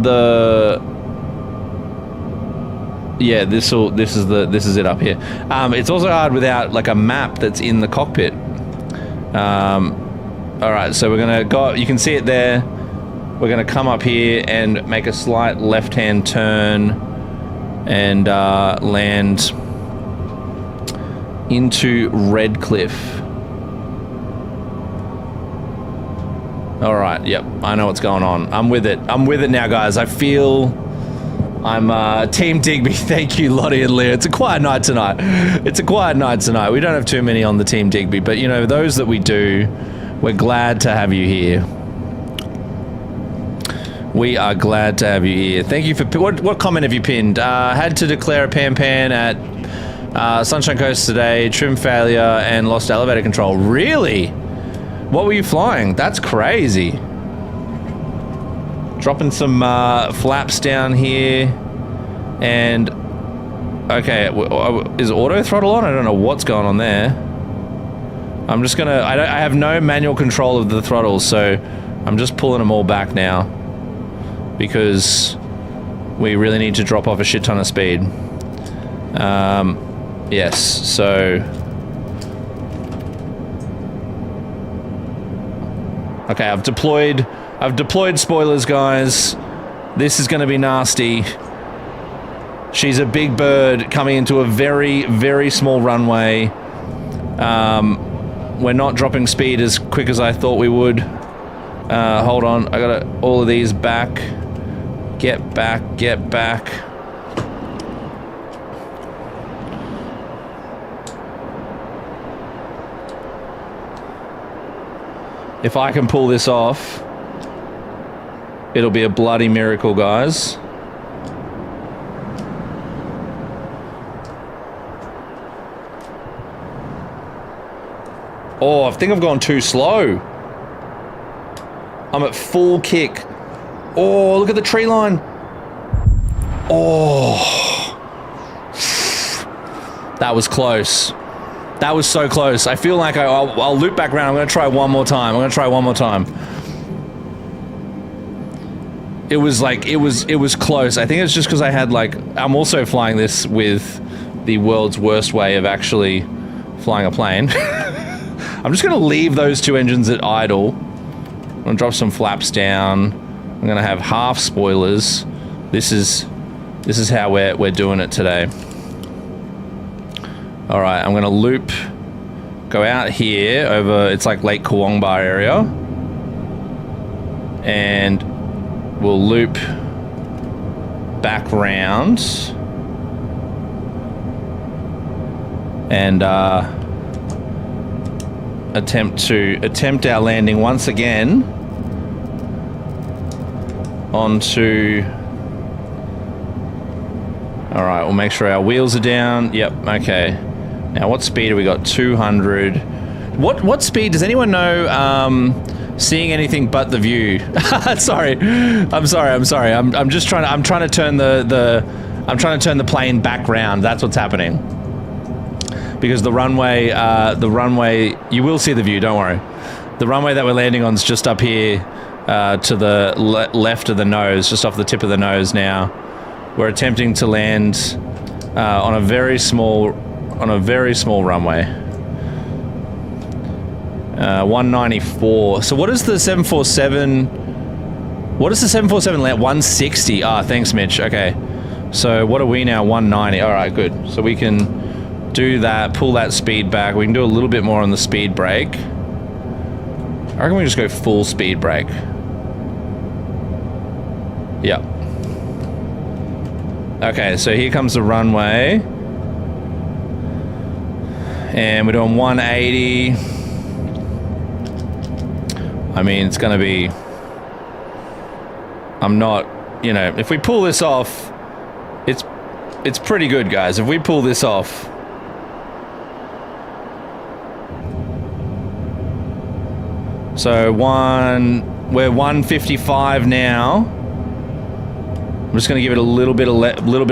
the. Yeah, this is it up here. It's also hard without like a map that's in the cockpit. All right, so we're gonna go. You can see it there. We're gonna come up here and make a slight left-hand turn and land into Redcliffe. All right, yep, I know what's going on. I'm with it. I'm with it now, guys. I feel. I'm Team Digby. Thank you, Lottie and Leah. It's a quiet night tonight. It's a quiet night tonight. We don't have too many on the Team Digby, but you know, those that we do, we're glad to have you here. We are glad to have you here. Thank you for what comment have you pinned? Had to declare a pan at Sunshine Coast today. Trim failure and lost elevator control. Really? What were you flying? That's crazy. Dropping some flaps down here, and okay, is auto throttle on? I don't know what's going on there. I'm just gonna, I have no manual control of the throttles, so I'm just pulling them all back now because we really need to drop off a shit ton of speed. Yes, so Okay, I've deployed spoilers, guys. This is going to be nasty. She's a big bird coming into a very, very small runway. We're not dropping speed as quick as I thought we would. Hold on, I got all of these back. Get back, get back. If I can pull this off, it'll be a bloody miracle, guys. Oh, I think I've gone too slow. I'm at full kick. Oh, look at the tree line. Oh. That was close. That was so close. I feel like I'll loop back around. I'm going to try one more time. It was like, it was close. I think it's just because I had like, I'm also flying this with the world's worst way of actually flying a plane. I'm just going to leave those two engines at idle. I'm going to drop some flaps down. I'm going to have half spoilers. This is how we're doing it today. All right, I'm going to loop, go out here over, it's like Lake Kawangbar area. And we'll loop back round. And attempt our landing once again onto. All right, we'll make sure our wheels are down. Yep, okay. Now, what speed have we got? 200. What speed? Does anyone know? Seeing anything but the view. Sorry. I'm sorry. I'm just trying to. I'm trying to turn the plane back round. That's what's happening. Because the runway. You will see the view. Don't worry. The runway that we're landing on is just up here, to the left of the nose, just off the tip of the nose. Now, we're attempting to land on a very small runway. 194. So what is the 747? What does the 747 land? 160. Ah, thanks, Mitch. Okay. So what are we now? 190. All right, good. So we can do that, pull that speed back. We can do a little bit more on the speed brake. I reckon we just go full speed brake. Yep. Okay, so here comes the runway. And we're doing 180. I mean, it's going to be... I'm not... You know, if we pull this off, it's pretty good, guys. If we pull this off... So we're 155 now. I'm just going to give it a little bit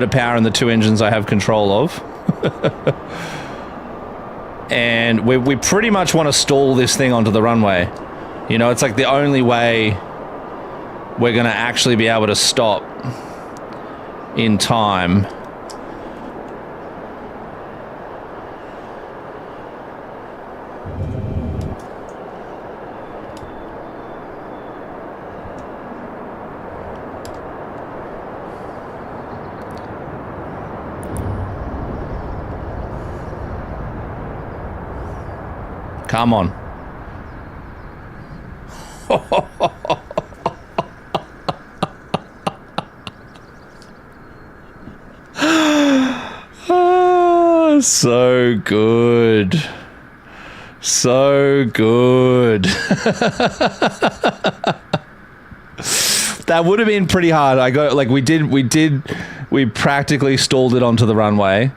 of power in the two engines I have control of. And we pretty much want to stall this thing onto the runway. You know, it's like the only way we're going to actually be able to stop in time. Come on. So good. So good. That would have been pretty hard. We practically stalled it onto the runway.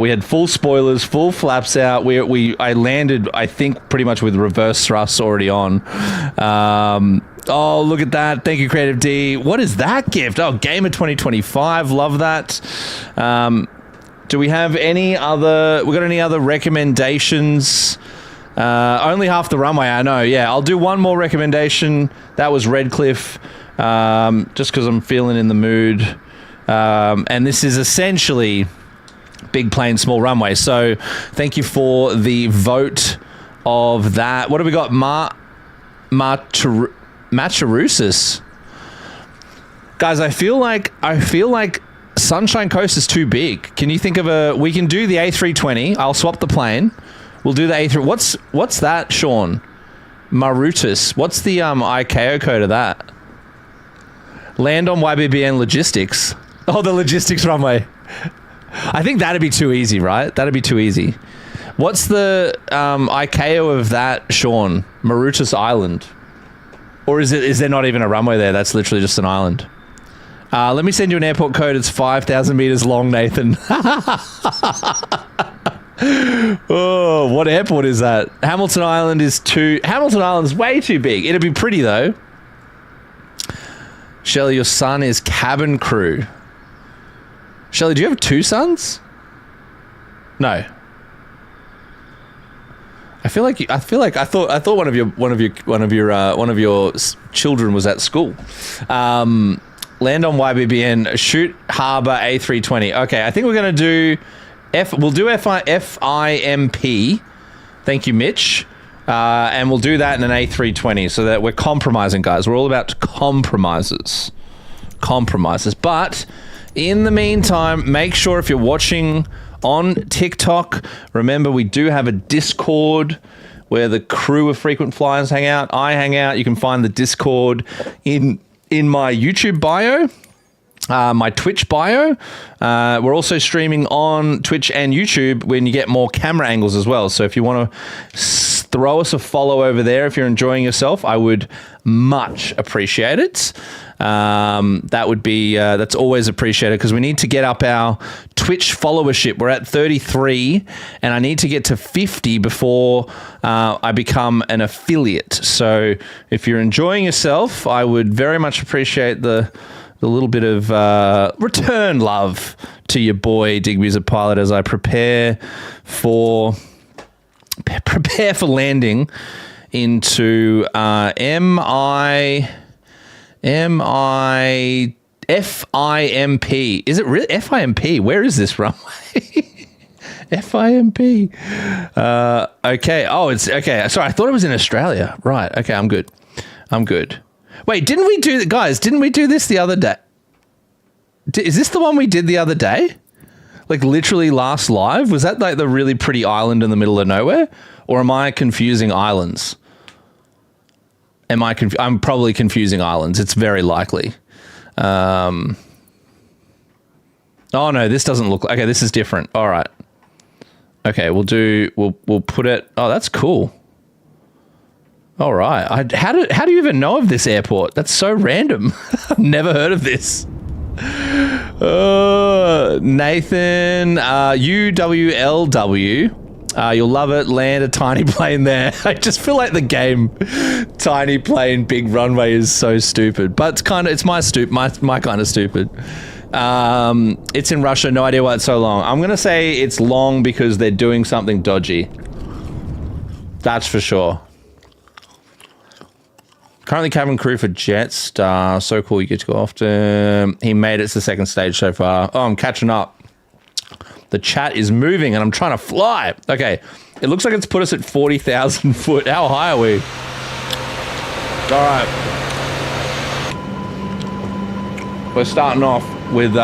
We had full spoilers, full flaps out. I landed, I think, pretty much with reverse thrust already on. Oh, look at that. Thank you, Creative D. What is that gift? Oh, Gamer 2025. Love that. Do we have any other... We got any other recommendations? Only half the runway, I know. Yeah, I'll do one more recommendation. That was Redcliffe. Just because I'm feeling in the mood. And this is essentially... Big plane, small runway. So thank you for the vote of that. What have we got? Macharusis. Guys, I feel like Sunshine Coast is too big. Can you think of we can do the A320. I'll swap the plane. We'll do the A3. What's that, Sean? Marutus. What's the ICAO code of that? Land on YBBN Logistics. Oh, the logistics runway. I think that'd be too easy, right? That'd be too easy. What's the ICAO of that, Sean? Mauritius Island. Or is there not even a runway there? That's literally just an island. Let me send you an airport code. It's 5,000 meters long, Nathan. Oh, what airport is that? Hamilton Island is Hamilton Island's way too big. It'd be pretty though. Shelley, your son is cabin crew. Shelley, do you have 2 sons? No. I thought one of your children was at school. Land on YBBN, shoot Harbour A320. Okay, I think we're going to do we'll do FIMP. Thank you, Mitch. And we'll do that in an A320 so that we're compromising, guys. We're all about compromises. But in the meantime, make sure if you're watching on TikTok, remember we do have a Discord where the crew of frequent flyers hang out. I hang out. You can find the Discord in my YouTube bio, my Twitch bio. We're also streaming on Twitch and YouTube when you get more camera angles as well. So if you want to throw us a follow over there, if you're enjoying yourself, I would much appreciate it. That would be that's always appreciated because we need to get up our Twitch followership. We're at 33 and I need to get to 50 before I become an affiliate. So if you're enjoying yourself, I would very much appreciate the little bit of return love to your boy Digby's a Pilot as I prepare for landing into FIMP. Is it really FIMP? Where is this runway? FIMP. Okay. Oh, it's okay. Sorry, I thought it was in Australia. Right. Okay, I'm good. Wait, didn't we do this the other day? Is this the one we did the other day? Like literally last live? Was that like the really pretty island in the middle of nowhere? Or am I confusing islands? I'm probably confusing islands. It's very likely. Oh no, this doesn't look. Okay, this is different. All right. Okay, we'll put it. Oh, that's cool. All right. How do you even know of this airport? That's so random. I've never heard of this. Nathan, UWLW. You'll love it. Land a tiny plane there. I just feel like the game tiny plane, big runway is so stupid. But it's my kind of stupid. It's in Russia. No idea why it's so long. I'm going to say it's long because they're doing something dodgy. That's for sure. Currently cabin crew for Jetstar. So cool, you get to go often. He made it to the second stage so far. Oh, I'm catching up. The chat is moving and I'm trying to fly. Okay, it looks like it's put us at 40,000 foot. How high are we? All right. We're starting off with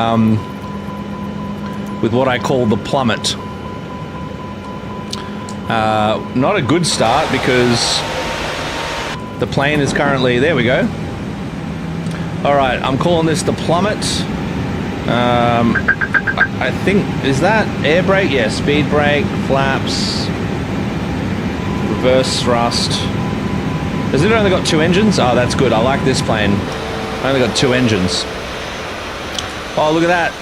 what I call the plummet. Not a good start because the plane is currently, there we go. All right, I'm calling this the plummet. I think, is that air brake? Yeah, speed brake, flaps, reverse thrust. Has it only got 2 engines? Oh, that's good. I like this plane. Only got 2 engines. Oh, look at that.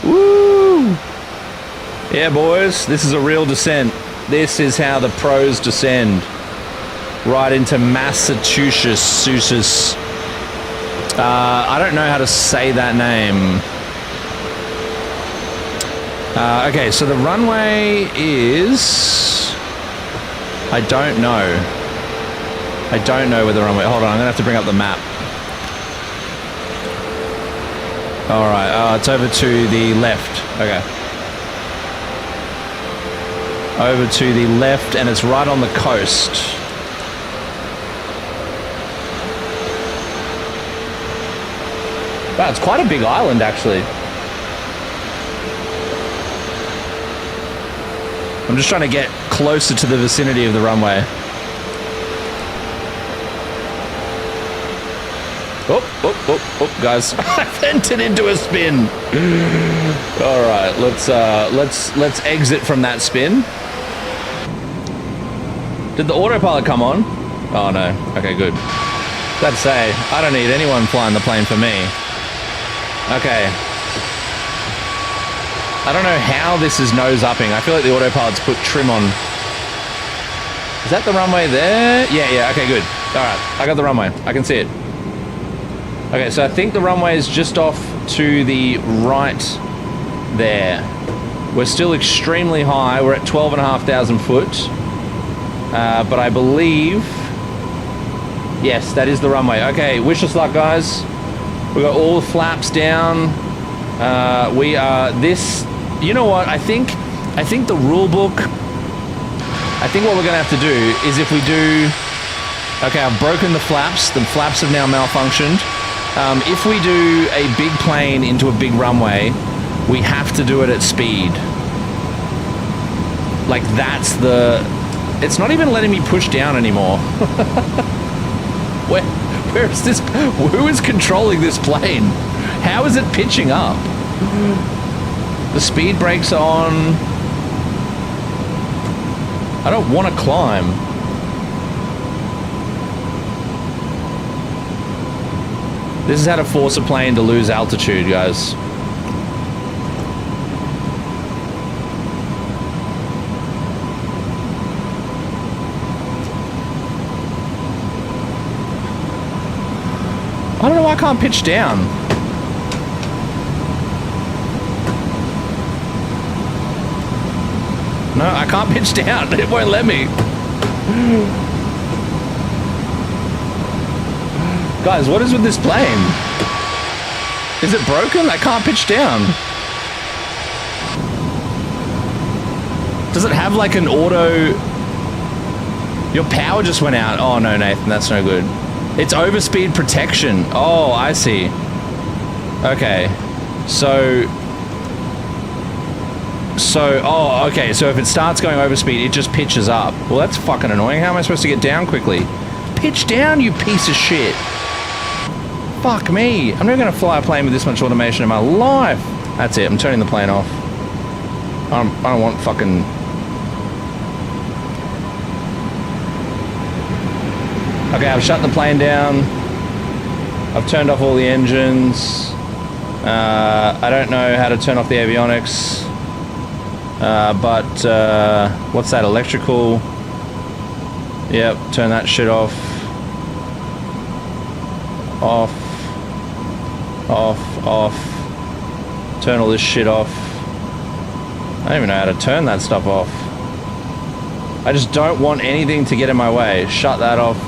Woo! Yeah, boys, this is a real descent. This is how the pros descend. Right into Massachusetts. I don't know how to say that name. Okay, so the runway is... I don't know. I don't know where the runway... Hold on, I'm going to have to bring up the map. All right, it's over to the left. Okay. over to the left, and it's right on the coast. Wow, it's quite a big island, actually. I'm just trying to get closer to the vicinity of the runway. Oh, guys! I've entered into a spin. All right, let's exit from that spin. Did the autopilot come on? Oh no. Okay, good. Let's say I don't need anyone flying the plane for me. Okay. I don't know how this is nose upping. I feel like the autopilot's put trim on. Is that the runway there? Yeah. Okay, good. All right, I got the runway. I can see it. Okay, so I think the runway is just off to the right there. We're still extremely high. We're at 12,500 foot. But I believe... Yes, that is the runway. Okay, wish us luck, guys. We've got all the flaps down. We are this... You know what? I think the rule book... I think what we're going to have to do is if we do... Okay, I've broken the flaps. The flaps have now malfunctioned. If we do a big plane into a big runway, we have to do it at speed. Like, that's the... It's not even letting me push down anymore. Where is this? Who is controlling this plane? How is it pitching up? The speed brakes are on. I don't want to climb. This is how to force a plane to lose altitude, guys. I don't know why I can't pitch down. No, I can't pitch down. It won't let me. Guys, what is with this plane? Is it broken? I can't pitch down. Does it have like an auto... Your power just went out. Oh no, Nathan, that's no good. It's overspeed protection. Oh, I see. Okay. Okay, so if it starts going overspeed, it just pitches up. Well, that's fucking annoying. How am I supposed to get down quickly? Pitch down, you piece of shit. Fuck me. I'm never going to fly a plane with this much automation in my life. That's it. I'm turning the plane off. I don't want fucking... Okay, I've shut the plane down. I've turned off all the engines. I don't know how to turn off the avionics. But what's that? Electrical. Yep, turn that shit off. Off. Turn all this shit off. I don't even know how to turn that stuff off. I just don't want anything to get in my way. Shut that off.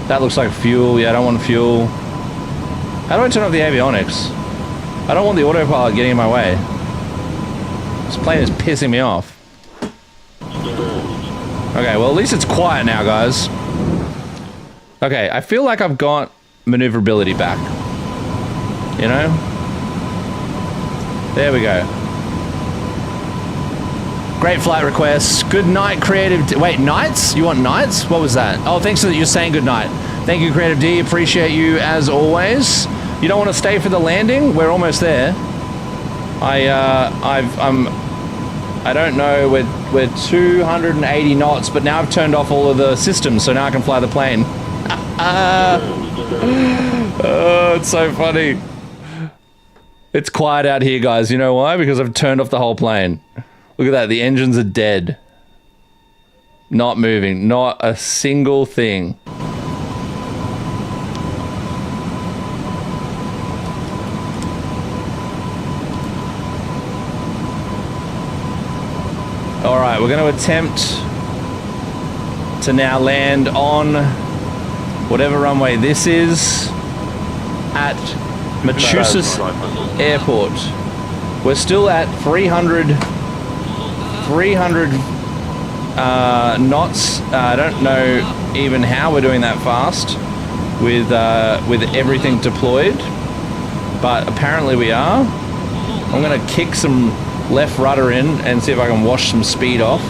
That looks like fuel. Yeah, I don't want fuel. How do I turn off the avionics? I don't want the autopilot getting in my way. This plane is pissing me off. Okay, well at least it's quiet now, guys. Okay, I feel like I've got maneuverability back. You know? There we go. Great flight requests. Good night, Creative D. Wait, nights? You want nights? What was that? Oh, thanks for that. You're saying good night. Thank you, Creative D. Appreciate you as always. You don't want to stay for the landing? We're almost there. I don't know. We're 280 knots, but now I've turned off all of the systems, so now I can fly the plane. Oh, it's so funny. It's quiet out here, guys. You know why? Because I've turned off the whole plane. Look at that, the engines are dead. Not moving, not a single thing. All right, we're going to attempt to now land on whatever runway this is at Massachusetts Airport. We're still at 300 knots. I don't know even how we're doing that fast with everything deployed, but apparently we are. I'm going to kick some left rudder in and see if I can wash some speed off.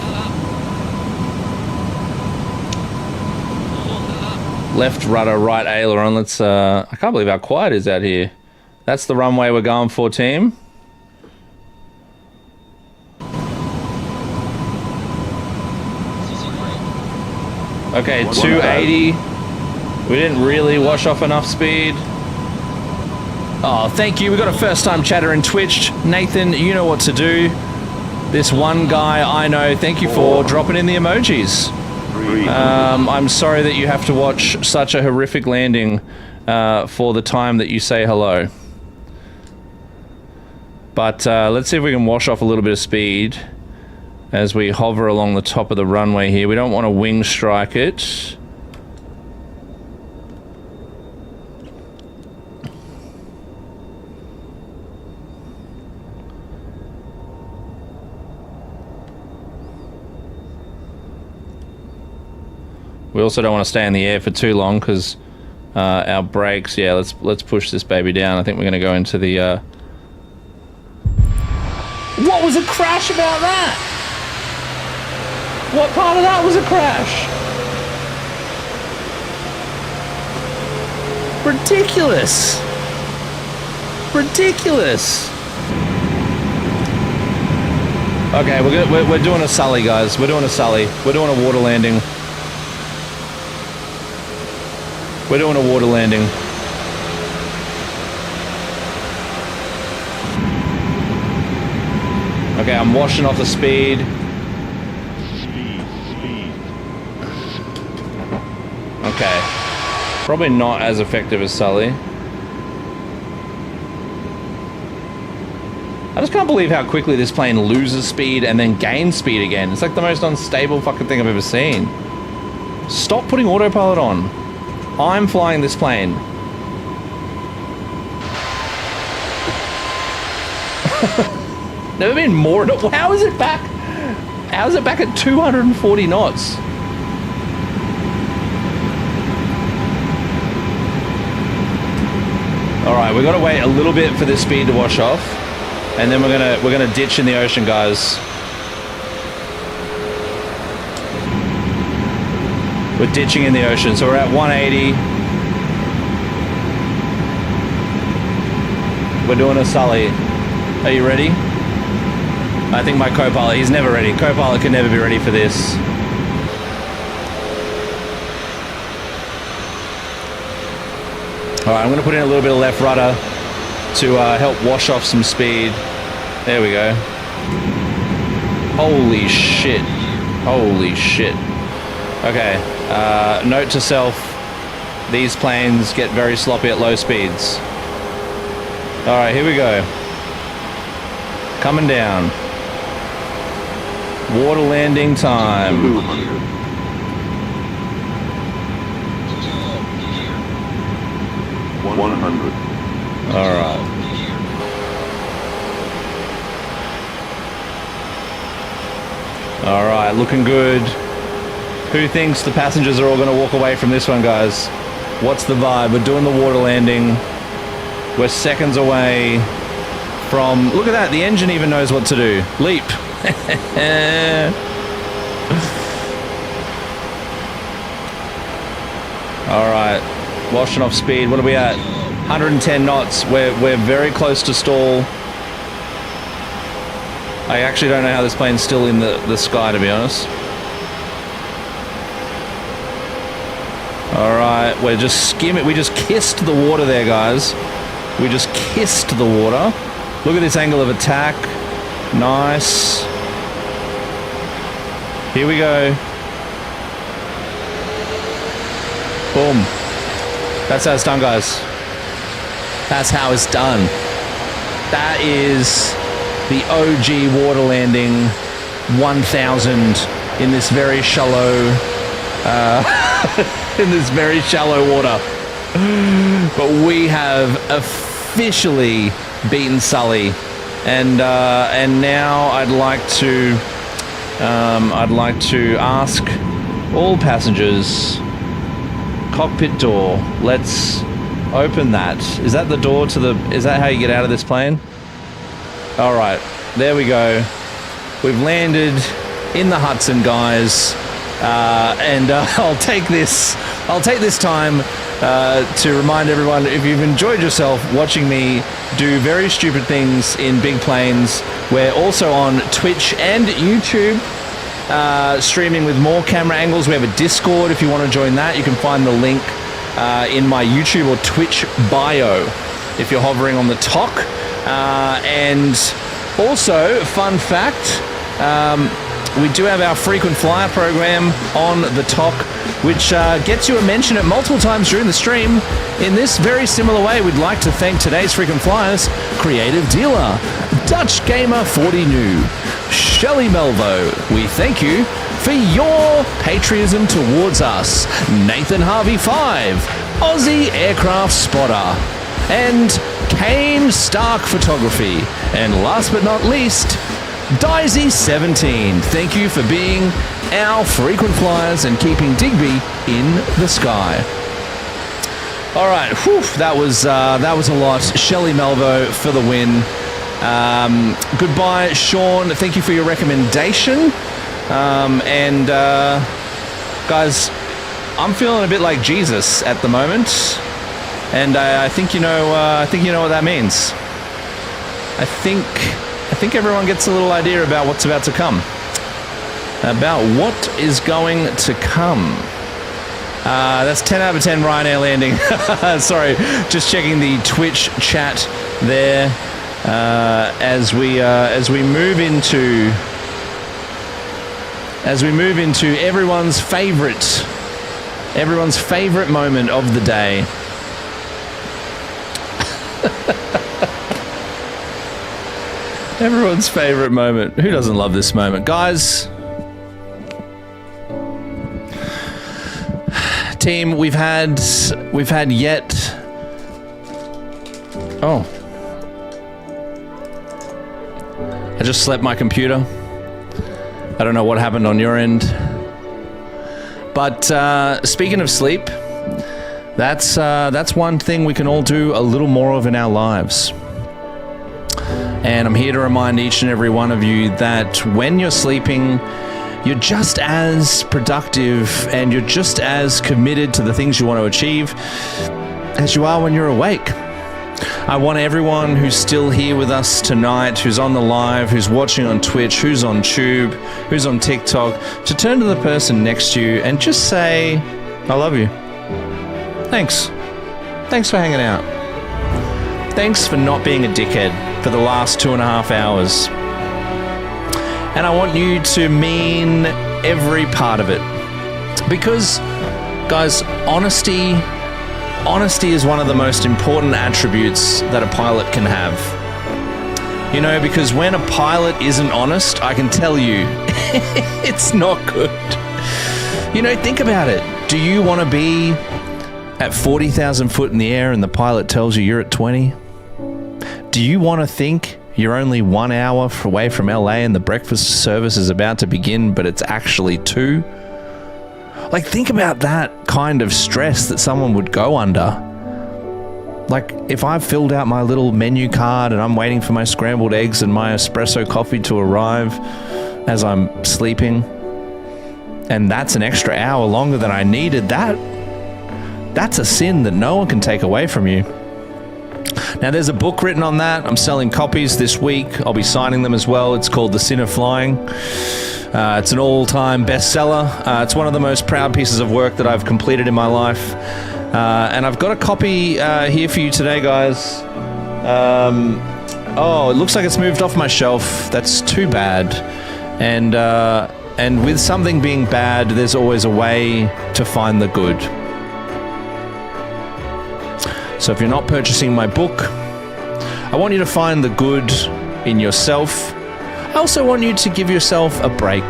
Left rudder, right aileron. Let's. I can't believe how quiet it is out here. That's the runway we're going for, team. Okay, 280. We didn't really wash off enough speed. Oh, thank you. We got a first-time chatter in Twitch. Nathan, you know what to do. This one guy I know, thank you for dropping in the emojis. I'm sorry that you have to watch such a horrific landing for the time that you say hello. But let's see if we can wash off a little bit of speed as we hover along the top of the runway here. We don't want to wing strike it. We also don't want to stay in the air for too long because our brakes. Yeah, let's push this baby down. I think we're going to go into the. What was a crash about that? What part of that was a crash? Ridiculous. Ridiculous. Okay, we're doing a Sully, guys. We're doing a Sully. We're doing a water landing. We're doing a water landing. Okay, I'm washing off the speed. Okay. Probably not as effective as Sully. I just can't believe how quickly this plane loses speed and then gains speed again. It's like the most unstable fucking thing I've ever seen. Stop putting autopilot on. I'm flying this plane. Never been more. How is it back? How is it back at 240 knots? All right, we've got to wait a little bit for this speed to wash off, and then we're gonna ditch in the ocean, guys. We're ditching in the ocean, so we're at 180. We're doing a Sully. Are you ready? I think my co-pilot, he's never ready. Co-pilot can never be ready for this. All right, I'm gonna put in a little bit of left rudder to help wash off some speed. There we go. Holy shit. Holy shit. Okay. Note to self, these planes get very sloppy at low speeds. Alright, here we go. Coming down. Water landing time. 200. Alright. Alright, looking good. Who thinks the passengers are all going to walk away from this one, guys? What's the vibe? We're doing the water landing. We're seconds away from... Look at that, the engine even knows what to do. Leap. Alright, washing off speed. What are we at? 110 knots. We're very close to stall. I actually don't know how this plane's still in the sky, to be honest. Alright, we're just skimming. We just kissed the water there, guys. We just kissed the water. Look at this angle of attack. Nice. Here we go. Boom. That's how it's done, guys. That's how it's done. That is the OG water landing 1000 in this very shallow in this very shallow water. But we have officially beaten Sully, and now I'd like to I'd like to ask all passengers, cockpit door, let's open that. Is that the door to the... Is that how you get out of this plane? All right, there we go. We've landed in the Hudson, guys. And I'll take this time to remind everyone, if you've enjoyed yourself watching me do very stupid things in big planes, we're also on Twitch and YouTube, streaming with more camera angles. We have a Discord if you want to join that. You can find the link in my YouTube or Twitch bio if you're hovering on the talk. And also, fun fact, we do have our frequent flyer program on the talk, which gets you a mention at multiple times during the stream. In this very similar way, we'd like to thank today's frequent flyers: Creative Dealer, Dutch Gamer 40 New, Shelley Melvo. We thank you for your patriotism towards us. Nathan Harvey 5, Aussie Aircraft Spotter, and Kane Stark Photography. And last but not least, Daisy17. Thank you for being our frequent flyers and keeping Digby in the sky. All right, whew, that was a lot. Shelley Melvo for the win. Goodbye, Sean. Thank you for your recommendation. Guys, I'm feeling a bit like Jesus at the moment, and I think you know what that means. I think everyone gets a little idea about what's about to come. About what is going to come. That's 10 out of 10 Ryanair landing. Sorry, just checking the Twitch chat there as we move into everyone's favorite moment of the day. Everyone's favorite moment. Who doesn't love this moment, guys? Team, we've had yet. Oh, I just slept my computer. I don't know what happened on your end, but speaking of sleep, that's one thing we can all do a little more of in our lives. And I'm here to remind each and every one of you that when you're sleeping, you're just as productive and you're just as committed to the things you want to achieve as you are when you're awake. I want everyone who's still here with us tonight, who's on the live, who's watching on Twitch, who's on Tube, who's on TikTok, to turn to the person next to you and just say, I love you. Thanks. Thanks for hanging out. Thanks for not being a dickhead for the last 2.5 hours. And I want you to mean every part of it. Because, guys, honesty is one of the most important attributes that a pilot can have. You know, because when a pilot isn't honest, I can tell you, it's not good. You know, think about it. Do you want to be at 40,000 foot in the air and the pilot tells you you're at 20? Do you want to think you're only 1 hour away from LA and the breakfast service is about to begin, but it's actually 2? Like, think about that kind of stress that someone would go under. Like, if I've filled out my little menu card and I'm waiting for my scrambled eggs and my espresso coffee to arrive as I'm sleeping, and that's an extra hour longer than I needed, that's a sin that no one can take away from you. Now, there's a book written on that. I'm selling copies this week. I'll be signing them as well. It's called The Sin of Flying. It's an all-time bestseller. It's one of the most proud pieces of work that I've completed in my life. And I've got a copy here for you today, guys. Oh, it looks like it's moved off my shelf. That's too bad. And with something being bad, there's always a way to find the good. So if you're not purchasing my book, I want you to find the good in yourself. I also want you to give yourself a break.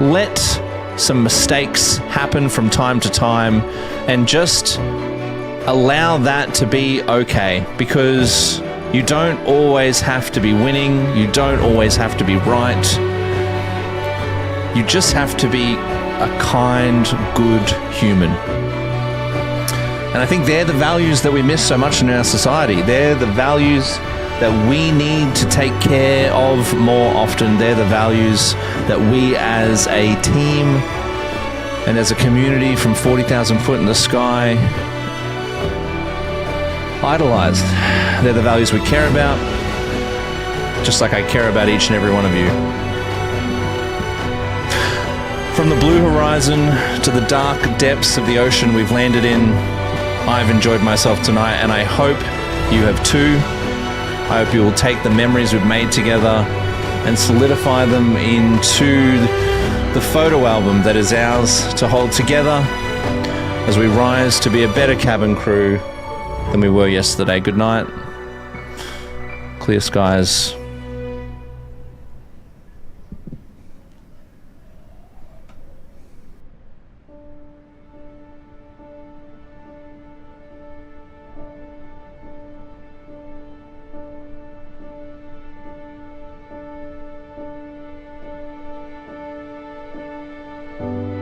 Let some mistakes happen from time to time and just allow that to be okay, because you don't always have to be winning. You don't always have to be right. You just have to be a kind, good human. And I think they're the values that we miss so much in our society. They're the values that we need to take care of more often. They're the values that we as a team and as a community from 40,000 foot in the sky idolize. They're the values we care about, just like I care about each and every one of you. From the blue horizon to the dark depths of the ocean we've landed in, I've enjoyed myself tonight, and I hope you have too. I hope you will take the memories we've made together and solidify them into the photo album that is ours to hold together as we rise to be a better cabin crew than we were yesterday. Good night. Clear skies. Thank you.